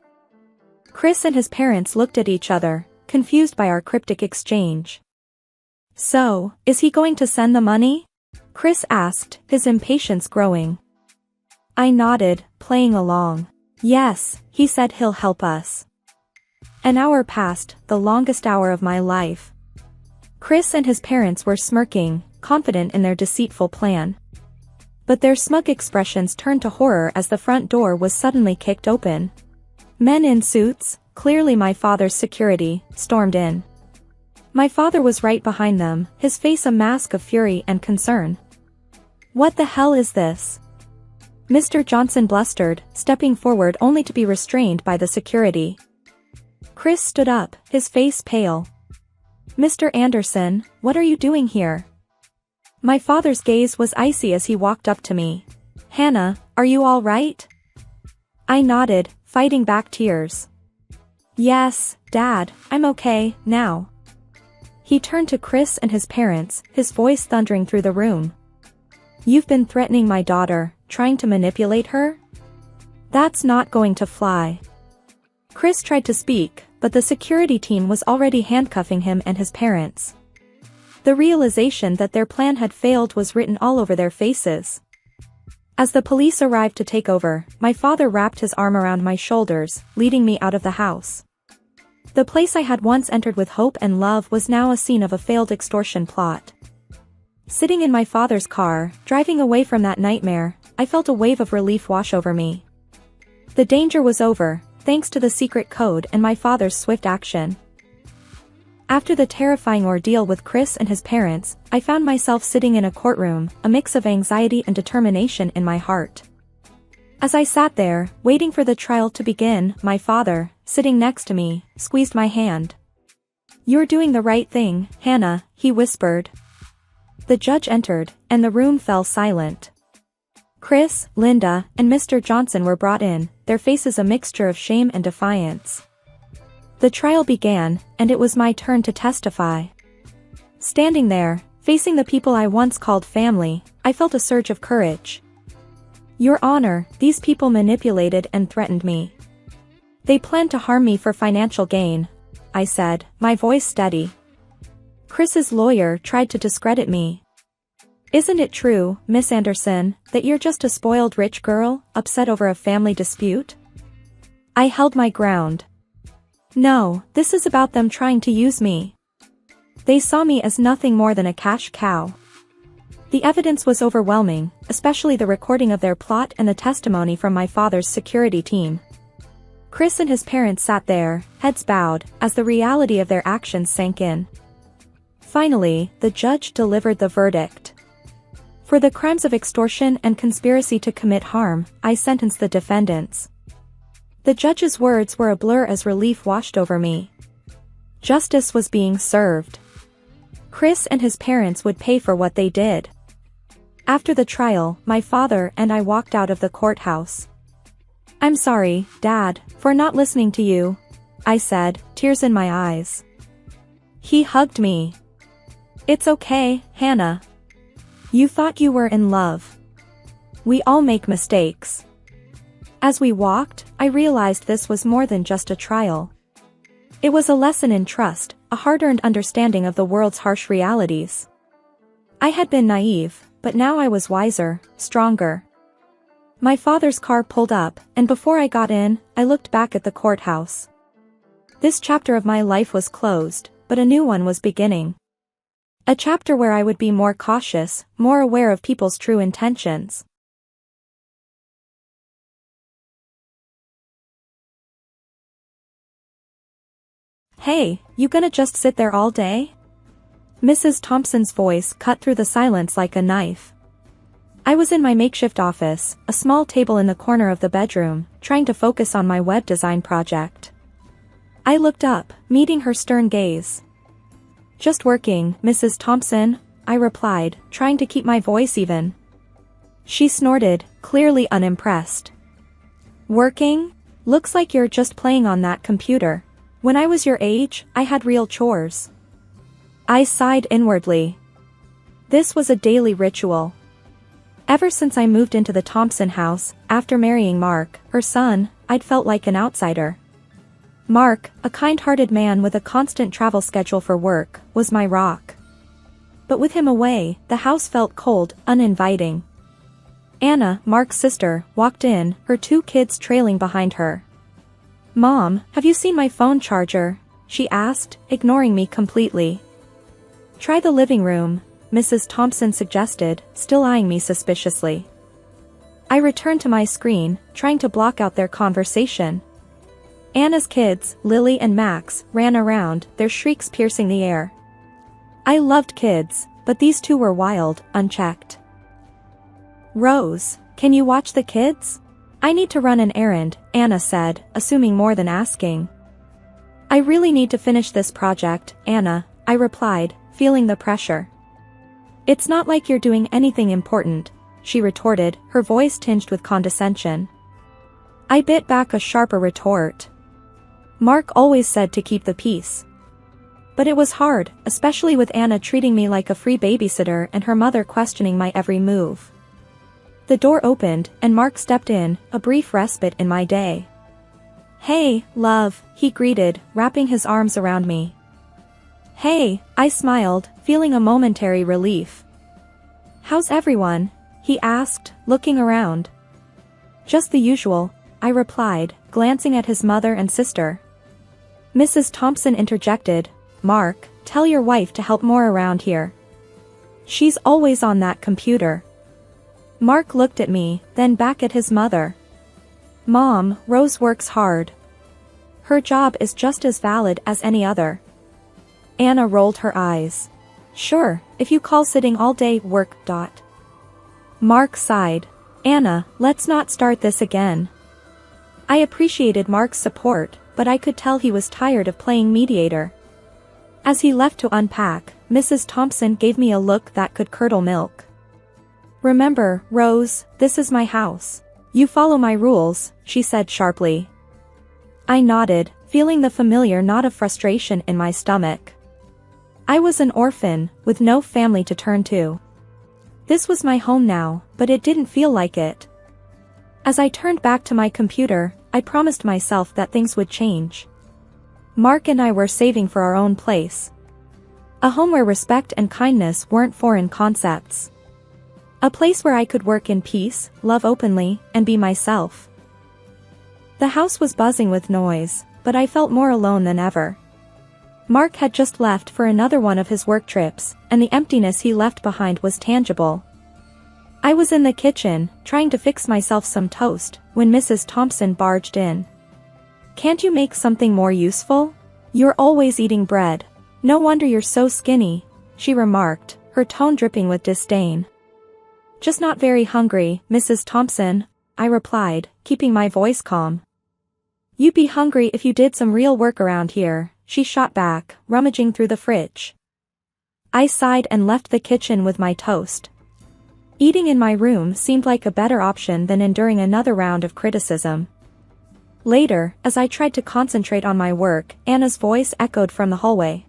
Chris and his parents looked at each other, confused by our cryptic exchange. So, is he going to send the money? Chris asked, his impatience growing. I nodded, playing along. Yes, he said he'll help us. An hour passed, the longest hour of my life. Chris and his parents were smirking, confident in their deceitful plan. But their smug expressions turned to horror as the front door was suddenly kicked open. Men in suits, clearly my father's security, stormed in. My father was right behind them, his face a mask of fury and concern. What the hell is this? Mr. Johnson blustered, stepping forward only to be restrained by the security. Chris stood up, his face pale. Mr. Anderson, what are you doing here? My father's gaze was icy as he walked up to me. Hannah, are you all right? I nodded, fighting back tears. Yes, Dad, I'm okay, now. He turned to Chris and his parents, his voice thundering through the room. You've been threatening my daughter, trying to manipulate her? That's not going to fly. Chris tried to speak, but the security team was already handcuffing him and his parents. The realization that their plan had failed was written all over their faces. As the police arrived to take over, my father wrapped his arm around my shoulders, leading me out of the house. The place I had once entered with hope and love was now a scene of a failed extortion plot. Sitting in my father's car, driving away from that nightmare, I felt a wave of relief wash over me. The danger was over, thanks to the secret code and my father's swift action. After the terrifying ordeal with Chris and his parents, I found myself sitting in a courtroom, a mix of anxiety and determination in my heart. As I sat there, waiting for the trial to begin, my father, sitting next to me, squeezed my hand. You're doing the right thing, Hannah, he whispered. The judge entered, and the room fell silent. Chris, Linda, and Mr. Johnson were brought in, their faces a mixture of shame and defiance. The trial began, and it was my turn to testify. Standing there, facing the people I once called family, I felt a surge of courage. Your Honor, these people manipulated and threatened me. They planned to harm me for financial gain, I said, my voice steady. Chris's lawyer tried to discredit me. Isn't it true, Miss Anderson, that you're just a spoiled rich girl, upset over a family dispute? I held my ground. No, this is about them trying to use me. They saw me as nothing more than a cash cow. The evidence was overwhelming, especially the recording of their plot and the testimony from my father's security team. Chris and his parents sat there, heads bowed, as the reality of their actions sank in. Finally, the judge delivered the verdict. For the crimes of extortion and conspiracy to commit harm, I sentenced the defendants. The judge's words were a blur as relief washed over me. Justice was being served. Chris and his parents would pay for what they did. After the trial, my father and I walked out of the courthouse. "I'm sorry, Dad, for not listening to you," I said, tears in my eyes. He hugged me. "It's okay, Hannah. You thought you were in love. We all make mistakes." As we walked, I realized this was more than just a trial. It was a lesson in trust, a hard-earned understanding of the world's harsh realities. I had been naive, but now I was wiser, stronger. My father's car pulled up, and before I got in, I looked back at the courthouse. This chapter of my life was closed, but a new one was beginning. A chapter where I would be more cautious, more aware of people's true intentions. "Hey, you gonna just sit there all day?" Mrs. Thompson's voice cut through the silence like a knife. I was in my makeshift office, a small table in the corner of the bedroom, trying to focus on my web design project. I looked up, meeting her stern gaze. "Just working, Mrs. Thompson," I replied, trying to keep my voice even. She snorted, clearly unimpressed. "Working? Looks like you're just playing on that computer. When I was your age, I had real chores." I sighed inwardly. This was a daily ritual. Ever since I moved into the Thompson house, after marrying Mark, her son, I'd felt like an outsider. Mark, a kind-hearted man with a constant travel schedule for work, was my rock. But with him away, the house felt cold, uninviting. Anna, Mark's sister, walked in, her 2 kids trailing behind her. "Mom, have you seen my phone charger?" she asked, ignoring me completely. "Try the living room," Mrs. Thompson suggested, still eyeing me suspiciously. I returned to my screen, trying to block out their conversation. Anna's kids, Lily and Max, ran around, their shrieks piercing the air. I loved kids, but these 2 were wild, unchecked. "Rose, can you watch the kids? I need to run an errand," Anna said, assuming more than asking. "I really need to finish this project, Anna," I replied, feeling the pressure. "It's not like you're doing anything important," she retorted, her voice tinged with condescension. I bit back a sharper retort. Mark always said to keep the peace. But it was hard, especially with Anna treating me like a free babysitter and her mother questioning my every move. The door opened, and Mark stepped in, a brief respite in my day. "Hey, love," he greeted, wrapping his arms around me. "Hey," I smiled, feeling a momentary relief. "How's everyone?" he asked, looking around. "Just the usual," I replied, glancing at his mother and sister. Mrs. Thompson interjected, "Mark, tell your wife to help more around here. She's always on that computer." Mark looked at me, then back at his mother. "Mom, Rose works hard. Her job is just as valid as any other." Anna rolled her eyes. "Sure, if you call sitting all day work. Mark sighed. "Anna, let's not start this again." I appreciated Mark's support, but I could tell he was tired of playing mediator. As he left to unpack, Mrs. Thompson gave me a look that could curdle milk. "Remember, Rose, this is my house. You follow my rules," she said sharply. I nodded, feeling the familiar knot of frustration in my stomach. I was an orphan, with no family to turn to. This was my home now, but it didn't feel like it. As I turned back to my computer, I promised myself that things would change. Mark and I were saving for our own place. A home where respect and kindness weren't foreign concepts. A place where I could work in peace, love openly, and be myself. The house was buzzing with noise, but I felt more alone than ever. Mark had just left for another one of his work trips, and the emptiness he left behind was tangible. I was in the kitchen, trying to fix myself some toast, when Mrs. Thompson barged in. "Can't you make something more useful? You're always eating bread. No wonder you're so skinny," she remarked, her tone dripping with disdain. "Just not very hungry, Mrs. Thompson," I replied, keeping my voice calm. "You'd be hungry if you did some real work around here," she shot back, rummaging through the fridge. I sighed and left the kitchen with my toast. Eating in my room seemed like a better option than enduring another round of criticism. Later, as I tried to concentrate on my work, Anna's voice echoed from the hallway.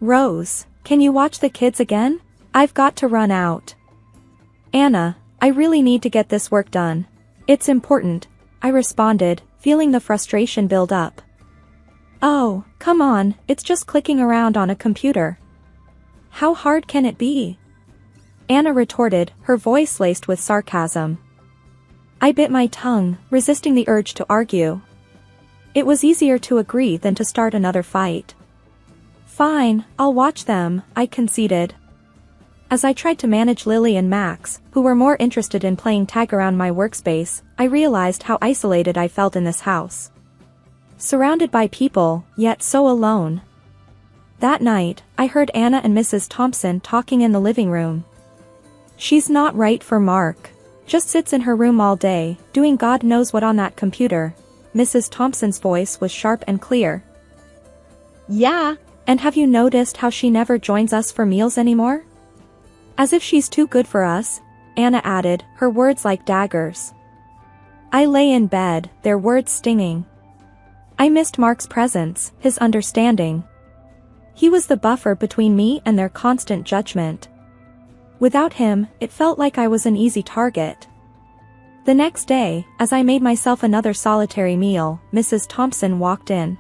"Rose, can you watch the kids again? I've got to run out." "Anna, I really need to get this work done. It's important," I responded, feeling the frustration build up. "Oh, come on, it's just clicking around on a computer. How hard can it be?" Anna retorted, her voice laced with sarcasm. I bit my tongue, resisting the urge to argue. It was easier to agree than to start another fight. "Fine, I'll watch them," I conceded. As I tried to manage Lily and Max, who were more interested in playing tag around my workspace, I realized how isolated I felt in this house. Surrounded by people, yet so alone. That night, I heard Anna and Mrs. Thompson talking in the living room. "She's not right for Mark. Just sits in her room all day, doing God knows what on that computer." Mrs. Thompson's voice was sharp and clear. "Yeah, and have you noticed how she never joins us for meals anymore? As if she's too good for us," Anna added, her words like daggers. I lay in bed, their words stinging. I missed Mark's presence, his understanding. He was the buffer between me and their constant judgment. Without him, it felt like I was an easy target. The next day, as I made myself another solitary meal, Mrs. Thompson walked in.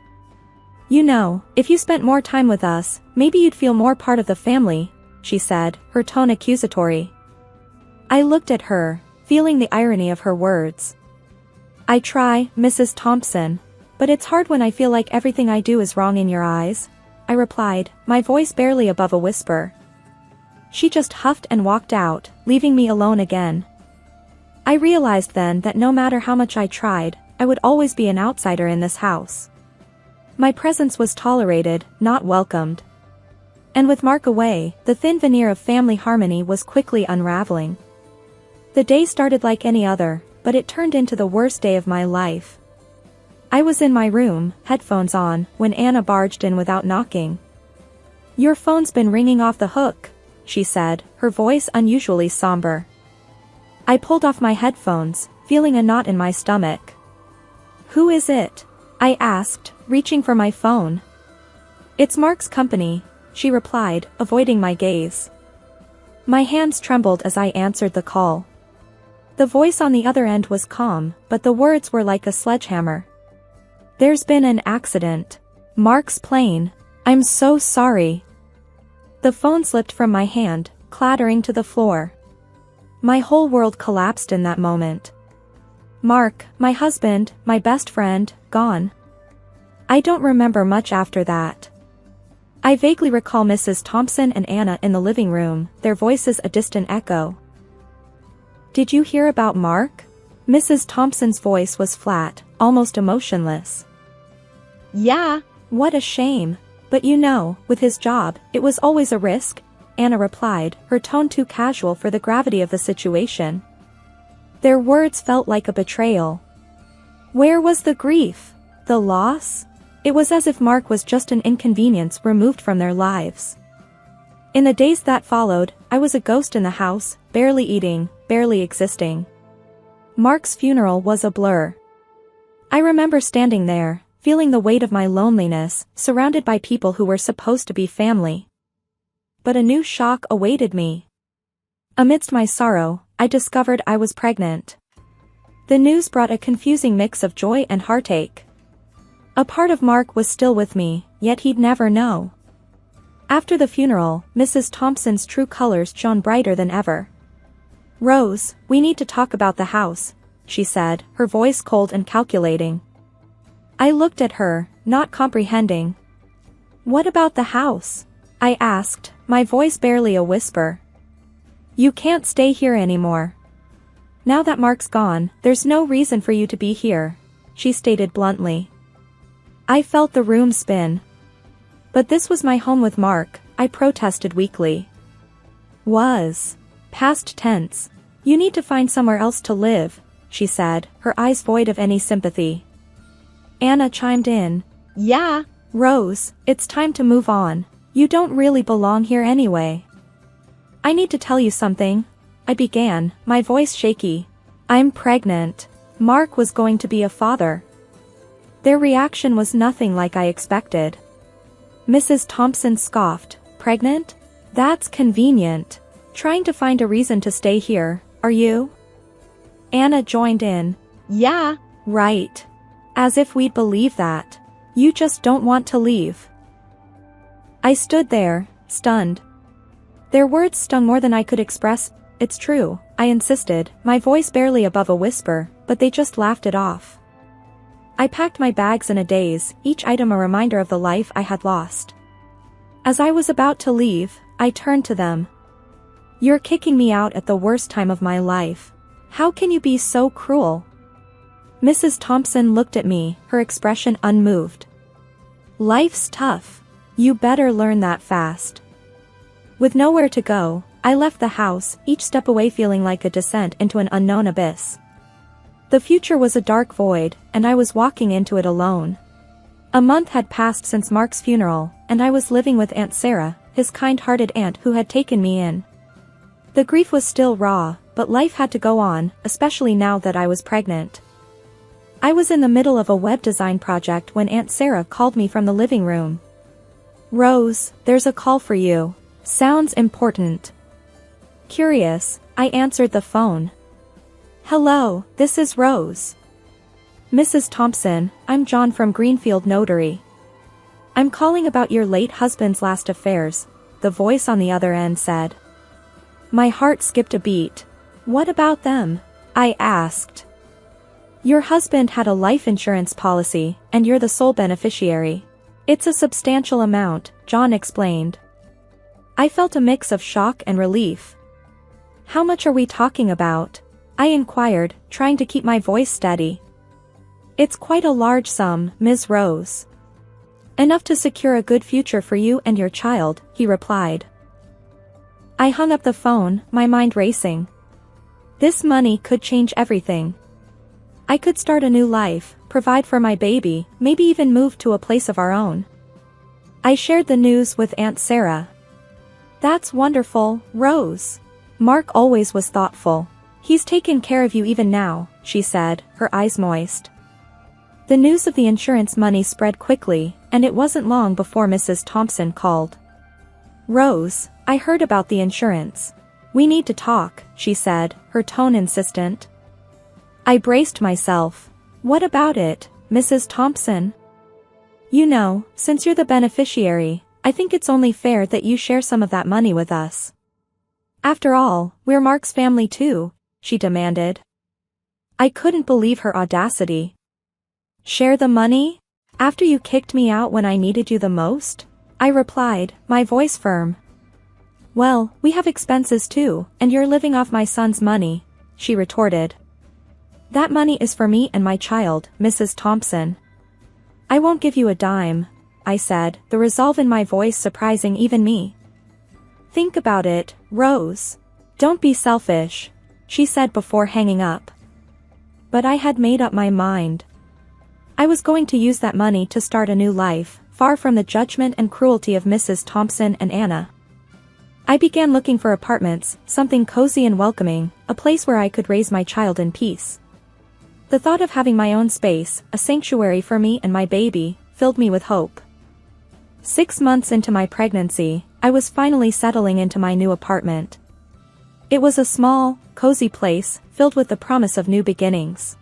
"You know, if you spent more time with us, maybe you'd feel more part of the family," she said, her tone accusatory. I looked at her, feeling the irony of her words. "I try, Mrs. Thompson, but it's hard when I feel like everything I do is wrong in your eyes," I replied, my voice barely above a whisper. She just huffed and walked out, leaving me alone again. I realized then that no matter how much I tried, I would always be an outsider in this house. My presence was tolerated, not welcomed. And with Mark away, the thin veneer of family harmony was quickly unraveling. The day started like any other, but it turned into the worst day of my life. I was in my room, headphones on, when Anna barged in without knocking. "Your phone's been ringing off the hook," she said, her voice unusually somber. I pulled off my headphones, feeling a knot in my stomach. "Who is it?" I asked, reaching for my phone. "It's Mark's company," she replied, avoiding my gaze. My hands trembled as I answered the call. The voice on the other end was calm, but the words were like a sledgehammer. "There's been an accident. Mark's plane. I'm so sorry." The phone slipped from my hand, clattering to the floor. My whole world collapsed in that moment. Mark, my husband, my best friend, gone. I don't remember much after that. I vaguely recall Mrs. Thompson and Anna in the living room, their voices a distant echo. "Did you hear about Mark?" Mrs. Thompson's voice was flat, almost emotionless. "Yeah, what a shame. But you know, with his job, it was always a risk," Anna replied, her tone too casual for the gravity of the situation. Their words felt like a betrayal. Where was the grief? The loss? It was as if Mark was just an inconvenience removed from their lives. In the days that followed, I was a ghost in the house, barely eating, barely existing. Mark's funeral was a blur. I remember standing there, feeling the weight of my loneliness, surrounded by people who were supposed to be family. But a new shock awaited me. Amidst my sorrow, I discovered I was pregnant. The news brought a confusing mix of joy and heartache. A part of Mark was still with me, yet he'd never know. After the funeral, Mrs. Thompson's true colors shone brighter than ever. "Rose, we need to talk about the house," she said, her voice cold and calculating. I looked at her, not comprehending. What about the house? I asked, my voice barely a whisper. You can't stay here anymore. Now that Mark's gone, there's no reason for you to be here, she stated bluntly. I felt the room spin. But this was my home with Mark, I protested weakly. Was. Past tense. You need to find somewhere else to live, she said, her eyes void of any sympathy. Anna chimed in. Yeah, Rose, it's time to move on. You don't really belong here anyway. I need to tell you something, I began, my voice shaky. I'm pregnant. Mark was going to be a father. Their reaction was nothing like I expected. Mrs. Thompson scoffed. Pregnant? That's convenient. Trying to find a reason to stay here, are you? Anna joined in. Yeah, right. As if we'd believe that. You just don't want to leave. I stood there, stunned. Their words stung more than I could express. It's true, I insisted, my voice barely above a whisper, but they just laughed it off. I packed my bags in a daze, each item a reminder of the life I had lost. As I was about to leave, I turned to them. You're kicking me out at the worst time of my life. How can you be so cruel? Mrs. Thompson looked at me, her expression unmoved. Life's tough. You better learn that fast. With nowhere to go, I left the house, each step away feeling like a descent into an unknown abyss. The future was a dark void, and I was walking into it alone. A month had passed since Mark's funeral, and I was living with Aunt Sarah, his kind-hearted aunt who had taken me in. The grief was still raw, but life had to go on, especially now that I was pregnant. I was in the middle of a web design project when Aunt Sarah called me from the living room. Rose, there's a call for you. Sounds important. Curious, I answered the phone. Hello, this is Rose. Mrs. Thompson, I'm John from Greenfield Notary. I'm calling about your late husband's last affairs, the voice on the other end said. My heart skipped a beat. What about them? I asked. Your husband had a life insurance policy, and you're the sole beneficiary. It's a substantial amount, John explained. I felt a mix of shock and relief. How much are we talking about? I inquired, trying to keep my voice steady. It's quite a large sum, Ms. Rose. Enough to secure a good future for you and your child, he replied. I hung up the phone, my mind racing. This money could change everything. I could start a new life, provide for my baby, maybe even move to a place of our own. I shared the news with Aunt Sarah. That's wonderful, Rose. Mark always was thoughtful. He's taken care of you even now, she said, her eyes moist. The news of the insurance money spread quickly, and it wasn't long before Mrs. Thompson called. Rose, I heard about the insurance. We need to talk, she said, her tone insistent. I braced myself. What about it, Mrs. Thompson? You know, since you're the beneficiary, I think it's only fair that you share some of that money with us. After all, we're Mark's family too, she demanded. I couldn't believe her audacity. Share the money? After you kicked me out when I needed you the most? I replied, my voice firm. Well, we have expenses too, and you're living off my son's money, she retorted. That money is for me and my child, Mrs. Thompson. I won't give you a dime, I said, the resolve in my voice surprising even me. Think about it, Rose. Don't be selfish, she said before hanging up. But I had made up my mind. I was going to use that money to start a new life, far from the judgment and cruelty of Mrs. Thompson and Anna. I began looking for apartments, something cozy and welcoming, a place where I could raise my child in peace. The thought of having my own space, a sanctuary for me and my baby, filled me with hope. 6 months into my pregnancy, I was finally settling into my new apartment. It was a small, cozy place, filled with the promise of new beginnings.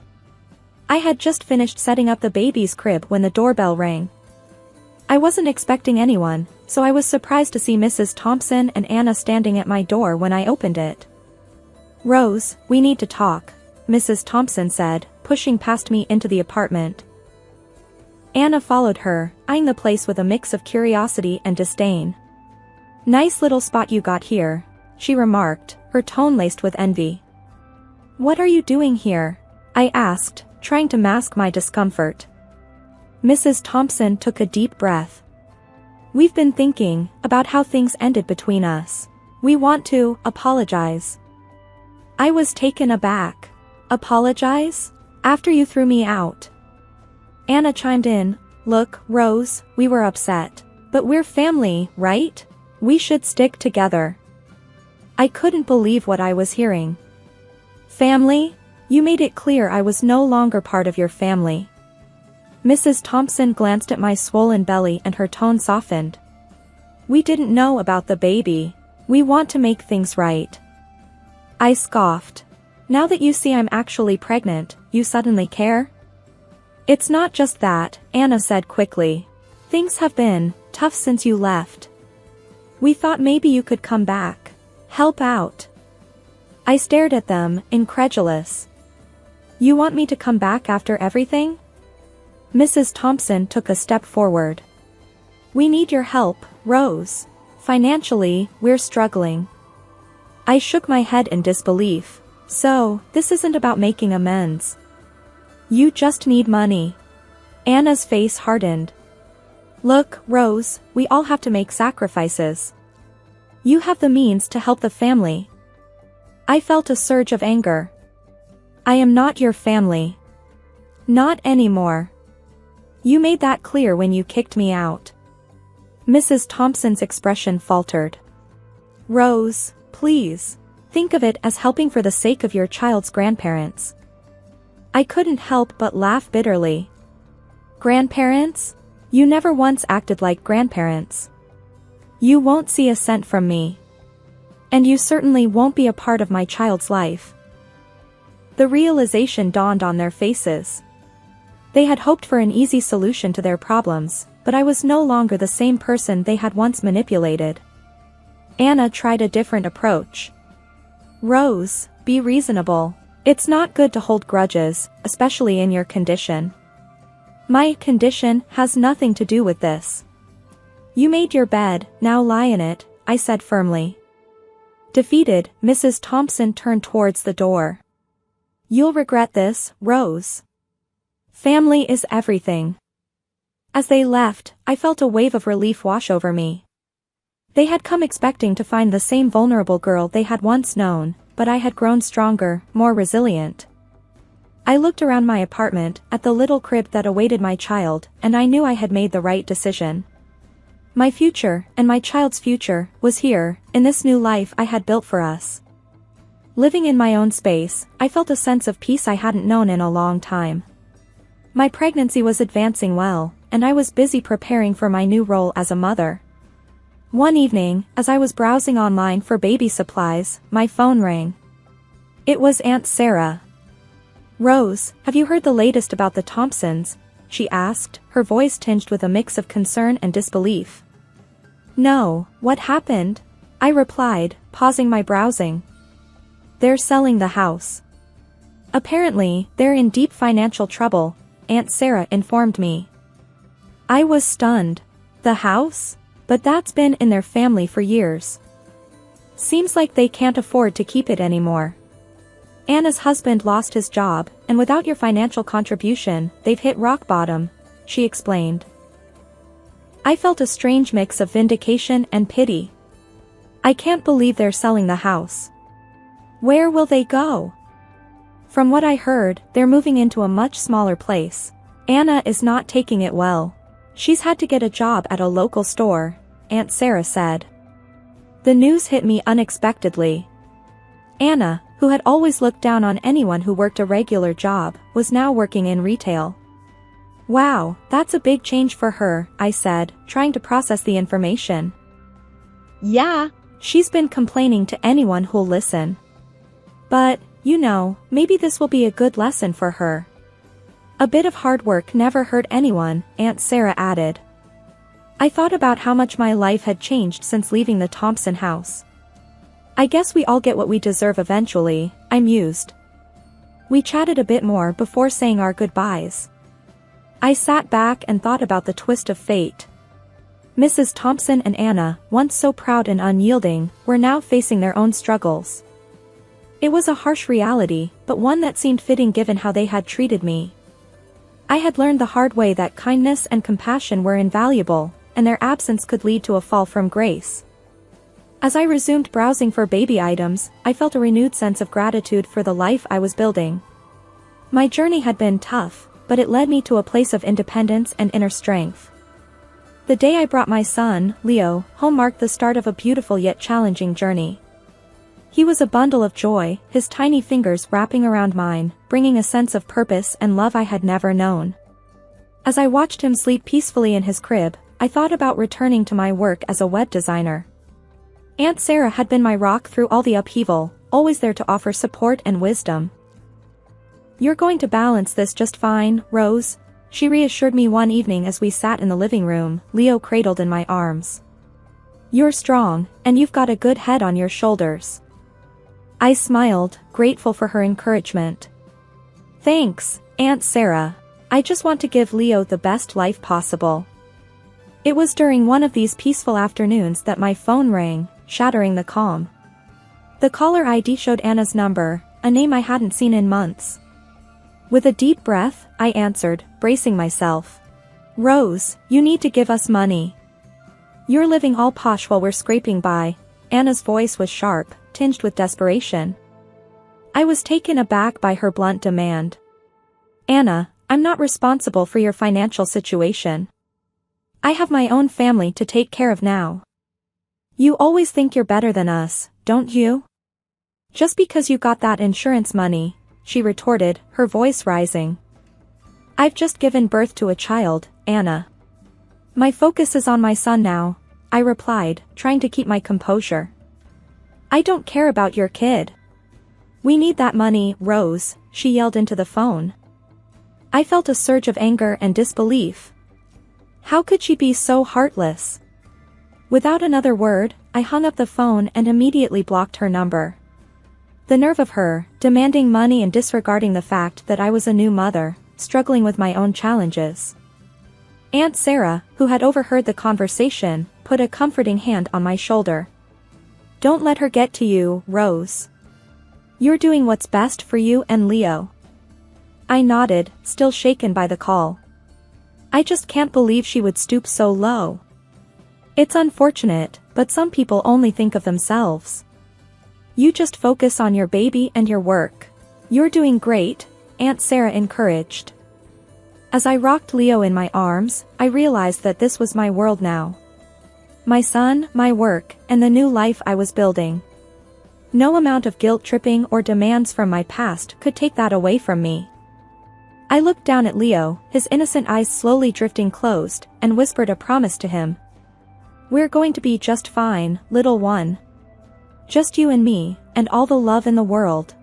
I had just finished setting up the baby's crib when the doorbell rang. I wasn't expecting anyone, so I was surprised to see Mrs. Thompson and Anna standing at my door when I opened it. Rose, we need to talk, Mrs. Thompson said, pushing past me into the apartment. Anna followed her, eyeing the place with a mix of curiosity and disdain. "Nice little spot you got here," she remarked, her tone laced with envy. "What are you doing here?" I asked, trying to mask my discomfort. Mrs. Thompson took a deep breath. "We've been thinking about how things ended between us. We want to apologize." I was taken aback. "Apologize? After you threw me out?" Anna chimed in. "Look, Rose, we were upset. But we're family, right? We should stick together." I couldn't believe what I was hearing. "Family? You made it clear I was no longer part of your family." Mrs. Thompson glanced at my swollen belly and her tone softened. "We didn't know about the baby. We want to make things right." I scoffed. "Now that you see I'm actually pregnant, you suddenly care?" "It's not just that," Anna said quickly. "Things have been tough since you left. We thought maybe you could come back. Help out." I stared at them, incredulous. "You want me to come back after everything?" Mrs. Thompson took a step forward. "We need your help, Rose. Financially, we're struggling." I shook my head in disbelief. "So, this isn't about making amends. You just need money." Anna's face hardened. "Look, Rose, we all have to make sacrifices. You have the means to help the family." I felt a surge of anger. "I am not your family. Not anymore. You made that clear when you kicked me out." Mrs. Thompson's expression faltered. "Rose, please. Think of it as helping for the sake of your child's grandparents." I couldn't help but laugh bitterly. "Grandparents? You never once acted like grandparents. You won't see a cent from me. And you certainly won't be a part of my child's life." The realization dawned on their faces. They had hoped for an easy solution to their problems, but I was no longer the same person they had once manipulated. Anna tried a different approach. "Rose, be reasonable. It's not good to hold grudges, especially in your condition. My condition has nothing to do with this. You made your bed, now lie in it," I said firmly. Defeated, Mrs. Thompson turned towards the door. "You'll regret this, Rose. Family is everything." As they left, I felt a wave of relief wash over me. They had come expecting to find the same vulnerable girl they had once known, but I had grown stronger, more resilient. I looked around my apartment, at the little crib that awaited my child, and I knew I had made the right decision. My future, and my child's future, was here, in this new life I had built for us. Living in my own space, I felt a sense of peace I hadn't known in a long time. My pregnancy was advancing well, and I was busy preparing for my new role as a mother. One evening, as I was browsing online for baby supplies, my phone rang. It was Aunt Sarah. "Rose, have you heard the latest about the Thompsons?" she asked, her voice tinged with a mix of concern and disbelief. "No, what happened?" I replied, pausing my browsing. "They're selling the house. Apparently, they're in deep financial trouble," Aunt Sarah informed me. I was stunned. "The house? But that's been in their family for years. Seems like they can't afford to keep it anymore. Anna's husband lost his job, and without your financial contribution, they've hit rock bottom," she explained. I felt a strange mix of vindication and pity. I can't believe they're selling the house. Where will they go? From what I heard, they're moving into a much smaller place. Anna is not taking it well. She's had to get a job at a local store, Aunt Sarah said. The news hit me unexpectedly. Anna, who had always looked down on anyone who worked a regular job, was now working in retail. "Wow, that's a big change for her," I said, trying to process the information. "Yeah, she's been complaining to anyone who'll listen. But, maybe this will be a good lesson for her. A bit of hard work never hurt anyone," Aunt Sarah added. I thought about how much my life had changed since leaving the Thompson house. "I guess we all get what we deserve eventually," I mused. We chatted a bit more before saying our goodbyes. I sat back and thought about the twist of fate. Mrs. Thompson and Anna, once so proud and unyielding, were now facing their own struggles. It was a harsh reality, but one that seemed fitting given how they had treated me. I had learned the hard way that kindness and compassion were invaluable, and their absence could lead to a fall from grace. As I resumed browsing for baby items, I felt a renewed sense of gratitude for the life I was building. My journey had been tough, but it led me to a place of independence and inner strength. The day I brought my son, Leo, home marked the start of a beautiful yet challenging journey. He was a bundle of joy, his tiny fingers wrapping around mine, bringing a sense of purpose and love I had never known. As I watched him sleep peacefully in his crib, I thought about returning to my work as a web designer. Aunt Sarah had been my rock through all the upheaval, always there to offer support and wisdom. "You're going to balance this just fine, Rose," she reassured me one evening as we sat in the living room, Leo cradled in my arms. "You're strong, and you've got a good head on your shoulders." I smiled, grateful for her encouragement. "Thanks, Aunt Sarah. I just want to give Leo the best life possible." It was during one of these peaceful afternoons that my phone rang, shattering the calm. The caller ID showed Anna's number, a name I hadn't seen in months. With a deep breath, I answered, bracing myself. "Rose, you need to give us money. You're living all posh while we're scraping by." Anna's voice was sharp, tinged with desperation. I was taken aback by her blunt demand. "Anna, I'm not responsible for your financial situation. I have my own family to take care of now." "You always think you're better than us, don't you? Just because you got that insurance money," she retorted, her voice rising. "I've just given birth to a child, Anna. My focus is on my son now," I replied, trying to keep my composure. "I don't care about your kid. We need that money, Rose," she yelled into the phone. I felt a surge of anger and disbelief. How could she be so heartless? Without another word, I hung up the phone and immediately blocked her number. The nerve of her, demanding money and disregarding the fact that I was a new mother, struggling with my own challenges. Aunt Sarah, who had overheard the conversation, put a comforting hand on my shoulder. "Don't let her get to you, Rose. You're doing what's best for you and Leo." I nodded, still shaken by the call. I just can't believe she would stoop so low. "It's unfortunate, but some people only think of themselves. You just focus on your baby and your work. You're doing great," Aunt Sarah encouraged. As I rocked Leo in my arms, I realized that this was my world now. My son, my work, and the new life I was building. No amount of guilt-tripping or demands from my past could take that away from me. I looked down at Leo, his innocent eyes slowly drifting closed, and whispered a promise to him. "We're going to be just fine, little one. Just you and me, and all the love in the world."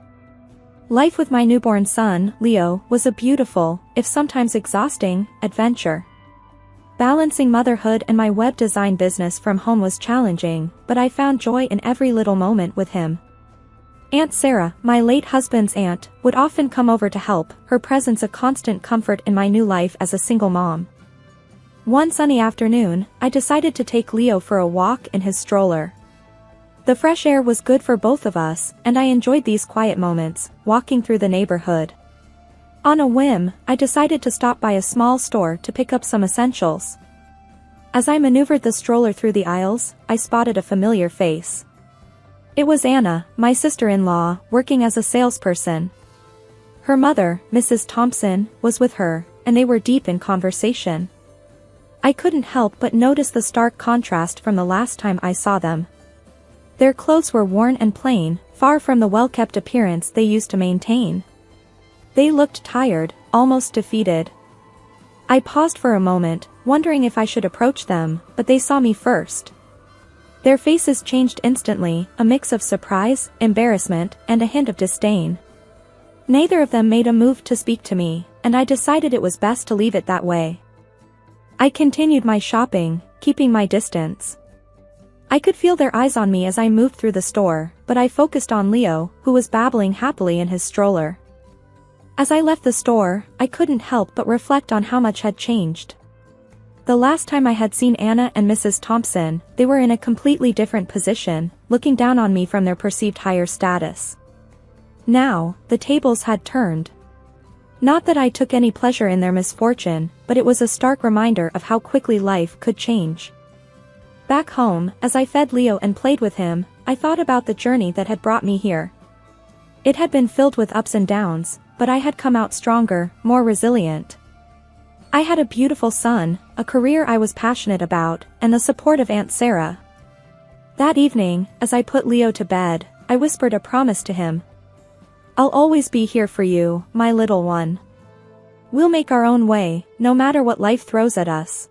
Life with my newborn son, Leo, was a beautiful, if sometimes exhausting, adventure. Balancing motherhood and my web design business from home was challenging, but I found joy in every little moment with him. Aunt Sarah, my late husband's aunt, would often come over to help, her presence a constant comfort in my new life as a single mom. One sunny afternoon, I decided to take Leo for a walk in his stroller. The fresh air was good for both of us, and I enjoyed these quiet moments, walking through the neighborhood. On a whim, I decided to stop by a small store to pick up some essentials. As I maneuvered the stroller through the aisles, I spotted a familiar face. It was Anna, my sister-in-law, working as a salesperson. Her mother, Mrs. Thompson, was with her, and they were deep in conversation. I couldn't help but notice the stark contrast from the last time I saw them. Their clothes were worn and plain, far from the well-kept appearance they used to maintain. They looked tired, almost defeated. I paused for a moment, wondering if I should approach them, but they saw me first. Their faces changed instantly, a mix of surprise, embarrassment, and a hint of disdain. Neither of them made a move to speak to me, and I decided it was best to leave it that way. I continued my shopping, keeping my distance. I could feel their eyes on me as I moved through the store, but I focused on Leo, who was babbling happily in his stroller. As I left the store, I couldn't help but reflect on how much had changed. The last time I had seen Anna and Mrs. Thompson, they were in a completely different position, looking down on me from their perceived higher status. Now, the tables had turned. Not that I took any pleasure in their misfortune, but it was a stark reminder of how quickly life could change. Back home, as I fed Leo and played with him, I thought about the journey that had brought me here. It had been filled with ups and downs, but I had come out stronger, more resilient. I had a beautiful son, a career I was passionate about, and the support of Aunt Sarah. That evening, as I put Leo to bed, I whispered a promise to him. I'll always be here for you, my little one. We'll make our own way, no matter what life throws at us.